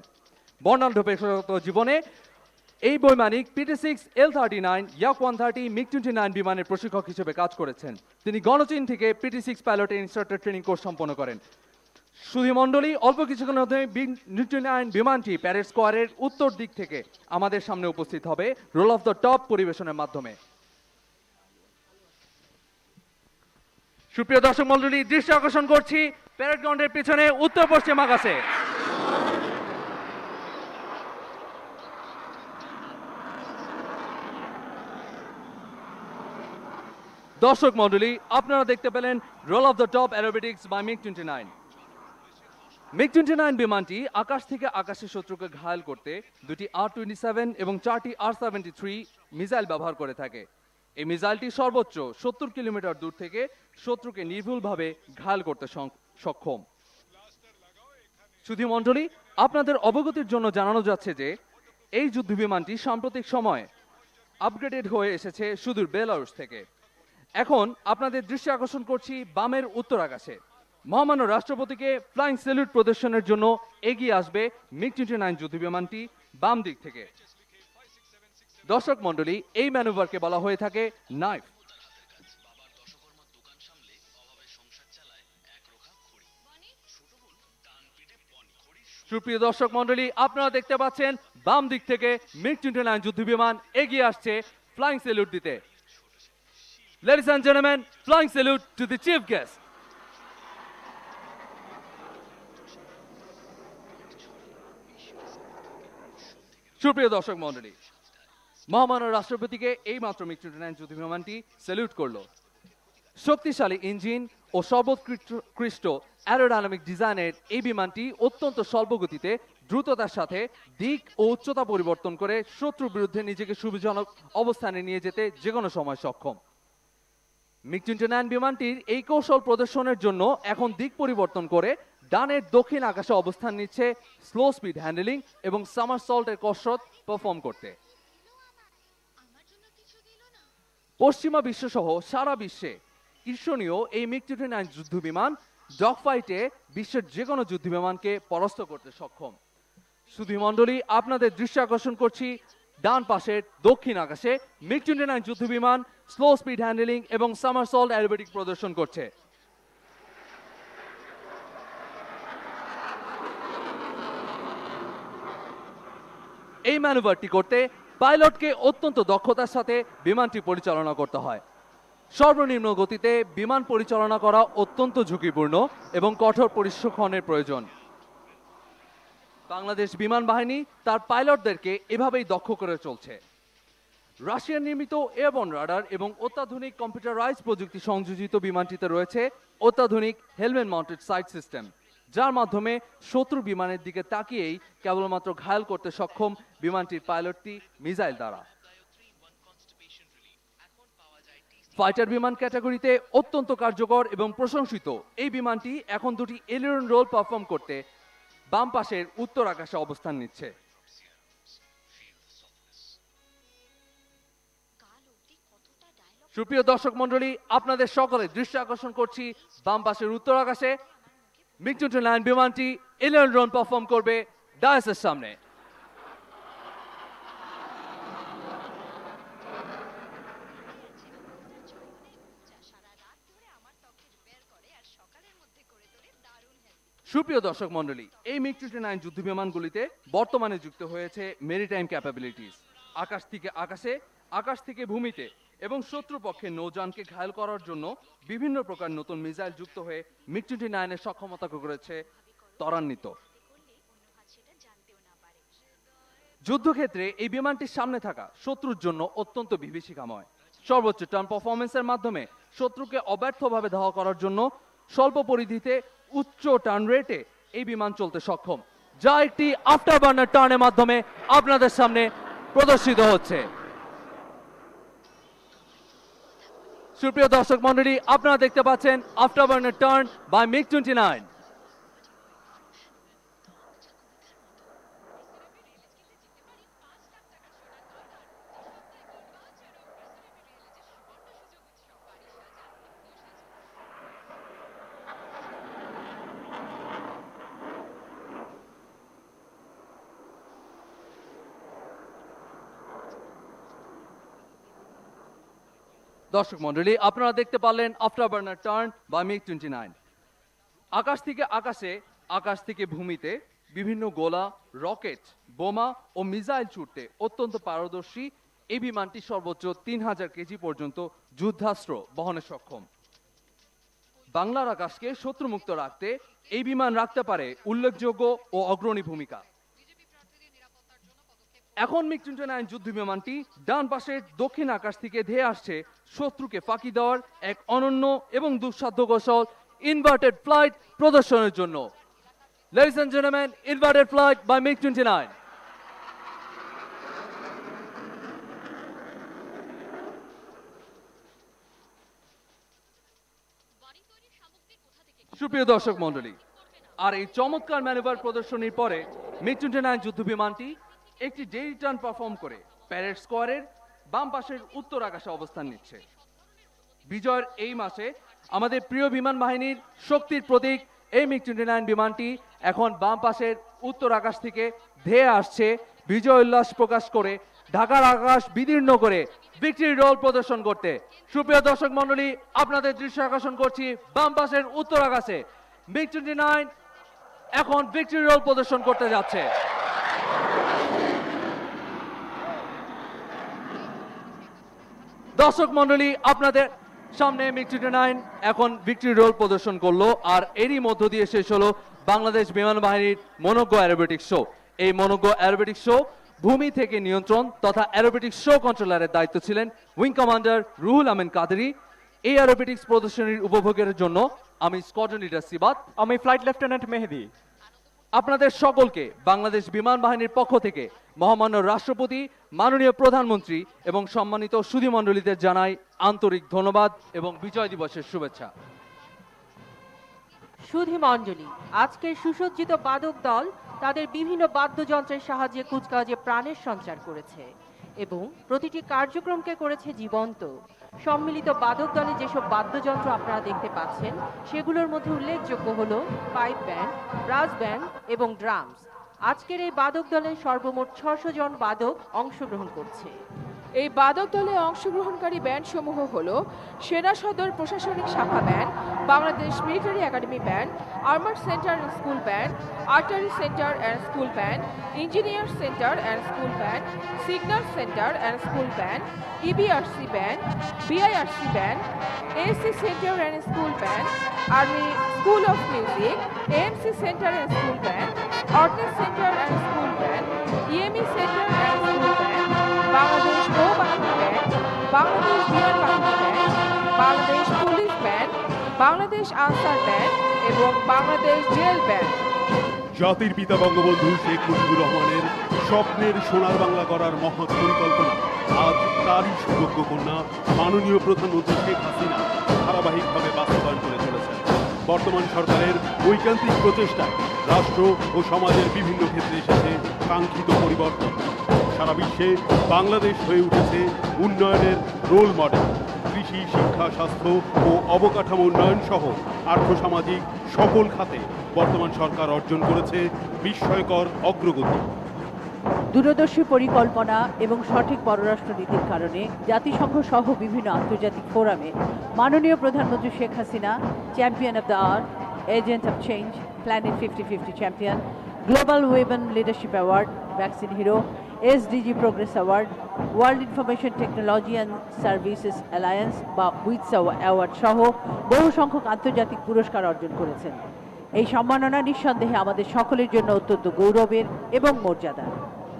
বর্ণাঢ্য পেশাগত জীবনে এই বৈমানিক PT6 L39 Yak 130 MiG-29 বিমানের প্রশিক্ষক হিসেবে কাজ করেছেন। তিনি গণচীন থেকে PT6 পাইলটের ইনস্ট্রাক্টর ট্রেনিং কোর্স সম্পন্ন করেন। সুধী মণ্ডলী, অল্প কিছুক্ষণের মধ্যে MiG-29 বিমানটি প্যারেড স্কোয়ারের উত্তর দিক থেকে আমাদের সামনে উপস্থিত হবে রোল অফ দ্য টপ পরিবেশনের মাধ্যমে। সুপ্রিয় দর্শক মণ্ডলী, দৃষ্টি আকর্ষণ করছি প্যারেড গ্রাউন্ডের পিছনে উত্তর পশ্চিম আকাশে। দর্শক মণ্ডলী, আপনারা দেখতে পেলেন roll of the top aerobatics by MiG-29। MiG-29 বিমানটি আকাশ থেকে আকাশে শত্রুকে ঘায়েল করতে দুটি R-27 এবং 4টি R-73 মিসাইল ব্যবহার করে থাকে। এই মিসাইলটি সর্বোচ্চ 70 কিলোমিটার দূর থেকে শত্রুকে নির্ভুলভাবে ঘায়েল করতে সক্ষম। সুধী মণ্ডলী, আপনাদের অবগতির জন্য জানানো যাচ্ছে যে এই যুদ্ধ বিমানটি সাম্প্রতিক সময়ে আপগ্রেডেড হয়ে এসেছে সুদূর বেলারুশ থেকে। এখন আপনাদের দৃষ্টি আকর্ষণ করছি বামের উত্তর আকাশে। মহামান্য রাষ্ট্রপতিকে ফ্লাইং স্যালুট প্রদর্শনের জন্য এগিয়ে আসবে MiG-29 যুদ্ধ বিমানটি বাম দিক থেকে। দর্শক মণ্ডলী, এই ম্যানুভারকে বলা হয়ে থাকে নাইফ। সুপ্রিয় দর্শক মণ্ডলী, আপনারা দেখতে পাচ্ছেন বাম দিক থেকে MiG-29 যুদ্ধ বিমান এগিয়ে আসছে ফ্লাইং স্যালুট দিতে। Ladies and gentlemen, flying salute to the chief guest. সুপ্রিয় দর্শক মণ্ডলী, মহামান্য রাষ্ট্রপতিকে এই মাত্র MiG-29 যুদ্ধ বিমানটি স্যালুট করলো। শক্তিশালী ইঞ্জিন ও সর্বোৎকৃষ্ট অ্যারোডাইনামিক ডিজাইনের এই বিমানটি অত্যন্ত স্বল্প গতিতে দ্রুততার সাথে দিক ও উচ্চতা পরিবর্তন করে শত্রুর বিরুদ্ধে নিজেকে সুবিধাজনক অবস্থানে নিয়ে যেতে যে কোনো সময় সক্ষম। MiG-29 বিমানটির এই কৌশল প্রদর্শনের জন্য এখন দিক পরিবর্তন করে ডানের দক্ষিণ আকাশে অবস্থান নিচ্ছে স্লো স্পিড হ্যান্ডেলিং এবং সামারসল্টের কসরত পারফর্ম করতে। পশ্চিমা বিশ্বসহ সারা বিশ্বে ঈর্ষণীয় এই MiG-29 যুদ্ধ বিমান ডগ ফাইটে বিশ্বের যে কোনো যুদ্ধ বিমানকে পরাস্ত করতে সক্ষম। সুধী মণ্ডলী, আপনাদের দৃষ্টি আকর্ষণ করছি ডান পাশের দক্ষিণ আকাশে MiG-29 যুদ্ধ বিমান স্লো স্পিড হ্যান্ডেলিং এবং সামারসল্ট অ্যারোবেটিক প্রদর্শন করছে। এই ম্যানুভারটি করতে পাইলটকে অত্যন্ত দক্ষতার সাথে বিমানটি পরিচালনা করতে হয়। সর্বনিম্ন গতিতে বিমান পরিচালনা করা অত্যন্ত ঝুঁকিপূর্ণ এবং কঠোর প্রশিক্ষণের প্রয়োজন। বাংলাদেশ বিমান বাহিনী তার পাইলটদেরকে এভাবেই দক্ষ করে চলছে। রাশিয়ান নির্মিত এয়ারবর্ন রাডার এবং অত্যাধুনিক কম্পিউটারাইজ প্রযুক্তি সংযোজিত বিমানটিতে রয়েছে অত্যাধুনিক হেলমেট মাউন্টেড সাইট সিস্টেম, যার মাধ্যমে শত্রু বিমানের দিকে তাকিয়েই কেবলমাত্র ঘায়েল করতে সক্ষম বিমানটির পাইলটটি মিসাইল দ্বারা। ফাইটার বিমান ক্যাটাগরিতে অত্যন্ত কার্যকর এবং প্রশংসিত এই বিমানটি এখন দুটি এলিয়ন রোল পারফর্ম করতে বাম পাশের উত্তর আকাশে অবস্থান নিচ্ছে। সুপ্রিয় দর্শক মণ্ডলী, আপনাদের সকলের দৃষ্টি আকর্ষণ করছি বাম পাশের উত্তর আকাশে MiG-29 বিমানটি এলিয়ন রোল পারফর্ম করবে ডায়াসের সামনে। সুপ্রিয় দর্শক মণ্ডলী, এই MiG-29 যুদ্ধ বিমানগুলিতে বর্তমানে যুক্ত হয়েছে মেরিটাইম ক্যাপাবিলিটিস, আকাশ থেকে আকাশে, আকাশ থেকে ভূমিতে এবং শত্রুপক্ষের নৌযানকে ঘায়েল করার জন্য বিভিন্ন প্রকার নতুন মিসাইল যুক্ত হয়ে MiG-29 এর সক্ষমতাকে করেছে ত্বরান্বিত। যুদ্ধক্ষেত্রে এই বিমানটির সামনে থাকা শত্রুর জন্য অত্যন্ত বিভীষিকাময়। সর্বোচ্চ টার্ন পারফরমেন্সের মাধ্যমে শত্রুকে অব্যর্থভাবে ধাওয়া করার জন্য স্বল্প পরিধিতে উচ্চ টার্ন রেটে এই বিমান চলতে সক্ষম, যা একটি আফটার বার্নার টার্নের মাধ্যমে আপনাদের সামনে প্রদর্শিত হচ্ছে। সুপ্রিয় দর্শক মণ্ডলী, আপনারা দেখতে পাচ্ছেন after burner turn by MiG-29। দর্শক মণ্ডলী, আপনারা দেখতে পারলেন আফটার বার্নার টার্ন বা MiG-29। আকাশ থেকে আকাশে, আকাশ থেকে ভূমিতে বিভিন্ন গোলা, রকেট, বোমা ও মিসাইল ছুটতে অত্যন্ত পারদর্শী এই বিমানটি সর্বোচ্চ 3000 কেজি পর্যন্ত যুদ্ধাস্ত্র বহনে সক্ষম। বাংলার আকাশকে শত্রুমুক্ত রাখতে এই বিমান রাখতে পারে উল্লেখযোগ্য ও অগ্রণী ভূমিকা। এখন MiG-29 যুদ্ধ বিমানটি ডান পাশের দক্ষিণ আকাশ থেকে ধেয়ে আসছে শত্রুকে ফাঁকি দেওয়ার এক অনন্য এবং দুঃসাধ্য কৌশল ইনভার্টেড ফ্লাইট প্রদর্শনের জন্য। Ladies and gentlemen, inverted flight by MiG-29. সুপ্রিয় দর্শক মণ্ডলী, আর এই চমৎকার ম্যানুভার প্রদর্শনীর পরে MiG-29 যুদ্ধ বিমানটি একটি ডে রিটার্ন পারফর্ম করে প্যারেড স্কোয়ারের বাম পাশের উত্তর আকাশে অবস্থান নিচ্ছে। বিজয়ের এই মাসে আমাদের প্রিয় বিমান বাহিনীর শক্তির প্রতীক এই MiG-29 বিমানটি এখন বাম পাশের উত্তর আকাশ থেকে ধেয়ে আসছে বিজয় উল্লাস প্রকাশ করে ঢাকার আকাশ বিদীর্ণ করে ভিক্টরি রোল প্রদর্শন করতে। সুপ্রিয় দর্শক মণ্ডলী, আপনাদের দৃষ্টি আকর্ষণ করছি বাম পাশের উত্তর আকাশে MiG-29 এখন ভিক্টরি রোল প্রদর্শন করতে যাচ্ছে। দর্শক মণ্ডলী, আপনাদের সামনে MiG-29 এখন ভিক্টরি রোল প্রদর্শন করলো, আর এরই মধ্য দিয়ে শেষ হলো বাংলাদেশ বিমান বাহিনীর মনোজ্ঞ অ্যারোবেটিক্স শো। এই মনোজ্ঞ অ্যারোবেটিক্স শো ভূমি থেকে নিয়ন্ত্রণ তথা অ্যারোবেটিক্স শো কন্ট্রোলারের দায়িত্ব ছিলেন উইং কমান্ডার রুহুল আমিন কাদেরী। এই অ্যারোবেটিক্স প্রদর্শনীর উপভোগের জন্য আমি স্কোয়াড্রন লিডার সিবাত, আমি ফ্লাইট লেফটেন্যান্ট মেহেদি। আপনাদের সকলকে বাংলাদেশ বিমান বাহিনীর পক্ষ থেকে মহামান্য রাষ্ট্রপতি, মাননীয় প্রধানমন্ত্রী এবং সম্মানিত সুধীমণ্ডলীদের জানাই আন্তরিক ধন্যবাদ এবং বিজয় দিবসের শুভেচ্ছা। সুধীমণ্ডলী, আজকের সুসজ্জিত বাদক দল তাদের বিভিন্ন বাদ্যযন্ত্রের সাহায্যে কুচকাওয়াজে প্রাণের সঞ্চার করেছে এবং প্রতিটি কার্যক্রমকে করেছে জীবন্ত। সম্মিলিত বাদক দলে যেসব বাদ্যযন্ত্র আপনারা দেখতে পাচ্ছেন সেগুলোর মধ্যে উল্লেখযোগ্য হলো পাইপ ব্যান্ড, ব্রাস ব্যান্ড এবং ড্রামস। আজকের এই বাদক দলে সর্বমোট 600 জন বাদক অংশগ্রহণ করছে। এই বাদক দলে অংশগ্রহণকারী ব্যান্ড সমূহ হল সেনা সদর প্রশাসনিক শাখা band, Bangladesh military academy band, armour centre and school band, artery centre and school band, engineer centre and school band, signal centre and school band, ইবিআরসি band, বিআইআরসি band, AC centre and school band, army school of music, AMC centre and school band, ordinance centre and school band, EME centre and school band, Bangladesh নৌবাহিনী ব্যান্ড, বাংলাদেশ বিমান বাহিনী band, Bangladesh police band, Bangladesh Ansar band এবং বাংলাদেশ জেল ব্যান্ড। জাতির পিতা বঙ্গবন্ধু শেখ মুজিবুর রহমানের স্বপ্নের সোনার বাংলা করার মহৎ পরিকল্পনা আজ তারই সুযোগ্য কন্যা মাননীয় প্রধানমন্ত্রী শেখ হাসিনা ধারাবাহিকভাবে বাস্তবায়ন করে চলেছেন। বর্তমান সরকারের ঐকান্তিক প্রচেষ্টায় রাষ্ট্র ও সমাজের বিভিন্ন ক্ষেত্রে এসেছে কাঙ্ক্ষিত পরিবর্তন। সারা বিশ্বে বাংলাদেশ হয়ে উঠেছে উন্নয়নের রোল মডেল। কৃষি, শিক্ষা, স্বাস্থ্য ও অবকাঠামো উন্নয়ন সহ আর্থসামাজিক সকল খাতে বর্তমান সরকার অর্জন করেছে বিস্ময়কর অগ্রগতি। দূরদর্শী পরিকল্পনা এবং সঠিক পররাষ্ট্রনীতির কারণে জাতিসংঘ সহ বিভিন্ন আন্তর্জাতিক ফোরামে মাননীয় প্রধানমন্ত্রী Sheikh Hasina champion of the earth, agent of change, planet 50-50 champion, global women leadership award, vaccine hero, SDG progress award, world information technology and services alliance বা উইটস অ্যাওয়ার্ড সহ বহু সংখ্যক আন্তর্জাতিক পুরস্কার অর্জন করেছেন। এই সম্মাননা নিঃসন্দেহে আমাদের সকলের জন্য অত্যন্ত গৌরবের এবং মর্যাদার।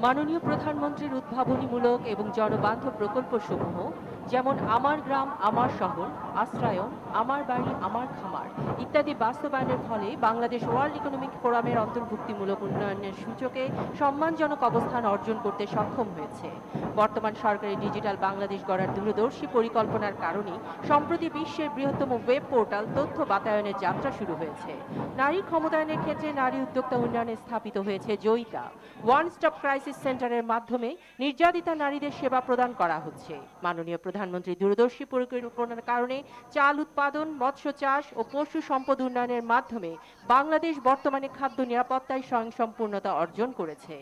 মাননীয় প্রধানমন্ত্রীর উদ্ভাবনীমূলক এবং জনবান্ধব প্রকল্পসমূহ যেমন আমার গ্রাম আমার শহর, আশ্রয়ন, আমার বাড়ি আমার খামার ইত্যাদি বাস্তবায়নের ফলে বাংলাদেশ ওয়ার্ল্ড ইকোনমিক ফোরামের অন্তর্ভুক্তিমূলক উন্নয়নের সূচকে সম্মানজনক অবস্থান অর্জন করতে সক্ষম হয়েছে। বর্তমান সরকারের ডিজিটাল বাংলাদেশ গড়ার দূরদর্শী পরিকল্পনার কারণে সম্প্রতি বিশ্বের বৃহত্তম ওয়েব পোর্টাল তথ্য বাতায়নের যাত্রা শুরু হয়েছে। নারী ক্ষমতায়নের ক্ষেত্রে নারী উদ্যোক্তা উন্নয়নে স্থাপিত হয়েছে জয়িতা ওয়ান স্টপ ক্রাইসিস সেন্টারের মাধ্যমে নির্যাতিতা নারীদের সেবা প্রদান করা হচ্ছে। মাননীয় প্রধানমন্ত্রী দূরদর্শী পরিকল্পনার কারণে চাল উৎপাদন, মৎস্য চাষ ও পশু সম্পদ উন্নয়নের মাধ্যমে বাংলাদেশ বর্তমানে খাদ্য নিরাপত্তায় স্বয়ংসম্পূর্ণতা অর্জন করেছে।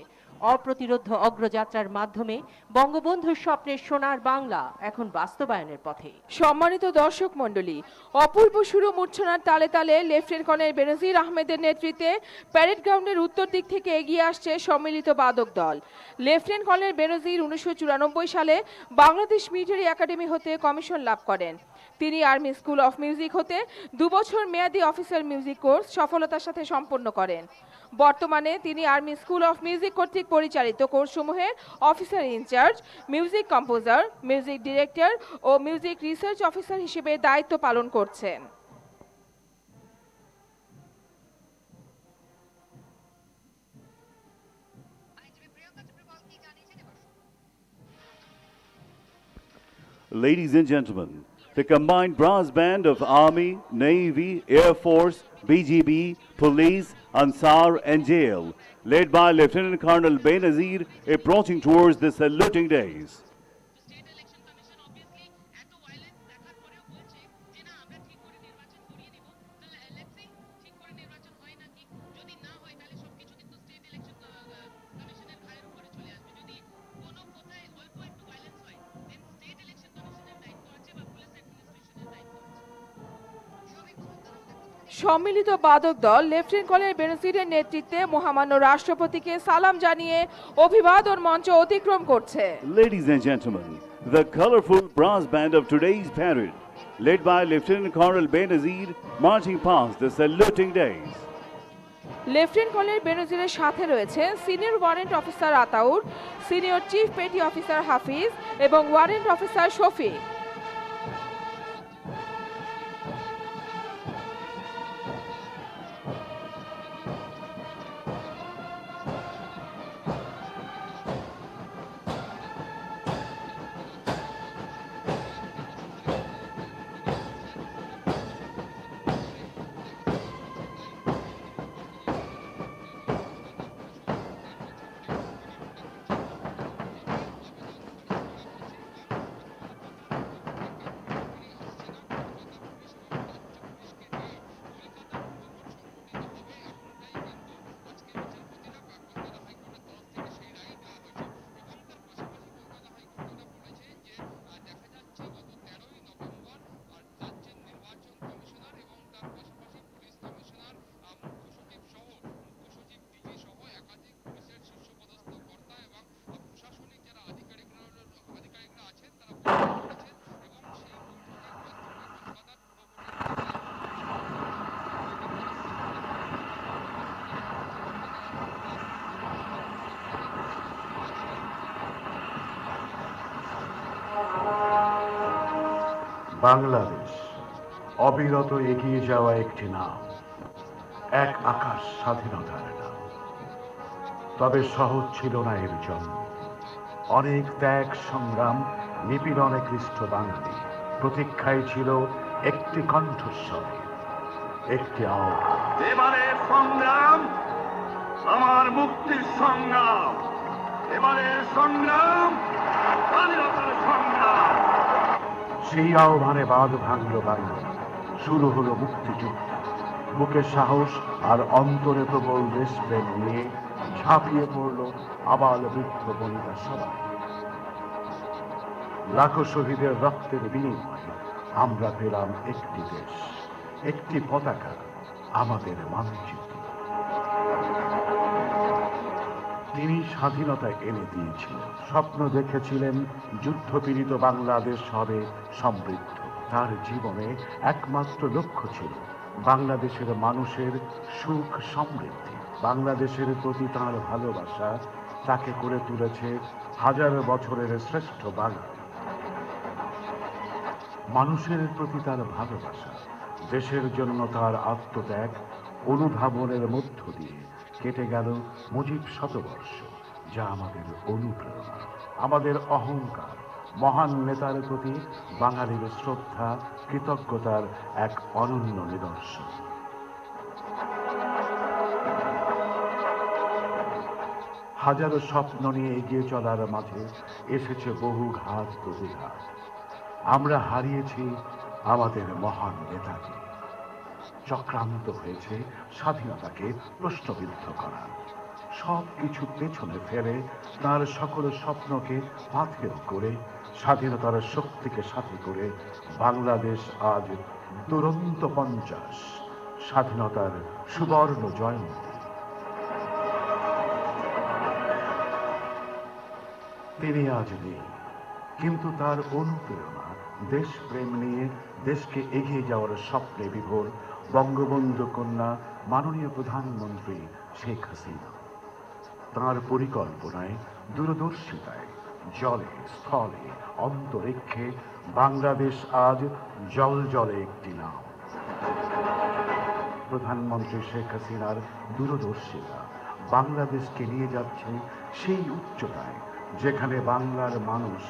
অপ্রতিরোধ্য অগ্রযাত্রার মাধ্যমে বঙ্গবন্ধুর স্বপ্নের সোনার বাংলা এখন বাস্তবায়নের পথে। সম্মানিত দর্শক মণ্ডলী, অপূর্ব শুরু মূর্ছনার তালে তালে লেফটেন্যান্ট কর্নেল বেনজির আহমেদের নেতৃত্বে প্যারেড গ্রাউন্ডের উত্তর দিক থেকে এগিয়ে আসছে সম্মিলিত বাদক দল। লেফটেন্যান্ট কর্নেল বেনজির 1994 সালে বাংলাদেশ মিলিটারি একাডেমি হতে কমিশন লাভ করেন। তিনি আর্মি স্কুল অফ মিউজিক হতে 2 বছর মেয়াদী অফিসার মিউজিক কোর্স সফলতার সাথে সম্পন্ন করেন। বর্তমানে তিনি আর্মি স্কুল অফ মিউজিক কর্তৃক পরিচালিত কোর্সসমূহের officer in charge, music composer, music director ও মিউজিক রিসার্চ অফিসার হিসেবে দায়িত্ব পালন করছেন। Ladies and gentlemen, the combined brass band of Army, Navy, Air Force, BGB, Police, Ansar and Jail, led by Lieutenant Colonel Benazir, approaching towards the saluting days. সম্মিলিত বাদক দল লেফটেন্যান্ট কর্নেল বেনজিরের নেতৃত্বে মহামান্য রাষ্ট্রপতিকে সালাম জানিয়ে অভিবাদন মঞ্চ অতিক্রম করছে। Ladies and gentlemen, the colorful brass band of today's parade, led by Lieutenant Colonel Benazir, marching past the saluting days. Lieutenant colonel বেনজিরের সাথে রয়েছে senior warrant officer Ataur, senior chief petty officer Hafiz এবং ওয়ারেন্ট অফিসার শফিক। বাংলাদেশ অবিরত এগিয়ে যাওয়া একটি নাম, এক আকাশ স্বাধীনতার নাম। তবে সহজ ছিল না এর জন্ম। অনেক ত্যাগ সংগ্রাম, নিপীড়নে কৃষ্ট বাঙালি প্রতীক্ষায় ছিল একটি কণ্ঠস্বর, একটি আওয়াজ। এবারের সংগ্রাম আমার মুক্তির সংগ্রাম, এবারের সংগ্রাম স্বাধীনতার সংগ্রাম। সেই আহ্বানে বাঁধ ভাঙল বাংলা, শুরু হলো মুক্তিযুদ্ধ। বুকে সাহস আর অন্তরে প্রবল দেশপ্রেম নিয়ে ঝাঁপিয়ে পড়ল আবাল বৃদ্ধ বনিতা সবাই। লাখো শহীদের রক্তের বিনিময়ে আমরা পেলাম একটি দেশ, একটি পতাকা, আমাদের মানচিত্র। তিনি স্বাধীনতা এনে দিয়েছিলেন, স্বপ্ন দেখেছিলেন যুদ্ধপীড়িত বাংলাদেশ হবে সমৃদ্ধ। তার জীবনে একমাত্র লক্ষ্য ছিল বাংলাদেশের মানুষের সুখ সমৃদ্ধি। বাংলাদেশের প্রতি তাঁর ভালোবাসা তাকে করে তুলেছে হাজার বছরের শ্রেষ্ঠ বাঙালি। মানুষের প্রতি তার ভালোবাসা, দেশের জন্য তার আত্মত্যাগ, অনুধাবনের মধ্য দিয়ে কেটে গেল মুজিব শতবর্ষ, যা আমাদের অনুপ্রেরণা, আমাদের অহংকার। মহান নেতার প্রতি বাঙালির শ্রদ্ধা, কৃতজ্ঞতার এক অনন্য নিদর্শন। হাজারো স্বপ্ন নিয়ে এগিয়ে চলার মাঝে এসেছে বহু ঘাত প্রতিঘাত। আমরা হারিয়েছি আমাদের মহান নেতাকে। চক্রান্ত হয়েছে স্বাধীনতাকে প্রশ্নবিদ্ধ করা। সব কিছু পেছনে ফেলে তার সকল স্বপ্নকে পাথেয় করে স্বাধীনতার শক্তিকে সাথে করে বাংলাদেশ আজ দুরন্ত 50, স্বাধীনতার সুবর্ণ জয়ন্তী। তিনি আজ নেই, কিন্তু তার অনুপ্রেরণা, দেশপ্রেম নিয়ে দেশকে এগিয়ে যাওয়ার স্বপ্নে বিভোর বঙ্গবন্ধু কন্যা মাননীয় প্রধানমন্ত্রী শেখ হাসিনা। তাঁর পরিকল্পনায়, দূরদর্শিতায়, জলে স্থলে অন্তরিক্ষে বাংলাদেশ আজ জল জলে একটি নাম। প্রধানমন্ত্রী শেখ হাসিনার দূরদর্শিতা বাংলাদেশকে নিয়ে যাচ্ছে সেই উচ্চতায় যেখানে বাংলার মানুষ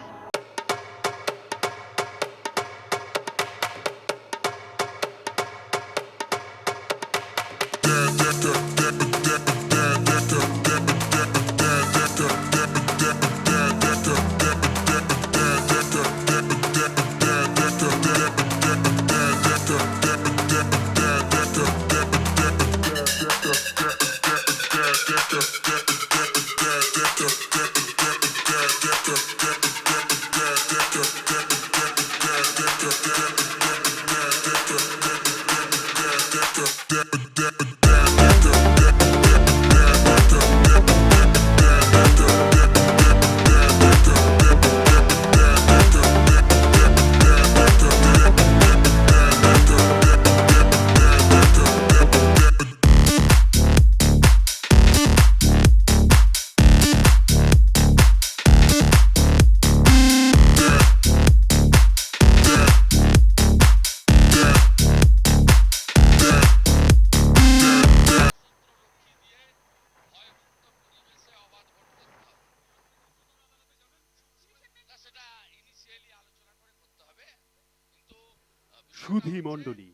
সুধী মণ্ডলী,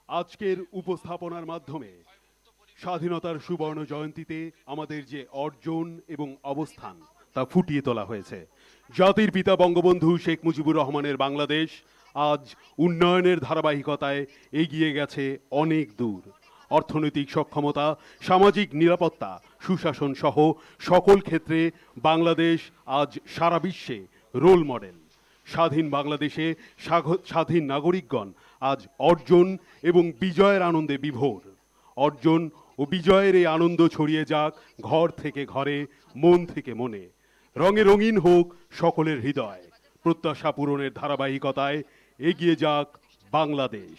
আজকের উপস্থাপনার মাধ্যমে স্বাধীনতার সুবর্ণ জয়ন্তীতে আমাদের যে অর্জন এবং অবস্থান তা ফুটিয়ে তোলা হয়েছে। জাতির পিতা বঙ্গবন্ধু শেখ মুজিবুর রহমানের বাংলাদেশ আজ উন্নয়নের ধারাবাহিকতায় এগিয়ে গেছে অনেক দূর। অর্থনৈতিক সক্ষমতা, সামাজিক নিরাপত্তা, সুশাসন সহ সকল ক্ষেত্রে বাংলাদেশ আজ সারা বিশ্বে রোল মডেল। স্বাধীন বাংলাদেশে স্বাধীন নাগরিকগণ আজ অর্জন এবং বিজয়ের আনন্দে বিভোর। অর্জন ও বিজয়ের এই আনন্দ ছড়িয়ে যাক ঘর থেকে ঘরে, মন থেকে মনে। রঙে রঙিন হোক সকলের হৃদয়। প্রত্যাশা পূরণের ধারাবাহিকতায় এগিয়ে যাক বাংলাদেশ।